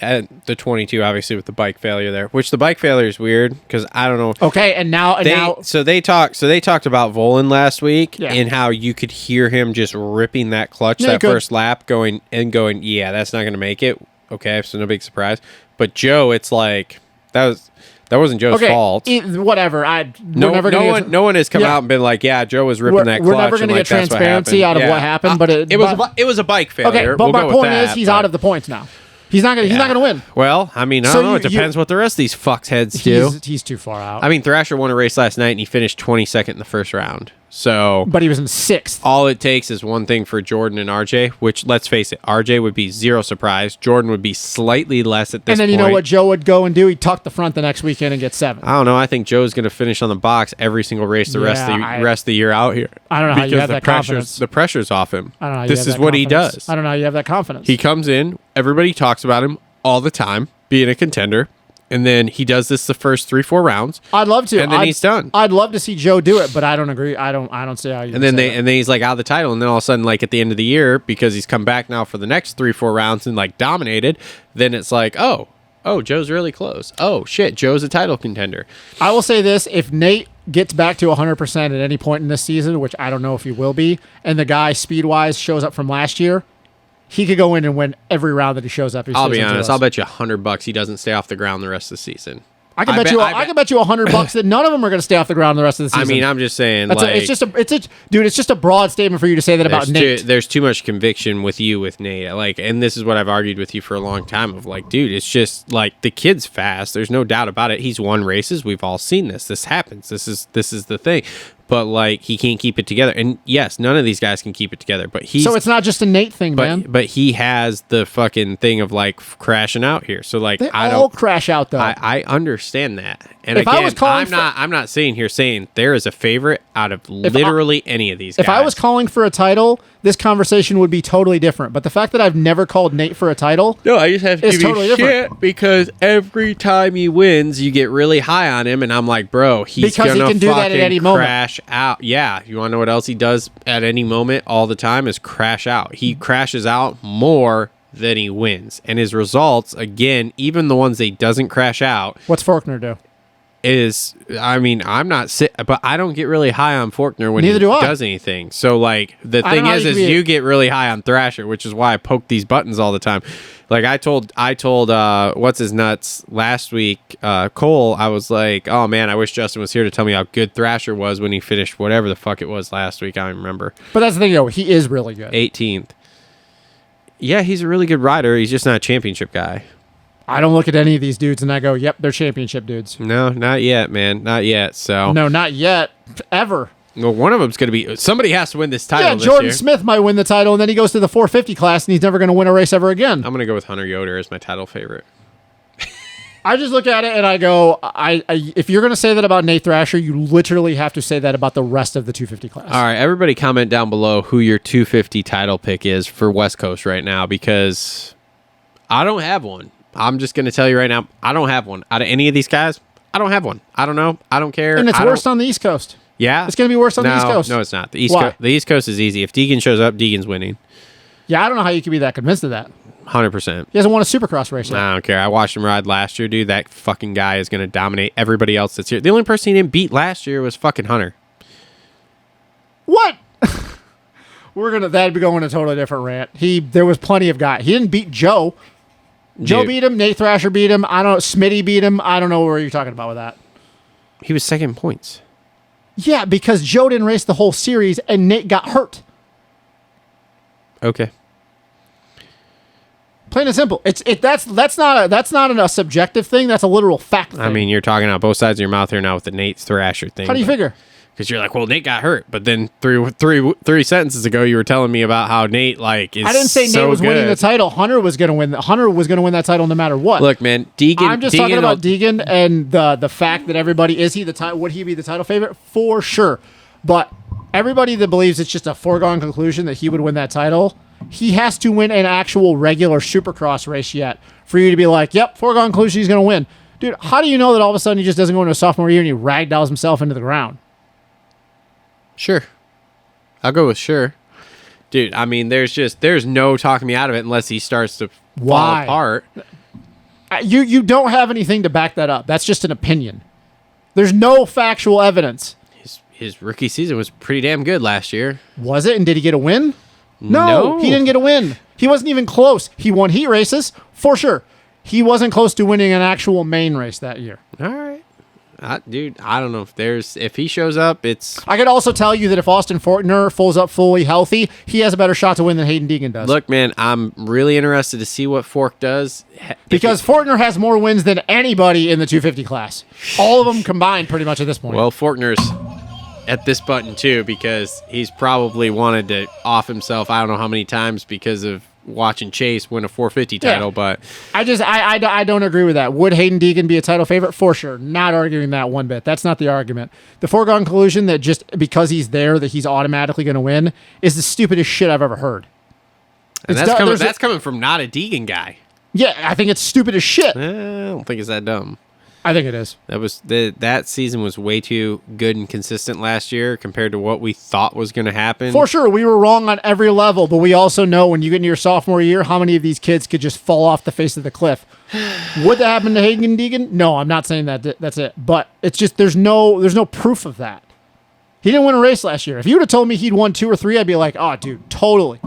at the 22, obviously with the bike failure there, which the bike failure is weird because I don't know. Okay, and now they talked about Volan last week Yeah. and how you could hear him just ripping that clutch Yeah, that first lap going, yeah, that's not going to make it. Okay, so no big surprise. But Joe, it's like that wasn't Joe's fault. Whatever. No one has come out and been like, yeah, Joe was ripping that clutch. We're never going to get transparency out of what happened, but it was a bike failure. Okay, but my point is he's out of the points now. He's not going to win. Well, I mean, I don't know. It depends what the rest of these fucks heads do. He's too far out. I mean, Thrasher won a race last night and he finished 22nd in the first round. So, but he was in 6th. All it takes is one thing for Jordan and RJ, which, let's face it, RJ would be 0 surprise. Jordan would be slightly less at this point. And then you know what Joe would go and do? He'd tuck the front the next weekend and get 7th. I don't know. I think Joe's going to finish on the box every single race the rest of the year out here. I don't know how you have that confidence. The pressure's off him. I don't know how you this have is that what confidence. he does. I don't know how you have that confidence. He comes in, everybody talks about him all the time, being a contender. And then he does this the first 3-4 rounds. I'd love to, and then he's done. I'd love to see Joe do it, but I don't agree. I don't see how you. And then and then he's like out of the title, and then all of a sudden, like at the end of the year, because he's come back now for the next 3-4 rounds and like dominated, then it's like, oh, Joe's really close. Oh shit, Joe's a title contender. I will say this: if Nate gets back to 100% at any point in this season, which I don't know if he will be, and the guy speed wise shows up from last year, he could go in and win every round that he shows up. I'll be honest. I'll bet you $100 he doesn't stay off the ground the rest of the season. I can bet you $100 that none of them are going to stay off the ground the rest of the season. I mean, I'm just saying, it's just a broad statement for you to say that about Nate. There's too much conviction with Nate. Like, and this is what I've argued with you for a long time. Of like, dude, it's just like the kid's fast. There's no doubt about it. He's won races. We've all seen this. This happens. This is the thing. But like he can't keep it together. And yes, none of these guys can keep it together. But so it's not just a Nate thing, man. But he has the fucking thing of like crashing out here. So like I don't crash out though. I understand that. And if again, I was calling I'm not sitting here saying there is a favorite out of literally any of these guys. If I was calling for a title, this conversation would be totally different. But the fact that I've never called Nate for a title, no, I just have to give totally you shit different. because every time he wins, you get really high on him, and I'm like, bro, he's because gonna he can do that at any moment. Crash out. Yeah, you want to know what else he does at any moment all the time is crash out. He crashes out more than he wins, and his results, again, even the ones that he doesn't crash out. What's Faulkner do? I mean, I'm not but I don't get really high on Faulkner when he does anything. So like the thing is you get really high on Thrasher, which is why I poke these buttons all the time. Like I told what's his nuts last week, Cole, I was like, oh man, I wish Justin was here to tell me how good Thrasher was when he finished whatever the fuck it was last week. I don't remember. But that's the thing, though. He is really good. 18th. Yeah, he's a really good rider. He's just not a championship guy. I don't look at any of these dudes and I go, yep, they're championship dudes. No, not yet, man. Not yet. So no, not yet. Ever. Well, one of them's going to be... Somebody has to win this title this Jordan year. Smith might win the title, and then he goes to the 450 class, and he's never going to win a race ever again. I'm going to go with Hunter Yoder as my title favorite. I just look at it, and I go, if you're going to say that about Nate Thrasher, you literally have to say that about the rest of the 250 class. All right, everybody comment down below who your 250 title pick is for West Coast right now, because I don't have one. I'm just going to tell you right now, I don't have one. Out of any of these guys, I don't have one. I don't know. I don't care. And it's worse on the East Coast. Yeah? It's going to be worse on the East Coast. No, it's not. The East Coast is easy. If Deegan shows up, Deegan's winning. Yeah, I don't know how you can be that convinced of that. 100%. He hasn't won a Supercross race yet. I don't care. I watched him ride last year, dude. That fucking guy is going to dominate everybody else that's here. The only person he didn't beat last year was fucking Hunter. What? That'd be going a totally different rant. There was plenty of guys. He didn't beat Joe. Joe Dude. beat him. Nate Thrasher beat him. I don't know. Smitty beat him. I don't know where you're talking about with that. He was second in points. Yeah, because Joe didn't race the whole series and Nate got hurt. Okay. Plain and simple. That's not a subjective thing. That's a literal fact thing. I mean, you're talking out both sides of your mouth here now with the Nate Thrasher thing. How do you figure? Because you're like, well, Nate got hurt, but then three sentences ago, you were telling me about how Nate is. I didn't say so Nate was good. winning the title. Hunter was going to win. Hunter was going to win that title no matter what. Look, man, Deegan. I'm just talking about Deegan and the fact that everybody would he be the title favorite for sure? But everybody that believes it's just a foregone conclusion that he would win that title, he has to win an actual regular Supercross race yet for you to be like, yep, foregone conclusion, he's going to win. Dude, how do you know that all of a sudden he just doesn't go into a sophomore year and he ragdolls himself into the ground? Sure. I'll go with sure. Dude, I mean, there's no talking me out of it unless he starts to fall apart. You don't have anything to back that up. That's just an opinion. There's no factual evidence. His rookie season was pretty damn good last year. Was it? And did he get a win? No, he didn't get a win. He wasn't even close. He won heat races, for sure. He wasn't close to winning an actual main race that year. All right. Dude, I don't know if he shows up, it's... I could also tell you that if Austin Fortner pulls up fully healthy, he has a better shot to win than Hayden Deegan does. Look, man, I'm really interested to see what Fork does. Because Fortner has more wins than anybody in the 250 class. All of them combined pretty much at this point. Well, Forkner's at this button too because he's probably wanted to off himself I don't know how many times because of watching Chase win a 450 title, but I don't agree with that. Would Hayden Deegan be a title favorite? For sure. Not arguing that one bit. That's not the argument. The foregone conclusion that just because he's there that he's automatically going to win is the stupidest shit I've ever heard. And that's coming from not a Deegan guy. Yeah, I think it's stupid as shit. I don't think it's that dumb. I think it is. That season was way too good and consistent last year compared to what we thought was going to happen. For sure, we were wrong on every level, but we also know when you get into your sophomore year, how many of these kids could just fall off the face of the cliff. Would that happen to Hayden Deegan? No, I'm not saying that. That's it. But it's just there's no proof of that. He didn't win a race last year. If you would have told me he'd won 2 or 3, I'd be like, oh, dude, totally.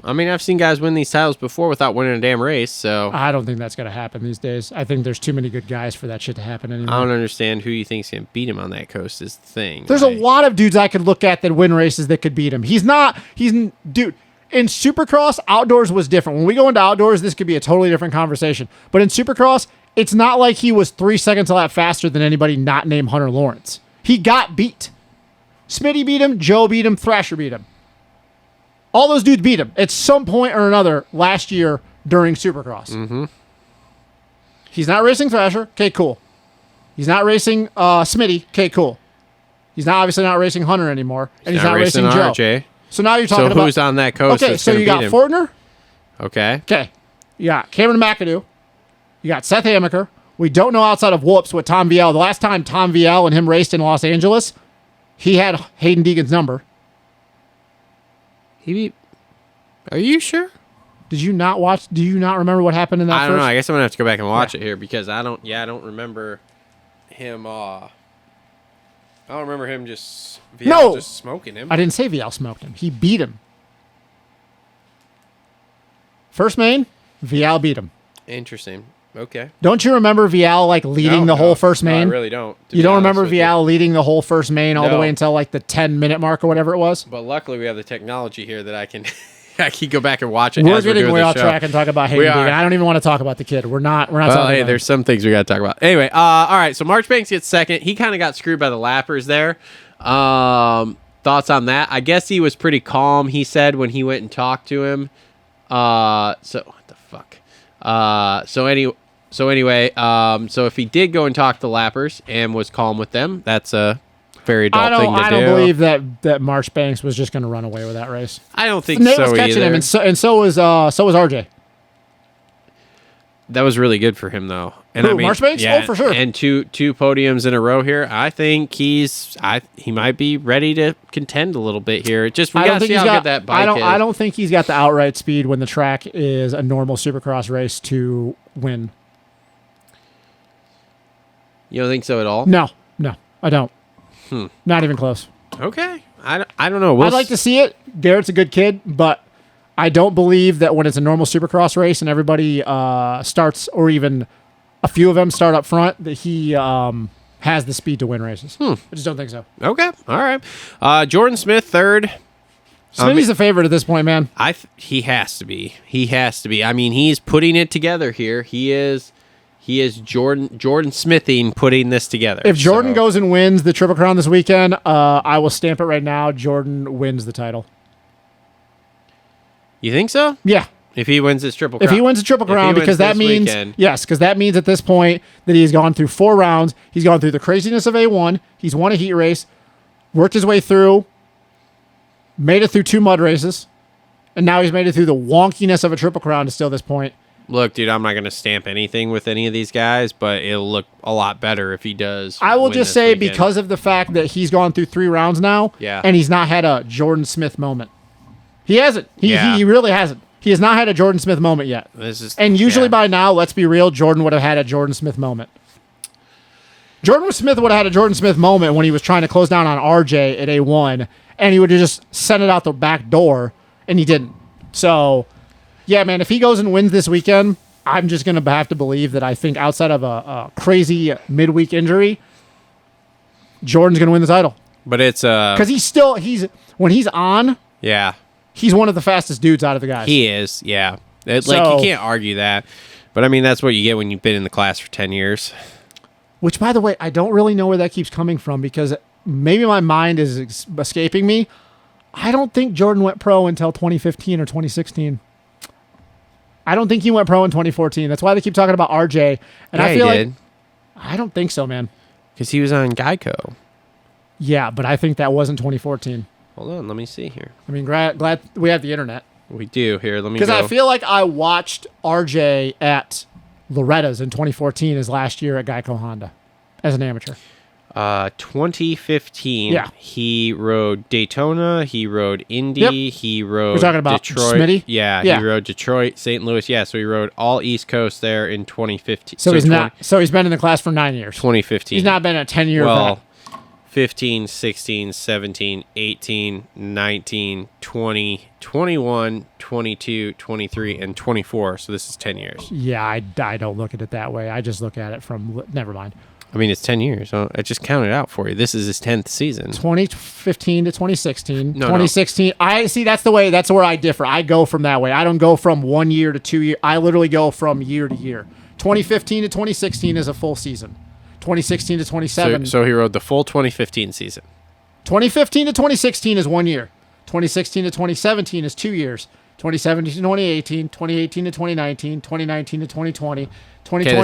I mean, I've seen guys win these titles before without winning a damn race, so... I don't think that's going to happen these days. I think there's too many good guys for that shit to happen anymore. I don't understand who you think's going to beat him on that coast is the thing. There's a lot of dudes I could look at that win races that could beat him. Dude, in Supercross, outdoors was different. When we go into outdoors, this could be a totally different conversation. But in Supercross, it's not like he was 3 seconds a lap faster than anybody not named Hunter Lawrence. He got beat. Smitty beat him, Joe beat him, Thrasher beat him. All those dudes beat him at some point or another last year during Supercross. Mm-hmm. He's not racing Thrasher. Okay, cool. He's not racing Smitty. Okay, cool. He's obviously not racing Hunter anymore. And he's not racing Joe. RJ. So now you're talking about... So who's on that coast Okay, so you got Fortner. Okay. Okay. You got Cameron McAdoo. You got Seth Hamaker. We don't know outside of whoops what Tom Vial... The last time Tom Vial and him raced in Los Angeles, he had Hayden Deegan's number. Are you sure? Did you not watch? Do you not remember what happened in that? I don't know. I guess I'm gonna have to go back and watch it here because I don't remember him. I don't remember him just smoking him. I didn't say Vial smoked him. He beat him. First main, Vial beat him. Interesting. Okay. Don't you remember Vial leading the whole first main? No, I really don't. You don't remember Vial leading the whole first main all the way until the 10-minute mark or whatever it was? But luckily we have the technology here that I can go back and watch it. We're getting way off track and talk about Hayden Deegan. I don't even want to talk about the kid. We're not talking about hey, there's some things we got to talk about. Anyway, all right. So Marchbanks gets second. He kind of got screwed by the lappers there. Thoughts on that? I guess he was pretty calm, he said, when he went and talked to him. So what the fuck? So anyway, so if he did go and talk to lappers and was calm with them, that's a very adult thing to do. I don't believe that Marchbanks was just going to run away with that race. I don't think Nate so was catching either. him, and so was RJ. That was really good for him, though. And Who, Marchbanks? Oh, for sure. And two podiums in a row here. I think he might be ready to contend a little bit here. Just we got to see how good that bike is. I don't think he's got the outright speed when the track is a normal Supercross race to win. You don't think so at all? No, I don't. Not even close. Okay. I don't know. I'd like to see it. Garrett's a good kid, but I don't believe that when it's a normal Supercross race and everybody starts, or even a few of them start up front, that he has the speed to win races. I just don't think so. Okay. All right. Jordan Smith, third. Smitty's the favorite at this point, man. He has to be. He has to be. I mean, he's putting it together here. He is Jordan Smithing putting this together. If Jordan goes and wins the Triple Crown this weekend, I will stamp it right now. Jordan wins the title. You think so? Yeah. If he wins this Triple Crown. If he wins the Triple Crown, because that means because that means at this point that he's gone through 4 rounds. He's gone through the craziness of A1. He's won a heat race, worked his way through, made it through 2 mud races, and now he's made it through the wonkiness of a Triple Crown to still this point. Look, dude, I'm not going to stamp anything with any of these guys, but it'll look a lot better if he does. I will just say weekend. Because of the fact that he's gone through 3 rounds now, and he's not had a Jordan Smith moment. He hasn't. He really hasn't. He has not had a Jordan Smith moment yet. And usually by now, let's be real, Jordan would have had a Jordan Smith moment. Jordan Smith would have had a Jordan Smith moment when he was trying to close down on RJ at A1, and he would have just sent it out the back door, and he didn't. So, yeah, man, if he goes and wins this weekend, I'm just going to have to believe that I think outside of a crazy midweek injury, Jordan's going to win the title. But it's... Because when he's on... Yeah. He's one of the fastest dudes out of the guys. He is, yeah. You can't argue that. But, I mean, that's what you get when you've been in the class for 10 years. Which, by the way, I don't really know where that keeps coming from because maybe my mind is escaping me. I don't think Jordan went pro until 2015 or 2016. I don't think he went pro in 2014. That's why they keep talking about RJ. And I feel like I don't think so, man. Because he was on Geico. Yeah, but I think that wasn't 2014. Hold on, let me see here. I mean, glad we have the internet. We do. Here, let me go. Because I feel like I watched RJ at Loretta's in 2014 his last year at Geico Honda as an amateur. 2015, he rode Daytona, he rode Indy, he rode We're talking about Detroit. Smitty? Yeah, he rode Detroit, St. Louis. Yeah, so he rode all East Coast there in 2015. So he's been in the class for 9 years. 2015. He's not been a 10-year vet. 15, 16, 17, 18, 19, 20, 21, 22, 23, and 24. So this is 10 years. Yeah, I don't look at it that way. I just look at it from... Never mind. I mean, it's 10 years. So I just counted out for you. This is his 10th season. 2015 to 2016. 2016. No. I see, that's where I differ. I go from that way. I don't go from 1 year to 2 years. I literally go from year to year. 2015 to 2016 is a full season. 2016 to 27. So he rode the full 2015 season. 2015 to 2016 is 1 year. 2016 to 2017 is 2 years. 2017 to 2018, 2018 to 2019, 2019 to 2020. Okay,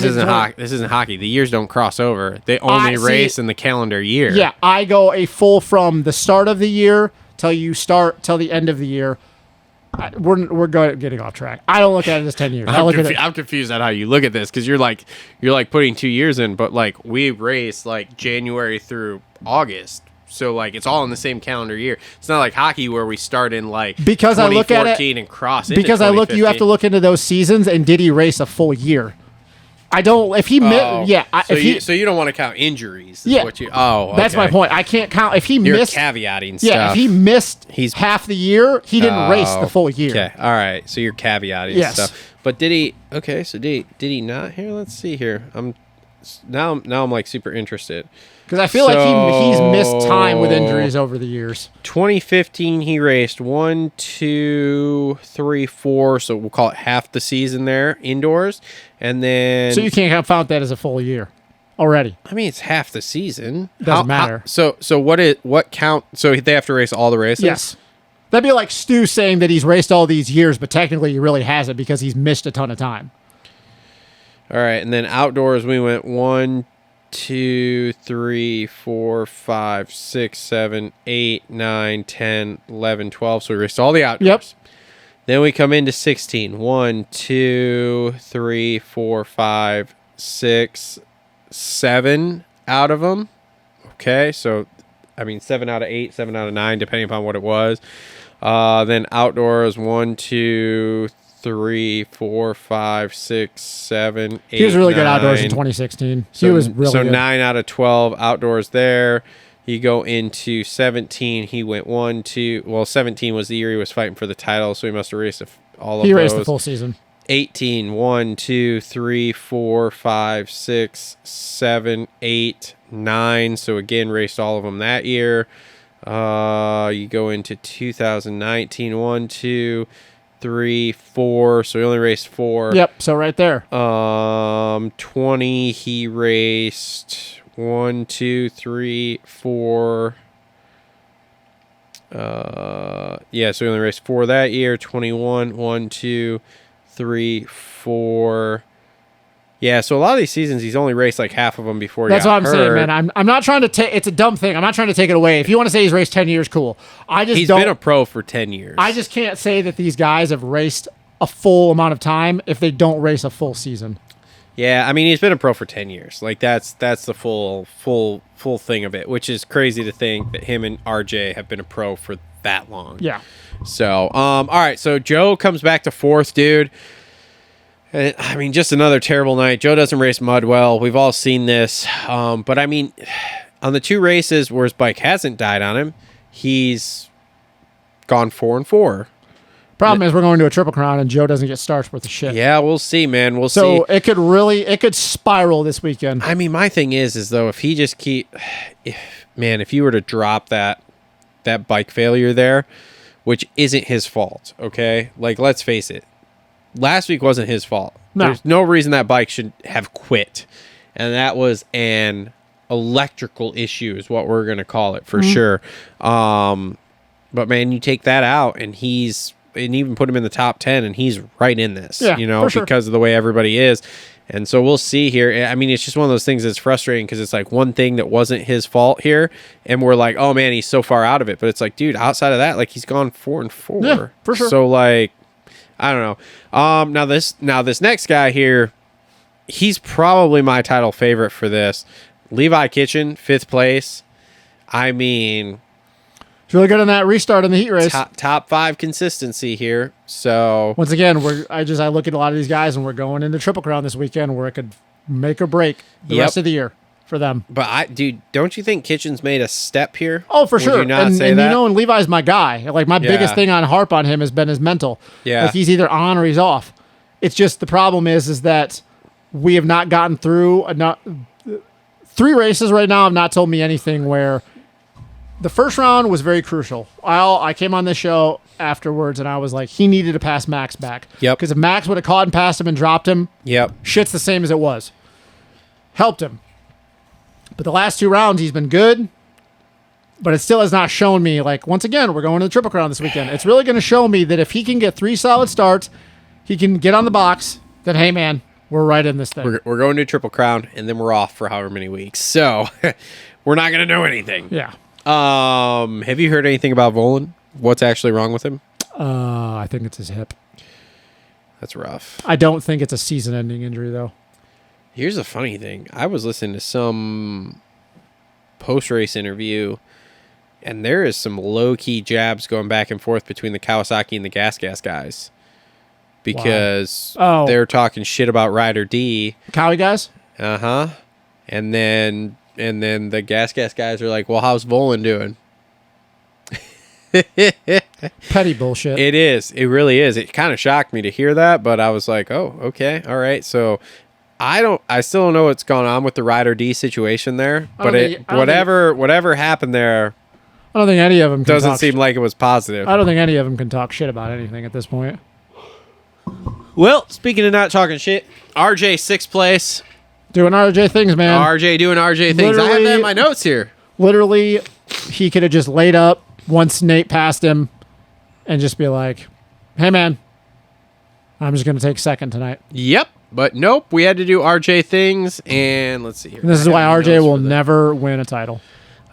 this isn't hockey. The years don't cross over. They only race in the calendar year. Yeah, I go a full from the start of the year till the end of the year. We're getting off track. I don't look at it as 10 years. I'm confused at how you look at this because you're like putting 2 years in, but like we race like January through August. So like it's all in the same calendar year. It's not like hockey where we start in like 2014 and cross into 2015. You have to look into those seasons and did he race a full year? I don't. If he so you don't want to count injuries? Okay. That's my point. I can't count if he missed. Caveating stuff. Yeah, if he missed half the year, he didn't race the full year. Okay, all right. So you're caveating stuff. But did he? Okay, so did he not? Here, let's see here. I'm like super interested. Because I feel like he's missed time with injuries over the years. 2015, he raced 1, 2, 3, 4. So we'll call it half the season there indoors, and then. So you can't count that as a full year already. I mean, it's half the season. Doesn't matter. So what count? So they have to race all the races. Yes. That'd be like Stu saying that he's raced all these years, but technically he really hasn't because he's missed a ton of time. All right, and then outdoors we went 1, 2, 3, 4, 5, 6, 7, 8, 9, 10, 11, 12. So we raced all the outdoors. Yep. Then we come into 16. 1, 2, 3, 4, 5, 6, 7 out of them. Okay, so, I mean, 7 out of 8, 7 out of 9, depending upon what it was. Then outdoors, 1, 2, 3, 4, 5, 6, 7, 8, He was really good 9. outdoors in 2016. So, He was really good. 9 out of 12 outdoors there. You go into 17. He went 1, 2. Well, 17 was the year he was fighting for the title, so he must have raced all of those. He raced the full season. 18. 1, 2, 3, 4, 5, 6, 7, 8, 9. So again, raced all of them that year. You go into 2019. 1, 2, 3, 4. So he only raced 4. Yep. So right there. 20. He raced 1, 2, 3, 4. Yeah, so he only raced 4 that year. 21. 1, 2, 3, 4. Yeah, so a lot of these seasons he's only raced like half of them before he That's got what I'm hurt. saying, man. I'm not trying to take. It's a dumb thing. I'm not trying to take it away. If you want to say he's raced 10 years, cool. He's been a pro for 10 years. I just can't say that these guys have raced a full amount of time if they don't race a full season. Yeah, I mean he's been a pro for 10 years. Like that's the full thing of it, which is crazy to think that him and RJ have been a pro for that long. Yeah. So, all right, so Joe comes back to 4th, dude. And, I mean, just another terrible night. Joe doesn't race mud well. We've all seen this. But, I mean, on the 2 races where his bike hasn't died on him, he's gone 4-4. Problem is we're going to a Triple Crown and Joe doesn't get starts worth of shit. Yeah, we'll see, man. We'll see. So it could spiral this weekend. I mean, my thing is though, if he just if you were to drop that bike failure there, which isn't his fault, okay? Like, let's face it. Last week wasn't his fault. No. There's no reason that bike should have quit. And that was an electrical issue is what we're going to call it for sure. But, man, you take that out and even put him in the top 10 and he's right in this, for sure. because of the way everybody is. And so we'll see here. I mean, it's just one of those things that's frustrating because it's like one thing that wasn't his fault here. And we're like, oh, man, he's so far out of it. But it's like, dude, outside of that, like he's gone 4-4. Yeah, for sure. So, like, I don't know. Now this next guy here, he's probably my title favorite for this. Levi Kitchen, 5th place. I mean, He's really good on that restart in the heat race. top 5 consistency here. So Once again, I look at a lot of these guys and we're going into Triple Crown this weekend where it could make or break the rest of the year for them. But dude, don't you think Kitchen's made a step here? Oh, for Would sure. you not say and that? and Levi's my guy. Like my biggest thing on harp on him has been his mental. Yeah. Like he's either on or he's off. It's just the problem is that we have not gotten through 3 races right now have not told me anything where the first round was very crucial. I came on this show afterwards and I was like, he needed to pass Max back. Yep. Because if Max would have caught and passed him and dropped him, Yep. shit's the same as it was. Helped him. But the last 2 rounds, he's been good. But it still has not shown me, like, once again, we're going to the Triple Crown this weekend. It's really going to show me that if he can get 3 solid starts, he can get on the box, then, hey, man, we're right in this thing. We're going to Triple Crown, and then we're off for however many weeks. So we're not going to know anything. Yeah. Have you heard anything about Volan? What's actually wrong with him? I think it's his hip. That's rough. I don't think it's a season-ending injury, though. Here's the funny thing. I was listening to some post-race interview, and there is some low-key jabs going back and forth between the Kawasaki and the Gas guys. Because they're talking shit about Ryder D. Cowie guys? Uh-huh. And then the Gas guys are like, well, how's Volan doing? Petty bullshit. It is. It really is. It kind of shocked me to hear that, but I was like, oh, okay. All right. So I still don't know what's going on with the Ryder D situation there, but whatever happened there I don't think any of them can doesn't seem like it was positive. I don't think any of them can talk shit about anything at this point. Well, speaking of not talking shit, RJ 6th place. Doing RJ things, man. RJ doing RJ things. I have that in my notes here. Literally, he could have just laid up once Nate passed him and just be like, hey, man, I'm just going to take 2nd tonight. Yep. But nope, we had to do RJ things, and let's see here. And this is why RJ will never win a title.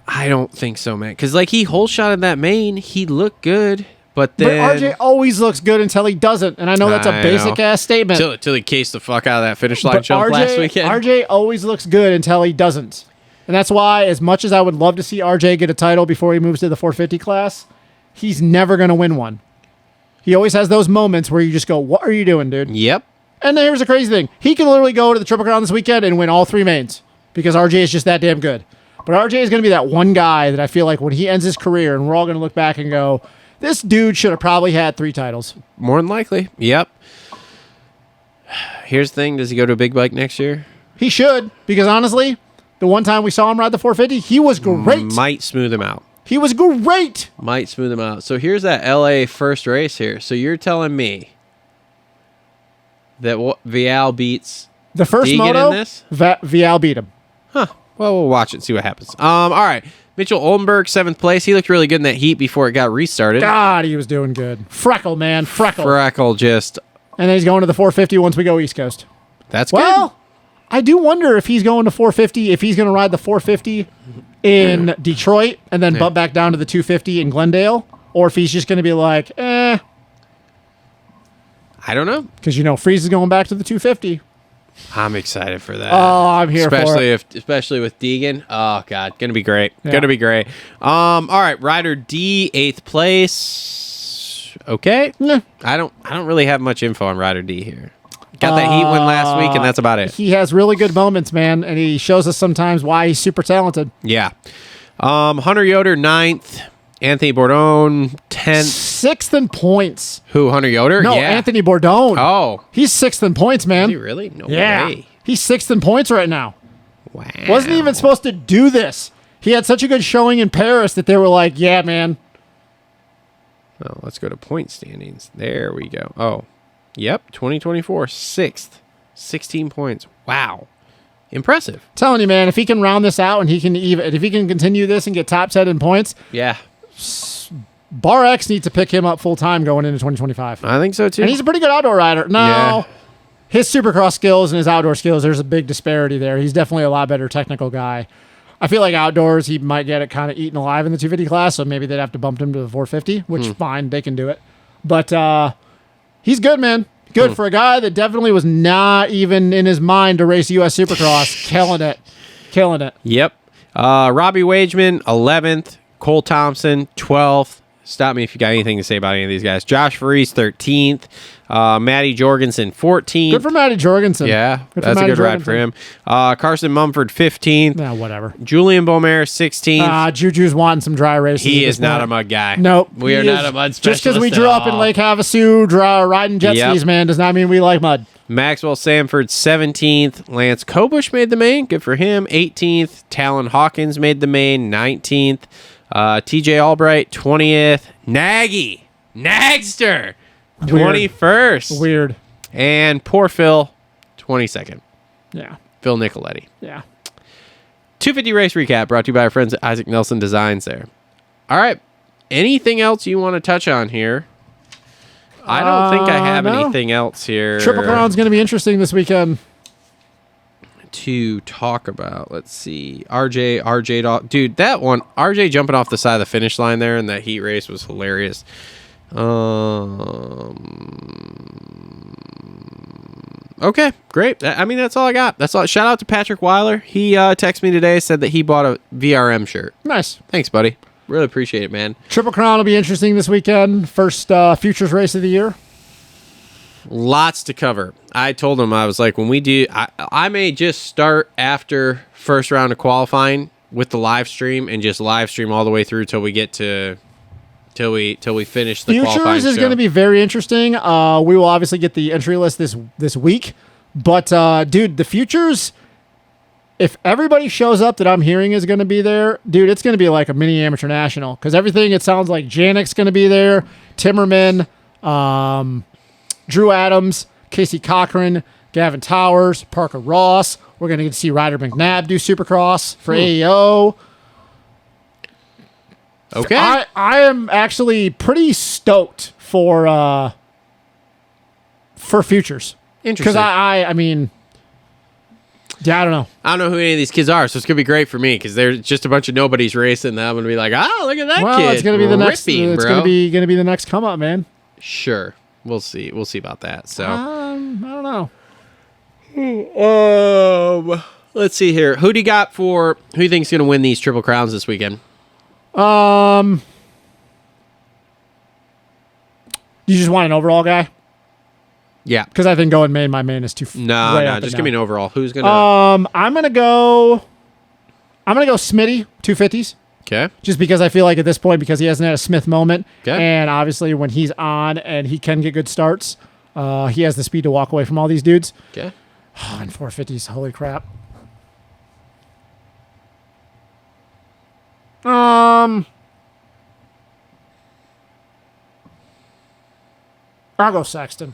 I don't think so, man. Because, like, he hole shotted that main. He looked good. But But then RJ always looks good until he doesn't, and I know that's a I basic know. ass statement. till he cased the fuck out of that finish line But jump last weekend. RJ always looks good until he doesn't. And that's why, as much as I would love to see RJ get a title before he moves to the 450 class, he's never going to win one. He always has those moments where you just go, what are you doing, dude? Yep. And then here's the crazy thing. He can literally go to the Triple Crown this weekend and win all 3 mains because RJ is just that damn good. But RJ is going to be that one guy that I feel like when he ends his career and we're all going to look back and go, this dude should have probably had 3 titles. More than likely. Yep. Here's the thing. Does he go to a big bike next year? He should, because honestly, the one time we saw him ride the 450, he was great. Might smooth him out. He was great. Might smooth him out. So here's that LA first race here. So you're telling me that Vial beats The first Deegan moto, in this? Vial beat him. Huh. Well, we'll watch it and see what happens. All right. Mitchell Oldenburg, 7th place. He looked really good in that heat before it got restarted. God, he was doing good. Freckle, man. Freckle. Freckle just... And then he's going to the 450 once we go East Coast. That's good. Well, I do wonder if he's going to 450, if he's going to ride the 450 in Detroit and then bump back down to the 250 in Glendale, or if he's just going to be like, I don't know. because, Freeze is going back to the 250. I'm excited for that. Oh, I'm here for it. Especially with Deegan. Oh God, gonna be great. Yeah. Gonna be great. All right, Ryder D, 8th place. Okay. Yeah. I don't really have much info on Ryder D here. Got that heat win last week, and that's about it. He has really good moments, man, and he shows us sometimes why he's super talented. Yeah. Hunter Yoder, 9th. Anthony Bourdon, 10th. 6th in points. Who, Hunter Yoder? No, yeah. Anthony Bourdon. Oh. He's 6th in points, man. Is he really? No Yeah. way. He's 6th in points right now. Wow. Wasn't even supposed to do this. He had such a good showing in Paris that they were like, yeah, man. Oh, let's go to point standings. There we go. Oh, yep. 2024, 6th. 16 points. Wow. Impressive. Telling you, man, if he can round this out and if he can continue this and get top set in points, Yeah. Bar X needs to pick him up full time going into 2025. I think so too. And he's a pretty good outdoor rider. No, Yeah. his Supercross skills and his outdoor skills, there's a big disparity there. He's definitely a lot better technical guy. I feel like outdoors, he might get it kind of eaten alive in the 250 class, so maybe they'd have to bump him to the 450, which fine, they can do it. But he's good, man. Good for a guy that definitely was not even in his mind to race U.S. Supercross. Killing it. Killing it. Yep. Robbie Wageman, 11th. Cole Thompson, 12th. Stop me if you got anything to say about any of these guys. Josh Faries, 13th. Matty Jorgensen, 14th. Good for Matty Jorgensen. Yeah, Good for that's a Matty good ride for him. Carson Mumford, 15th. Nah, whatever. Julian Beaumaire, 16th. Juju's wanting some dry races. He at is this not point. a mud guy. Nope. We are he not is- a mud Just specialist. because we at grew up in all. Lake Havasu riding jet Yep. skis, man, does not mean we like mud. Maxwell Sanford, 17th. Lance Kobush made the main. Good for him. 18th. Talon Hawkins made the main. 19th. TJ Albright, 20th. Nagster, 21st. Weird. And poor Phil, 22nd. Yeah. Phil Nicoletti. Yeah. 250 race recap brought to you by our friends at Isaac Nelson Designs there. All right. Anything else you want to touch on here? I don't think I have no. anything else here. Triple Crown's going to be interesting this weekend. To talk about. Let's see. RJ, dude, that one, RJ jumping off the side of the finish line there in that heat race was hilarious. Okay, great. I mean, that's all I got. That's all. Shout out to Patrick Weiler. He texted me today, said that he bought a VRM shirt. Nice. Thanks, buddy. Really appreciate it, man. Triple Crown will be interesting this weekend. First Futures race of the year. Lots to cover. I told him, I was like, when we do, I may just start after first round of qualifying with the live stream and just live stream all the way through till we get to till we finish the qualifying Futures is show. going to be very interesting. We will obviously get the entry list this week, but dude, the Futures, if everybody shows up that I'm hearing is going to be there, dude, it's going to be like a mini amateur national because everything, it sounds like Janik's going to be there, Timmerman, Drew Adams, Casey Cochran, Gavin Towers, Parker Ross. We're going to get to see Ryder McNabb do Supercross for AEO. Okay. I am actually pretty stoked for Futures. Interesting. Because I mean, Yeah, I don't know. I don't know who any of these kids are, so it's gonna be great for me because there's just a bunch of nobodies racing. That I'm gonna be like, oh, look at that Well, kid. it's gonna be the next. Ripping, It's bro. gonna be the next come up, man. Sure, we'll see. We'll see about that. So, I don't know. let's see here. Who do you got for? Who do you think's gonna win these Triple Crowns this weekend? You just want an overall guy? Yeah. Because I think going main, my main is too. No, way no. up and Just give me down. an overall. Who's gonna? I'm gonna go Smitty 250s. Okay. Just because I feel like at this point, because he hasn't had a Smith moment, Okay. and obviously when he's on and he can get good starts, he has the speed to walk away from all these dudes. Okay. Oh, and 450s, holy crap. I'll go Sexton.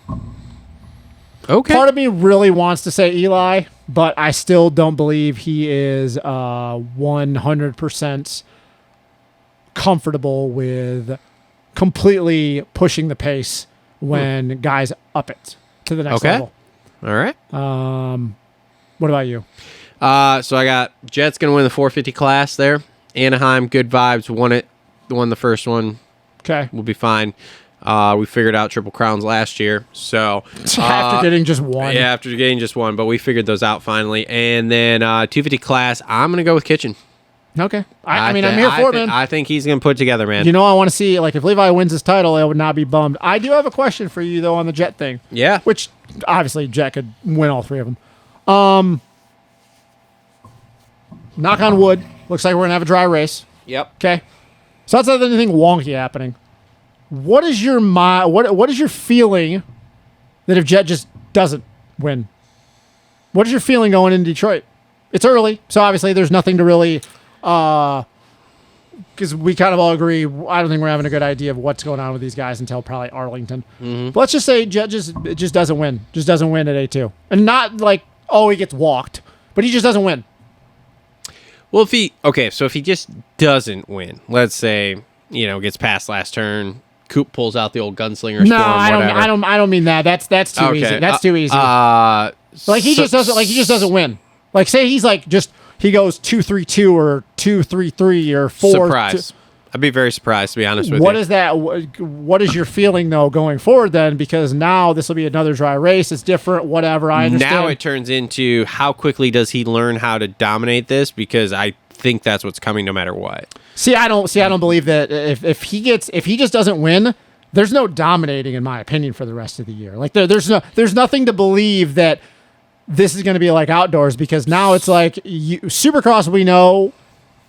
Okay. Part of me really wants to say Eli, but I still don't believe he is 100% comfortable with completely pushing the pace when guys up it to the next Okay. level. All right. What about you? So I got Jet's gonna win the 450 class there. Anaheim, good vibes. Won the first one. Okay. We'll be fine. We figured out Triple Crowns last year, so After getting just one. yeah, after getting just one, but we figured those out finally. And then 250 class, I'm gonna go with Kitchen. Okay. I mean, I'm here for it, man. I think he's gonna put it together, man. You know, I want to see, like, if Levi wins his title, I would not be bummed. I do have a question for you, though, on the Jet thing. Yeah. Which, obviously, Jet could win all three of them. Knock on wood. Looks like we're going to have a dry race. Yep. Okay. So that's not anything wonky happening. What is your what is your feeling that if Jet just doesn't win? What is your feeling going into Detroit? It's early, so obviously there's nothing to really because we kind of all agree. I don't think we're having a good idea of what's going on with these guys until probably Arlington. But let's just say Jet just doesn't win. Just doesn't win at A2. And not like, oh, he gets walked, but he just doesn't win. Well, if he just doesn't win, let's say, gets past last turn, Coop pulls out the old gunslinger No, storm, I whatever. don't mean that. That's too Okay. easy. That's too easy. He just doesn't win. Like, say he's like he goes 2-3-2 or 2-3-3 or 4. Surprise. I'd be very surprised, to be honest with you. What is that? What is your feeling though going forward then? Because now this will be another dry race. It's different. Whatever. I understand. Now it turns into how quickly does he learn how to dominate this? Because I think that's what's coming no matter what. I don't believe that if he just doesn't win, there's no dominating in my opinion for the rest of the year. Like there's nothing to believe that this is going to be like outdoors, because now it's like Supercross, we know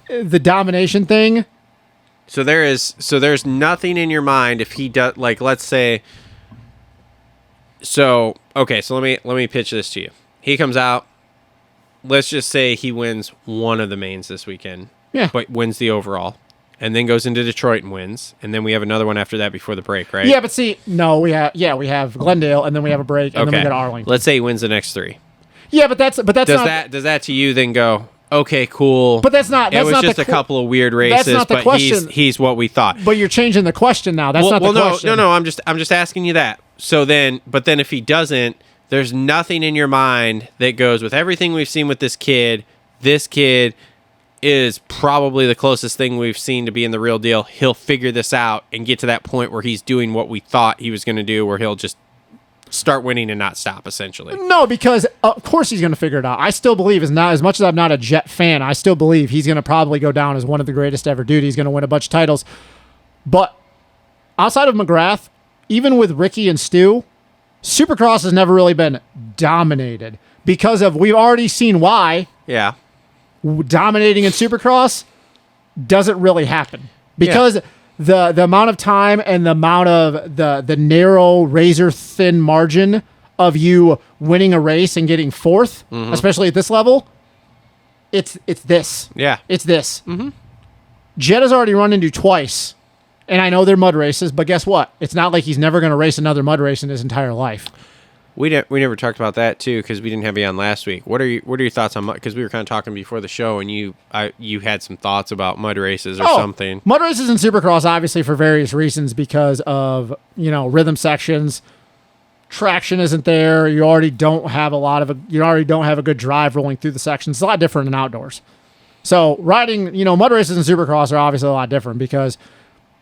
the domination thing. So there's nothing in your mind if he does, like, let's say. So okay, so let me pitch this to you. He comes out. Let's just say he wins one of the mains this weekend. Yeah. But wins the overall, and then goes into Detroit and wins, and then we have another one after that before the break, right? Yeah, but see, no, we have Glendale, and then we have a break, and then we get Arlington. Let's say he wins the next three. Yeah, but that's Does not that to you then go, okay, cool? But that's not. It was not just the a couple of weird races, not the but question. he's what we thought. But you're changing the question now. That's not the question. No. I'm just asking you that. So then, but then if he doesn't, there's nothing in your mind that goes with everything we've seen with this kid. This kid is probably the closest thing we've seen to being the real deal. He'll figure this out and get to that point where he's doing what we thought he was going to do, where he'll just start winning and not stop, essentially. No, because of course he's going to figure it out. I still believe, as much as I'm not a Jet fan, I still believe he's going to probably go down as one of the greatest ever dude. He's going to win a bunch of titles. But outside of McGrath, even with Ricky and Stu, Supercross has never really been dominated because we've already seen why. Yeah. Dominating in Supercross doesn't really happen because the amount of time and the amount of the narrow razor thin margin of you winning a race and getting fourth, especially at this level, it's this. Yeah. It's this. Jet has already run into twice, and I know they're mud races, but guess what? It's not like he's never going to race another mud race in his entire life. We never talked about that too, because we didn't have you on last week. What are your thoughts on mud? Because we were kind of talking before the show, and you had some thoughts about mud races or something. Mud races and Supercross, obviously for various reasons, because of rhythm sections, traction isn't there. You already don't have a good drive rolling through the sections. It's a lot different in outdoors. So riding, mud races and Supercross are obviously a lot different because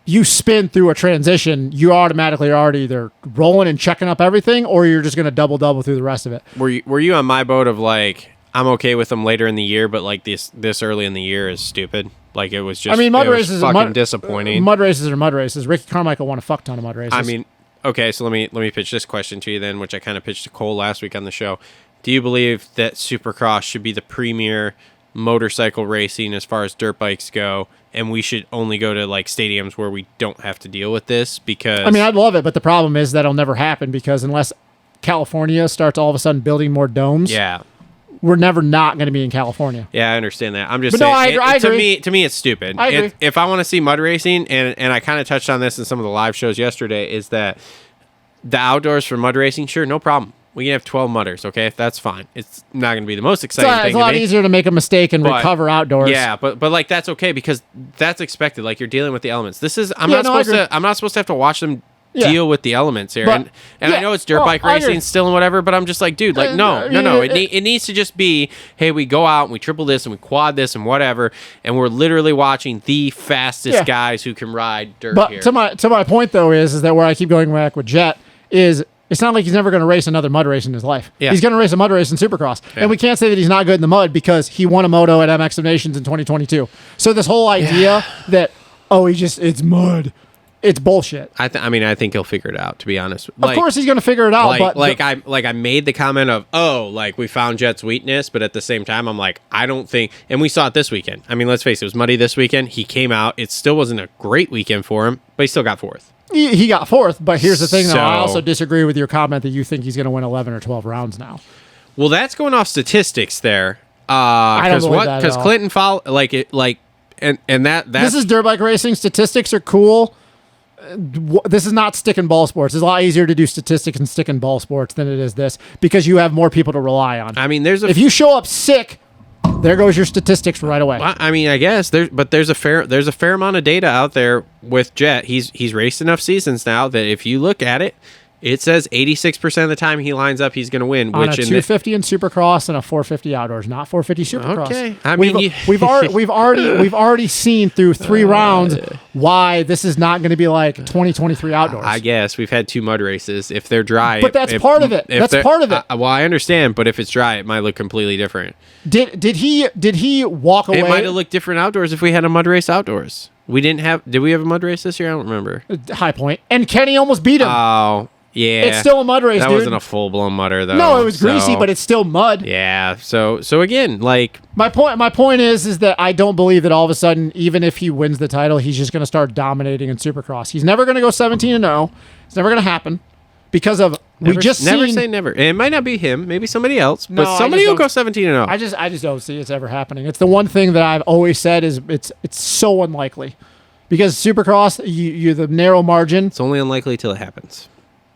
you spin through a transition, you automatically are already either rolling and checking up everything, or you're just going to double through the rest of it. Were you on my boat of like, I'm okay with them later in the year, but like this early in the year is stupid? Like it was just, mud races are fucking disappointing. Mud races are mud races. Ricky Carmichael won a fuck ton of mud races. I mean, okay, so let me pitch this question to you then, which I kind of pitched to Cole last week on the show. Do you believe that Supercross should be the premier motorcycle racing as far as dirt bikes go, and we should only go to like stadiums where we don't have to deal with this? Because I'd love it, but the problem is that'll never happen because unless California starts all of a sudden building more domes, we're never not going to be in California. Yeah, I understand that. I'm just but saying. No, I agree. To me, it's stupid. I agree. If I want to see mud racing, and I kind of touched on this in some of the live shows yesterday, is that the outdoors for mud racing, sure, no problem. We can have 12 mudders, okay? That's fine. It's not going to be the most exciting thing. It's a lot easier to make a mistake and recover outdoors. Yeah, but like that's okay because that's expected. Like you're dealing with the elements. I'm not supposed to have to watch them deal with the elements here. But, and I know it's dirt bike racing still and whatever, but I'm just like, dude, like no. It needs to just be, hey, we go out and we triple this and we quad this and whatever, and we're literally watching the fastest guys who can ride dirt here. To my point though is that where I keep going back with Jet is it's not like he's never going to race another mud race in his life. Yeah. He's going to race a mud race in Supercross. Yeah. And we can't say that he's not good in the mud because he won a moto at MX of Nations in 2022. So this whole idea that, it's mud, it's bullshit. I think he'll figure it out, to be honest. Of course he's going to figure it out. I made the comment of, we found Jet's weakness, but at the same time, I'm like, I don't think, and we saw it this weekend. I mean, let's face it was muddy this weekend. He came out. It still wasn't a great weekend for him, but he still got fourth. He got fourth, but here's the thing, though. I also disagree with your comment that you think he's going to win 11 or 12 rounds now. Well, that's going off statistics there. I don't believe that because Clinton followed and that this is dirt bike racing. Statistics are cool. This is not stick and ball sports. It's a lot easier to do statistics and stick and ball sports than it is this because you have more people to rely on. I mean, if you show up sick, there goes your statistics right away. Well, I mean, I guess there's a fair amount of data out there with Jet. He's raced enough seasons now that if you look at it, it says 86% of the time he lines up, he's going to win. On a 250 in Supercross and a 450 outdoors, not 450 Supercross. Okay, I mean, we've already seen through 3 rounds why this is not going to be like 2023 outdoors. I guess we've had 2 mud races. If they're dry, but that's part of it. That's part of it. Well, I understand, but if it's dry, it might look completely different. Did he walk away? It might have looked different outdoors if we had a mud race outdoors. We didn't have. Did we have a mud race this year? I don't remember. High Point, and Kenny almost beat him. Oh. Yeah, it's still a mud race. That dude. wasn't a full blown mudder though. No, it was greasy, but it's still mud. Yeah. So again, like my point is that I don't believe that all of a sudden, even if he wins the title, he's just going to start dominating in Supercross. He's never going to go 17-0. It's never going to happen because of never say never. It might not be him, maybe somebody else, but somebody will go 17-0. I just don't see it's ever happening. It's the one thing that I've always said is it's so unlikely because Supercross, you the narrow margin. It's only unlikely till it happens.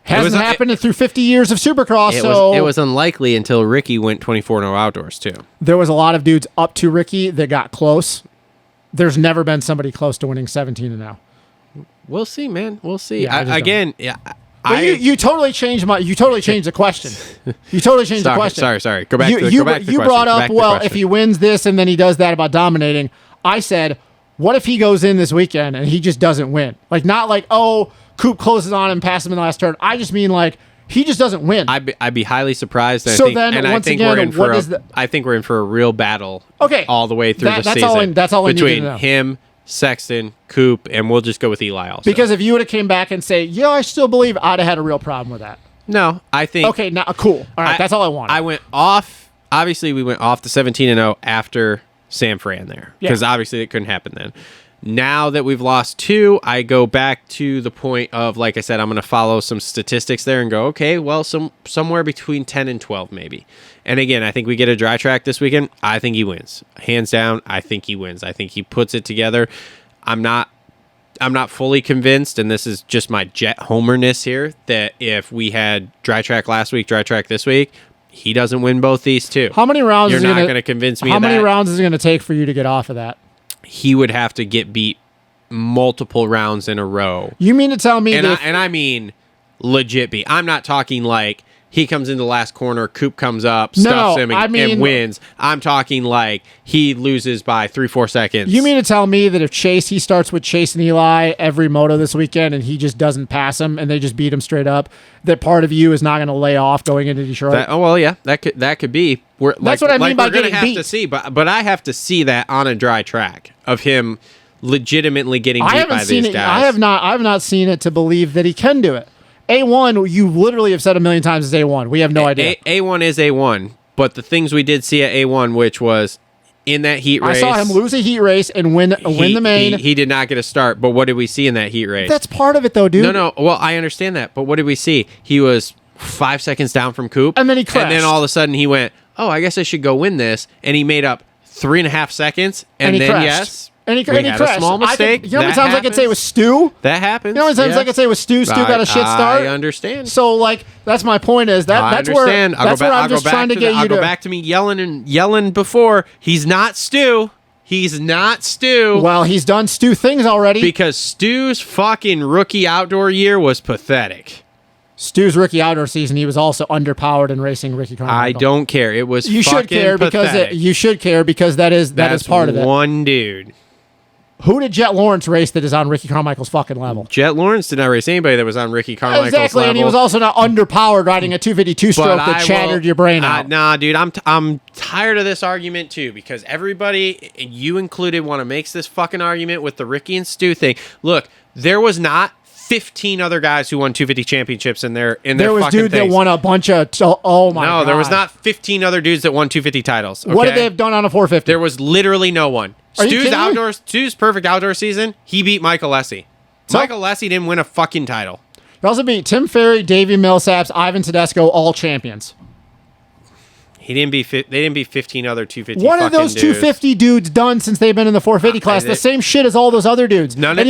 Hasn't happened through 50 years of Supercross, it was unlikely until Ricky went 24-0 outdoors, too. There was a lot of dudes up to Ricky that got close. There's never been somebody close to winning 17-0. We'll see, man. We'll see. Yeah, you totally changed the question. You totally changed the question. Sorry. Go back to the question. You brought up, if he wins this and then he does that about dominating, I said, what if he goes in this weekend and he just doesn't win? Like, not like, Coop closes on him and passes him in the last turn. I just mean like he just doesn't win. I'd be highly surprised. I think we're in for a real battle. Okay, all the way through the season. That's all between I need to know. Him, Sexton, Coop, and we'll just go with Eli also. Because if you would have came back and say, I still believe, I'd have had a real problem with that. No, I think. Okay, now cool. All right, that's all I wanted. I went off. Obviously, we went off the 17-0 after San Fran there because obviously it couldn't happen then. Now that we've lost 2, I go back to the point of, like I said, I'm going to follow some statistics there and go, okay, well, somewhere between 10 and 12 maybe. And again, I think we get a dry track this weekend. I think he wins. Hands down, I think he wins. I think he puts it together. I'm not fully convinced, and this is just my Jet homerness here, that if we had dry track last week, dry track this week, he doesn't win both these 2. How many rounds? You're not going to convince me of that. How many rounds is it going to take for you to get off of that? He would have to get beat multiple rounds in a row. You mean to tell me I mean legit beat. I'm not talking like he comes in the last corner, Coop comes up, stuffs him, and wins. I'm talking like he loses by 3-4 seconds. You mean to tell me that if he starts with Chase and Eli every moto this weekend and he just doesn't pass him and they just beat him straight up, that part of you is not going to lay off going into Detroit? That could be. That's what I mean by getting beat. To see, but I have to see that on a dry track of him legitimately getting beat by these guys. I have not seen it to believe that he can do it. A1, you literally have said a million times, is A1. We have no idea. A1 is A1, but the things we did see at A1, which was in that heat race. I saw him lose a heat race and win the main. He did not get a start, but what did we see in that heat race? That's part of it, though, dude. No. Well, I understand that, but what did we see? He was 5 seconds down from Coop. And then he crashed. And then all of a sudden he went, oh, I guess I should go win this. And he made up 3.5 seconds. And then, crashed. Yes. And he had crashed. A small mistake. You know how many times I could say it was Stu? That happens. You know how many times I could say it was Stu? Stu got a shit start. I understand. So, like, that's my point. Is that's where I'm just trying to get you to. I'll go back to me yelling before. He's not Stu. He's not Stu. Well, he's done Stu things already. Because Stu's fucking rookie outdoor year was pathetic. Stu's rookie outdoor season, he was also underpowered in racing Ricky Carmichael. I don't care. It was you fucking should care pathetic. because you should care because that is part of it. One dude. Who did Jet Lawrence race that is on Ricky Carmichael's fucking level? Jet Lawrence did not race anybody that was on Ricky Carmichael's level. And he was also not underpowered riding a 252 stroke that shattered your brain out. Nah, dude, I'm tired of this argument too because everybody, you included, want to make this fucking argument with the Ricky and Stu thing. Look, there was not 15 other guys who won 250 championships in their there was fucking dude things. that won a bunch of God. No, there was not 15 other dudes that won 250 titles. Okay? What did they have done on a 450? There was literally no one. Stu's perfect outdoor season, he beat Michael Lessie. Michael Lessie didn't win a fucking title. He also beat Tim Ferry, Davey Millsaps, Ivan Tedesco, all champions. They didn't beat 15 other 250. What are those 250 dudes done since they've been in the 450 class? The same shit as all those other dudes. None of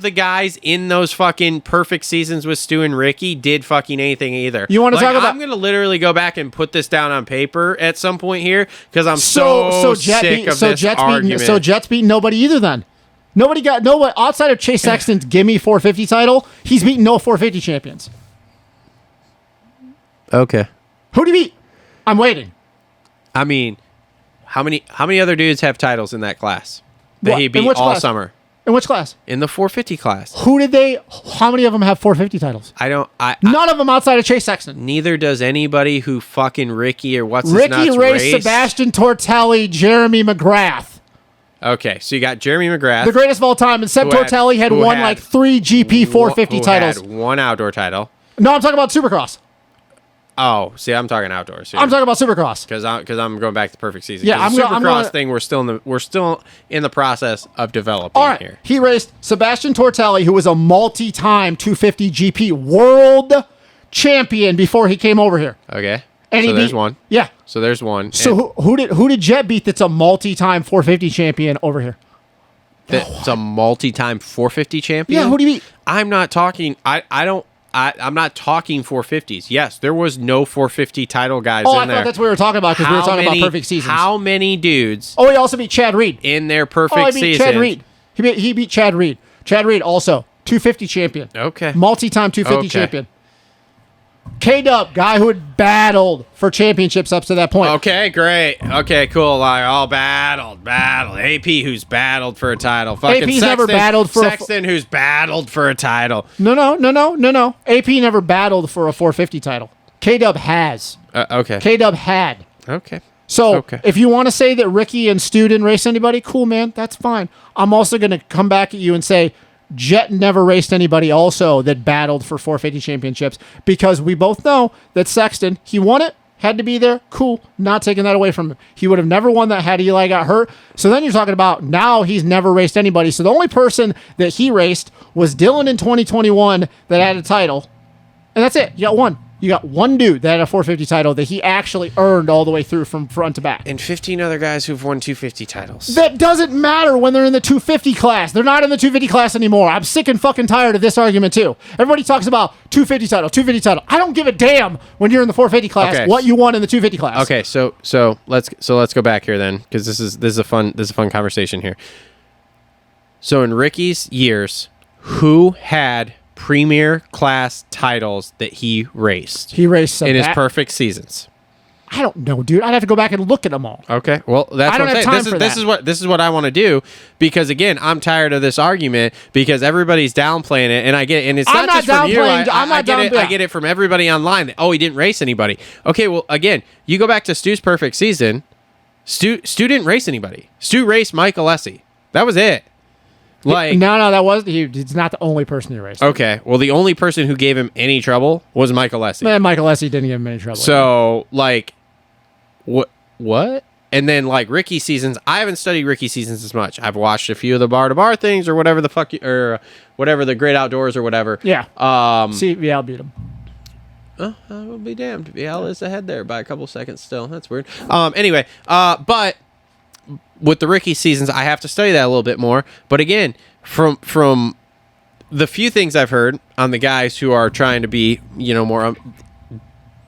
the guys in those fucking perfect seasons with Stu and Ricky did fucking anything either. You want to talk about? I'm gonna literally go back and put this down on paper at some point here because I'm so sick of this argument. So Jet's beating nobody either. Then nobody outside of Chase Sexton's gimme 450 title. He's beaten no 450 champions. Okay. Who did he beat? I'm waiting. I mean, how many other dudes have titles in that class that he beat all summer? In which class? In the 450 class. How many of them have 450 titles? None of them outside of Chase Sexton. Neither does anybody who fucking Ricky or what's Ricky his nuts raced Sebastian Tortelli, Jeremy McGrath. Okay, so you got Jeremy McGrath. The greatest of all time. And Seb Tortelli had won like 3 GP 450 titles. Had one outdoor title. No, I'm talking about Supercross. Oh, see, I'm talking outdoors here. I'm talking about Supercross because I'm going back to perfect season. Yeah, Supercross thing. We're still in the process of developing all right. here. He raced Sebastian Tortelli, who was a multi-time 250 GP world champion before he came over here. Okay, and so there's one. Yeah, so there's one. So who did Jet beat? That's a multi-time 450 champion over here. That's a multi-time 450 champion. Yeah, who did he beat? I'm not talking. I'm not talking 450s. Yes, there was no 450 title guys in there. I thought that's what we were talking about because we were talking about perfect seasons. How many dudes? Oh, he also beat Chad Reed. In their perfect season. Chad Reed. He beat Chad Reed. Chad Reed also 250 champion. Okay. Multi-time 250 champion. K-Dub, guy who had battled for championships up to that point. Okay, great. Okay, cool. All battled. AP, who's battled for a title. Fucking AP's Sexton, never battled for Sexton, who's battled for a title. No. AP never battled for a 450 title. K-Dub has. Okay. K-Dub had. Okay. So, if you want to say that Ricky and Stu didn't race anybody, cool, man. That's fine. I'm also going to come back at you and say Jet never raced anybody also that battled for 450 championships because we both know that Sexton, he won it, had to be there, cool, not taking that away from him. He would have never won that had Eli got hurt. So then you're talking about now he's never raced anybody. So the only person that he raced was Dylan in 2021 that had a title. And that's it. You got one. You got one dude that had a 450 title that he actually earned all the way through from front to back. And 15 other guys who've won 250 titles. That doesn't matter when they're in the 250 class. They're not in the 250 class anymore. I'm sick and fucking tired of this argument too. Everybody talks about 250 title. I don't give a damn when you're in the 450 class what you won in the 250 class. Okay, so let's go back here then because this is a fun conversation here. So in Ricky's years, who had premier class titles that he raced He raced some in his back- perfect seasons? I don't know, dude. I'd have to go back and look at them all. Okay, well, that's I don't what I'm have saying. time for that. This is what I want to do, because again, I'm tired of this argument because everybody's downplaying it, and I get it, and it's I'm not just from you. downplaying- I'm I not get it. downplaying- I get it from everybody online. That, oh, he didn't race anybody. Okay, well, again, you go back to Stu's perfect season. Stu didn't race anybody. Stu raced Mike Alessi. That was it. Like, No, that wasn't. He's not the only person he raced. okay, well, the only person who gave him any trouble was Mike Alessi. Man, Michael Essie didn't give him any trouble. So, like, what? And then, like, Ricky seasons, I haven't studied Ricky seasons as much. I've watched a few of the bar-to-bar things or whatever the fuck, or whatever, the Great Outdoors or whatever. yeah. See, VL beat him. I will be damned. VL is ahead there by a couple seconds still. That's weird. Anyway, but with the Ricky seasons, I have to study that a little bit more. But again, from the few things I've heard on the guys who are trying to be, more...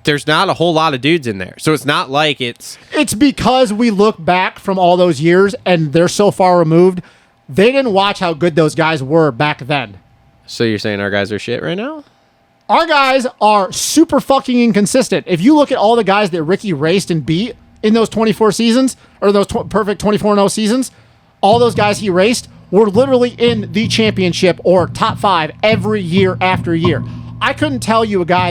there's not a whole lot of dudes in there. So it's not like it's... It's because we look back from all those years and they're so far removed. They didn't watch how good those guys were back then. So you're saying our guys are shit right now? Our guys are super fucking inconsistent. If you look at all the guys that Ricky raced and beat in those 24 seasons, or those perfect 24-0 seasons, all those guys he raced were literally in the championship or top 5 every year after year. I couldn't tell you a guy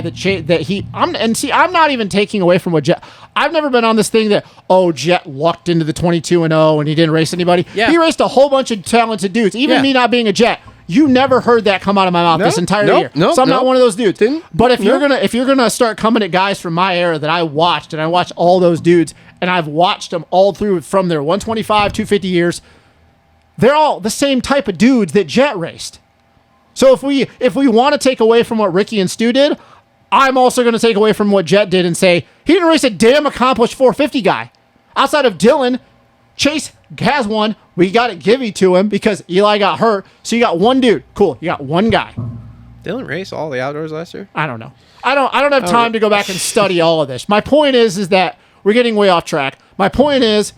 I'm not even taking away from what Jet. I've never been on this thing that, Jet lucked into the 22-0 and he didn't race anybody. Yeah. He raced a whole bunch of talented dudes. Even Yeah. me not being a Jet, you never heard that come out of my mouth this entire year. So I'm not one of those dudes. But if you're gonna start coming at guys from my era that I watched, and I watched all those dudes, and I've watched them all through from their 125, 250 years, they're all the same type of dudes that Jet raced. So if we want to take away from what Ricky and Stu did, I'm also going to take away from what Jet did and say he didn't race a damn accomplished 450 guy. Outside of Dylan, Chase has one. We got to give it to him because Eli got hurt. So you got one dude. Cool. You got one guy. Dylan race all the outdoors last year? I don't know. I don't have time to go back and study all of this. My point is that we're getting way off track. My point is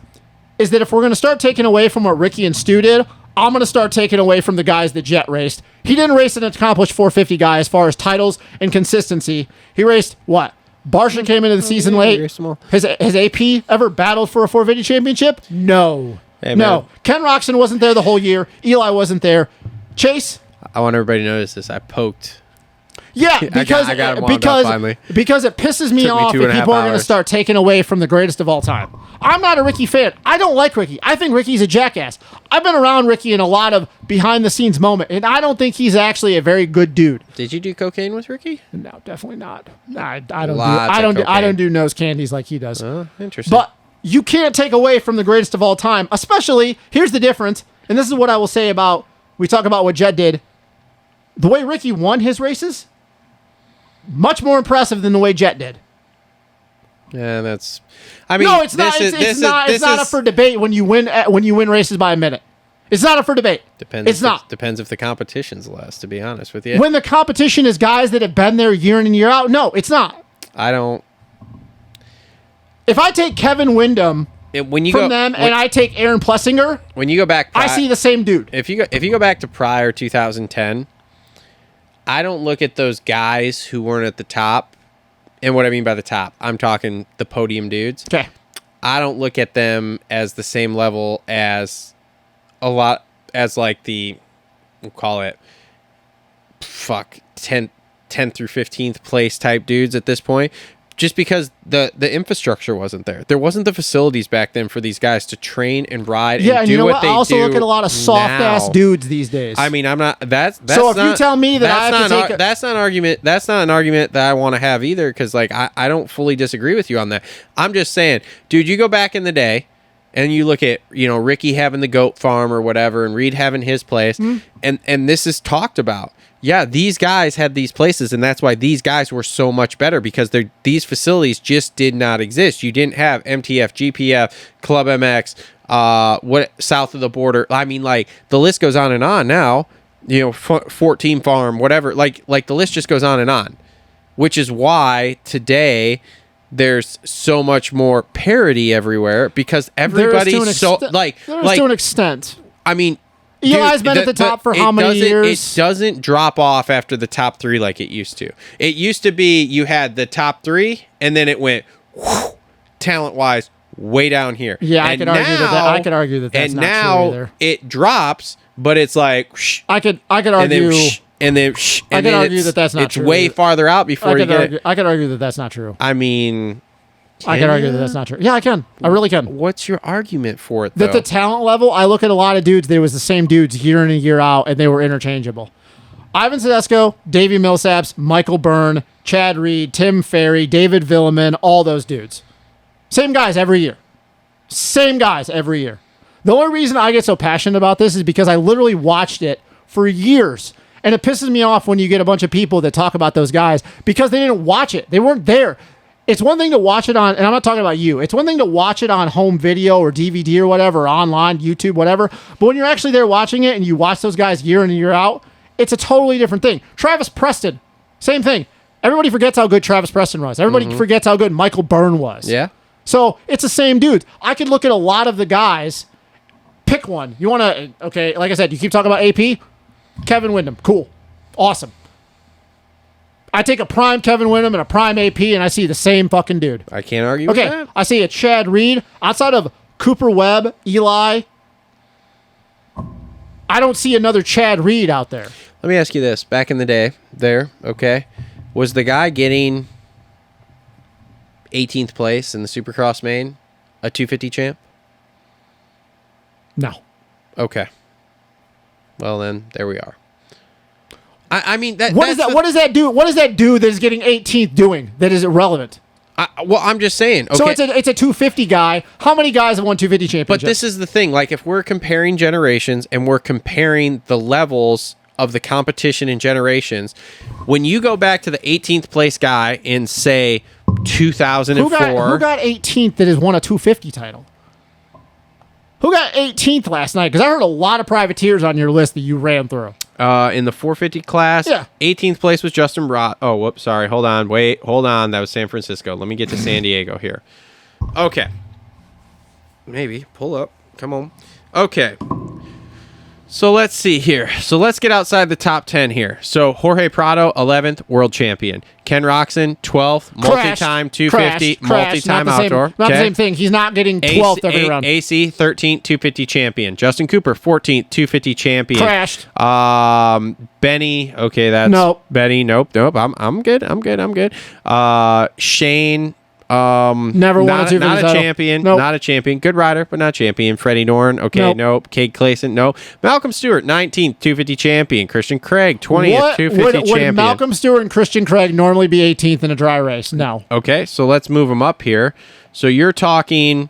that if we're going to start taking away from what Ricky and Stu did, I'm going to start taking away from the guys that Jet raced. He didn't race an accomplished 450 guy as far as titles and consistency. He raced what? Barsha came into the season late. Has AP ever battled for a 450 championship? No. Hey, no. man. Ken Roxon wasn't there the whole year. Eli wasn't there. Chase? I want everybody to notice this. I poked. Yeah, I got him wound up finally. Because it pisses me Took me off 2.5 that people are going to hours. start taking away from the greatest of all time. I'm not a Ricky fan. I don't like Ricky. I think Ricky's a jackass. I've been around Ricky in a lot of behind-the-scenes moments, and I don't think he's actually a very good dude. Did you do cocaine with Ricky? No, definitely not. I don't do nose candies like he does. Interesting. But you can't take away from the greatest of all time, especially, here's the difference, and this is what I will say about, we talk about what Jed did. The way Ricky won his races, much more impressive than the way Jet did. Yeah, that's... I mean, No, it's not. It's not up for debate when you win races by a minute. It's not up for debate. It's not. Depends if the competition's less, to be honest with you. When the competition is guys that have been there year in and year out, no, it's not. I don't... If I take Kevin Windham and I take Aaron Plessinger, when you go back... I see the same dude. If you go back to prior 2010, I don't look at those guys who weren't at the top. And what I mean by the top, I'm talking the podium dudes. Okay. I don't look at them as the same level as like the, we'll call it, 10th through 15th place type dudes at this point. Just because the infrastructure wasn't there. There wasn't the facilities back then for these guys to train and ride and do you know what they do. I also look at a lot of soft-ass dudes these days. I mean, I'm not... That's so if not, you tell me that I have to take... That's not an argument that I want to have either, because like, I don't fully disagree with you on that. I'm just saying, dude, you go back in the day, and you look at, Ricky having the goat farm or whatever, and Reed having his place, and this is talked about. Yeah, these guys had these places, and that's why these guys were so much better, because these facilities just did not exist. You didn't have MTF, GPF, Club MX, what south of the border. I mean, like, the list goes on and on now. 14 Farm, whatever. Like the list just goes on and on, which is why today there's so much more parity everywhere, because everybody's to an extent. I mean, Eli's been at the top for how many years? It doesn't drop off after the top 3 like it used to. It used to be you had the top 3, and then it went talent-wise way down here. Yeah, and I could argue that that's not true either. And now it drops, but it's like I could argue and then I could argue that that's not true. It's way farther out before you get it. I could argue that that's not true. I mean, I can argue that that's not true. Yeah, I can. I really can. What's your argument for it, though? That the talent level, I look at a lot of dudes, they was the same dudes year in and year out, and they were interchangeable. Ivan Tedesco, Davey Millsaps, Michael Byrne, Chad Reed, Tim Ferry, David Villeman, all those dudes. Same guys every year. Same guys every year. The only reason I get so passionate about this is because I literally watched it for years. And it pisses me off when you get a bunch of people that talk about those guys because they didn't watch it. They weren't there. It's one thing to watch it on, and I'm not talking about you. It's one thing to watch it on home video or DVD or whatever, or online, YouTube, whatever. But when you're actually there watching it and you watch those guys year in and year out, it's a totally different thing. Travis Preston, same thing. Everybody forgets how good Travis Preston was. Everybody forgets how good Michael Byrne was. Yeah. So it's the same dudes. I could look at a lot of the guys, pick one. You want to, okay, like I said, you keep talking about AP, Kevin Windham, cool, awesome. I take a prime Kevin Windham and a prime AP, and I see the same fucking dude. I can't argue with that. I see a Chad Reed. Outside of Cooper Webb, Eli, I don't see another Chad Reed out there. Let me ask you this. Back in the day, was the guy getting 18th place in the Supercross main a 250 champ? No. Okay. Well, then, there we are. I mean, what does that do? What does that do that is getting 18th doing that is irrelevant? Well, I'm just saying. Okay. So it's a 250 guy. How many guys have won 250 championships? But this is the thing. Like, if we're comparing generations and we're comparing the levels of the competition in generations, when you go back to the 18th place guy in, say, 2004. Who got 18th that has won a 250 title? Who got 18th last night? Because I heard a lot of privateers on your list that you ran through. In the 450 class, 18th place was Justin Rod. Oh, whoops, sorry. Hold on. That was San Francisco. Let me get to San Diego here. Okay. Maybe. Pull up. Come on. Okay. So let's see here. So let's get outside the top 10 here. So Jorge Prado, 11th, world champion. Ken Roxon, 12th, multi-time 250, multi-time outdoor. Not the same thing. He's not getting 12th every round. AC, 13th, 250 champion. Justin Cooper, 14th, 250 champion. Crashed. Benny, okay, that's... Nope. Benny, nope. I'm good. Shane... never won a 250 not a title. champion. Nope. Not a champion. Good rider, but not champion. Freddie Norn. Okay, nope. Cade Clayson. No. Malcolm Stewart, 19th, 250 champion. Christian Craig, 20th, 250 champion. Would Malcolm Stewart and Christian Craig normally be 18th in a dry race? No. Okay, so let's move them up here. So you're talking.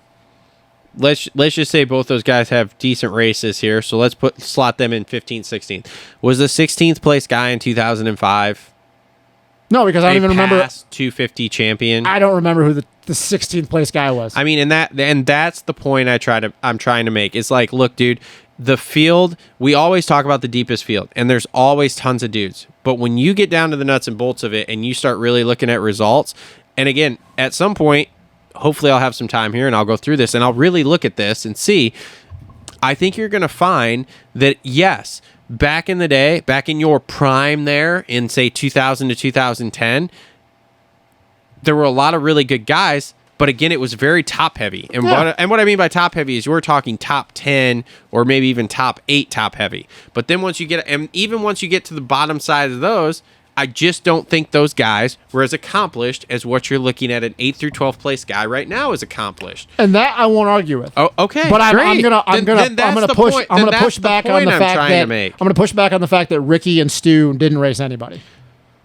Let's just say both those guys have decent races here. So let's slot them in 15th, 16th. Was the 16th place guy in 2005? No, because I don't even remember. 250 champion. I don't remember who the 16th place guy was. I mean, and that's the point I'm trying to make. It's like, look, dude, the field, we always talk about the deepest field, and there's always tons of dudes. But when you get down to the nuts and bolts of it and you start really looking at results, and again, at some point, hopefully I'll have some time here and I'll go through this and I'll really look at this and see, I think you're going to find that, yes, back in the day, back in your prime there in, say, 2000 to 2010, there were a lot of really good guys, but again, it was very top-heavy. And what I mean by top-heavy is you're talking top 10 or maybe even top 8 top-heavy. But then once you get to the bottom side of those, I just don't think those guys were as accomplished as what you're looking at an 8th through 12th place guy right now is accomplished. And that I won't argue with. Oh, okay. But I'm great. gonna push back on the fact that Ricky and Stu didn't race anybody.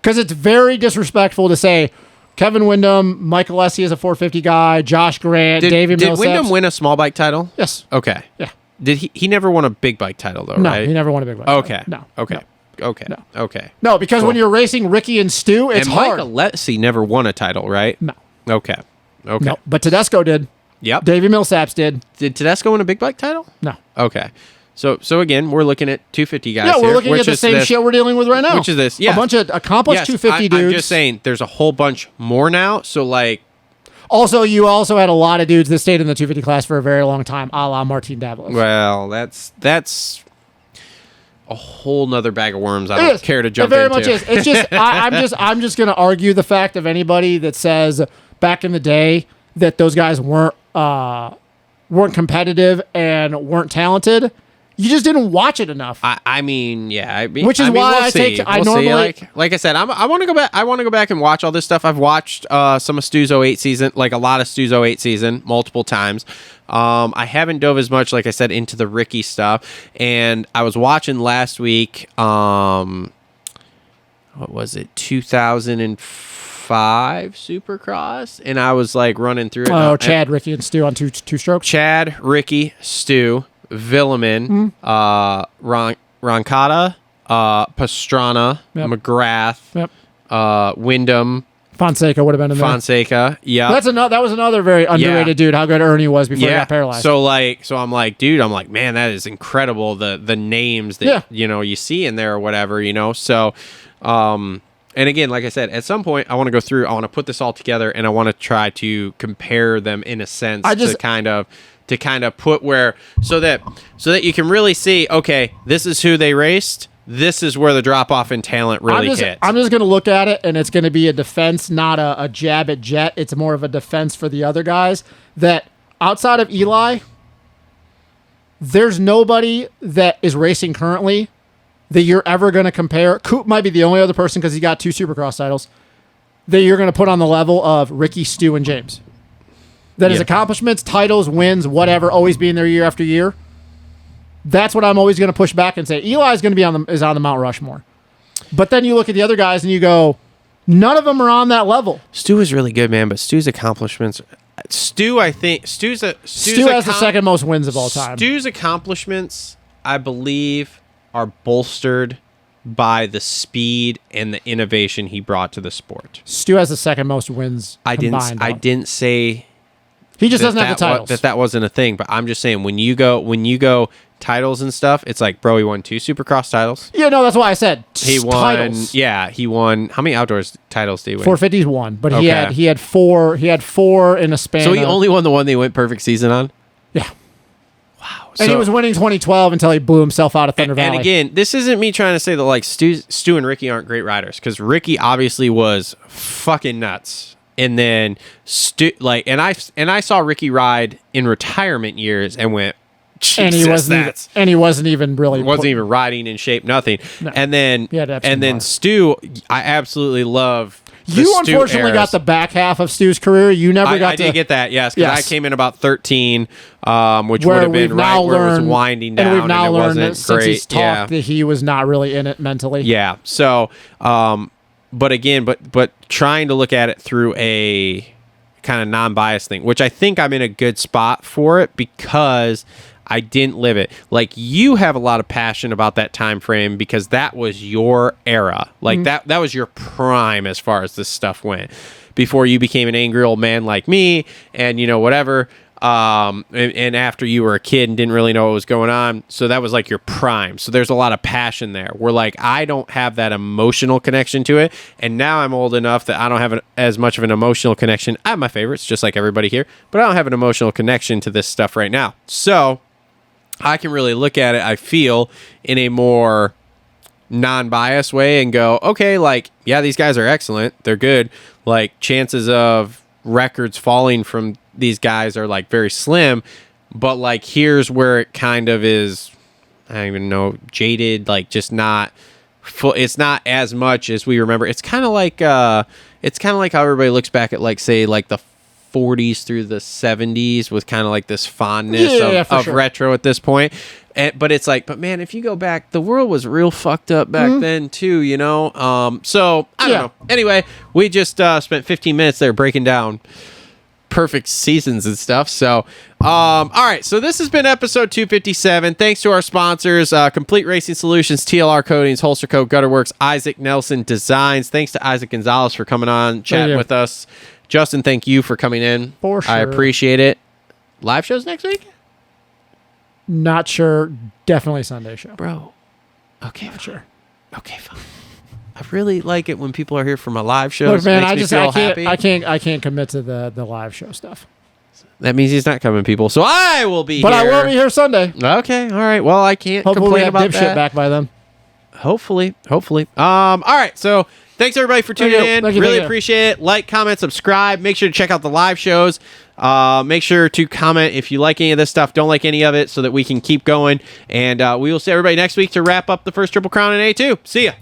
Because it's very disrespectful to say Kevin Windham, Michael Lessie is a 450 guy, Josh Grant, Davey Millsaps. Did Windham win a small bike title? Yes. Okay. Yeah. Did he never won a big bike title though, no, right? No, he never won a big bike title. No. Okay. No. Okay. No. Okay. No, because when you're racing Ricky and Stu, it's and hard. Michael Lessie never won a title, right? No. Okay. No, but Tedesco did. Yep. Davey Millsaps did. Did Tedesco win a big bike title? No. Okay. So again, we're looking at 250 guys. Yeah, we're looking at the same shit we're dealing with right now. Which is this? Yeah. A bunch of accomplished 250 dudes. I'm just saying, there's a whole bunch more now. So like. Also, you also had a lot of dudes that stayed in the 250 class for a very long time, a la Martin Davalos. Well, that's a whole nother bag of worms I It don't is. care to jump It very into. much is. It's just I'm just going to argue the fact of anybody that says back in the day that those guys weren't competitive and weren't talented. You just didn't watch it enough. I mean, yeah. Which is why we'll I see. take. I We'll see. normally like I said, I want to go back. I want to go back and watch all this stuff. I've watched some of Stu's 08 season, like a lot of Stu's 08 season, multiple times. I haven't dove as much, like I said, into the Ricky stuff. And I was watching last week. What was it? 2005 Supercross, and I was like running through it. Oh, Chad, Ricky, and Stu on two strokes. Chad, Ricky, Stu, Villeman, Roncada, Pastrana, Yep. McGrath, Yep. Wyndham, Fonseca would have been in there. Fonseca. Yeah. That was another very underrated dude. How good Ernie was before he got paralyzed. So I'm like, dude, man, that is incredible. The names that you see in there or whatever, So, and again, like I said, at some point I want to go through. I want to put this all together, and I want to try to compare them in a sense to kind of put where so that you can really see. Okay, this is who they raced. This is where the drop off in talent really hits. I'm just going to look at it, and it's going to be a defense, not a jab at Jet. It's more of a defense for the other guys. That outside of Eli, there's nobody that is racing currently that you're ever going to compare. Coop might be the only other person because he got 2 Supercross titles that you're going to put on the level of Ricky, Stu, and James. That his accomplishments, titles, wins, whatever, always being there year after year. That's what I'm always going to push back and say. Eli is going to be on the Mount Rushmore. But then you look at the other guys and you go, none of them are on that level. Stu is really good, man, but Stu's accomplishments. Stu has the second most wins of all time. Stu's accomplishments, I believe, are bolstered by the speed and the innovation he brought to the sport. Stu has the second most wins. I didn't say he just doesn't have the titles. That wasn't a thing, but I'm just saying when you go titles and stuff, it's like, bro, he won 2 Supercross titles. Yeah, no, that's why I said he won. Titles. Yeah, he won. How many outdoors titles did he win? 450's one, but he had 4. He had 4 in a span. So he only won the one they went perfect season on. Yeah. Wow. And he was winning 2012 until he blew himself out of Thunder Valley. And again, this isn't me trying to say that like Stu and Ricky aren't great riders, because Ricky obviously was fucking nuts. And then Stu, and I saw Ricky ride in retirement years and went, Jesus, and he wasn't even riding in shape, nothing. No. And then Stu, I absolutely love. You unfortunately got the back half of Stu's career. You never got. I did get that, yes, because I came in about 13, which would have been right where it was winding down, and we've now learned that since he's talked that he was not really in it mentally. Yeah. So, but again, but trying to look at it through a kind of non-biased thing, which I think I'm in a good spot for it because I didn't live it. Like, you have a lot of passion about that time frame because that was your era. Like that was your prime as far as this stuff went before you became an angry old man like me and whatever. And after you were a kid and didn't really know what was going on. So that was like your prime. So there's a lot of passion there. Where like, I don't have that emotional connection to it. And now I'm old enough that I don't have as much of an emotional connection. I have my favorites, just like everybody here, but I don't have an emotional connection to this stuff right now. So I can really look at it, I feel, in a more non-biased way and go, okay, like, yeah, these guys are excellent. They're good. Like, chances of records falling from these guys are like very slim, but like, here's where it kind of is, I don't even know, jaded, like just not full. It's not as much as we remember. It's kind of like how everybody looks back at, like, say, like the 40s through the 70s with kind of like this fondness of retro at this point. But it's like, but man, if you go back, the world was real fucked up back then too, so I don't know. Anyway, we just spent 15 minutes there breaking down perfect seasons and stuff. So all right, so this has been episode 257. Thanks to our sponsors, Complete Racing Solutions, TLR Coatings, Holster Coat, Gutter Works, Isaac Nelson Designs. Thanks to Isaac Gonzales for coming on, chatting with us. Justin, thank you for coming in. For sure. I appreciate it. Live shows next week? Not sure. Definitely Sunday show. Bro. Okay, Not sure. Okay, fine. I really like it when people are here for my live shows. Look, man, Makes me feel happy. I can't commit to the live show stuff. That means he's not coming, people. So I will be but here. I will be here Sunday. Okay, all right. Well, I can't Hopefully complain we have about dipshit that. back by then. Hopefully. All right. So thanks everybody for tuning in. Thank you, really thank you. appreciate it. Like, comment, subscribe. Make sure to check out the live shows. Make sure to comment if you like any of this stuff, don't like any of it, so that we can keep going. And we will see everybody next week to wrap up the first Triple Crown in A2. See ya.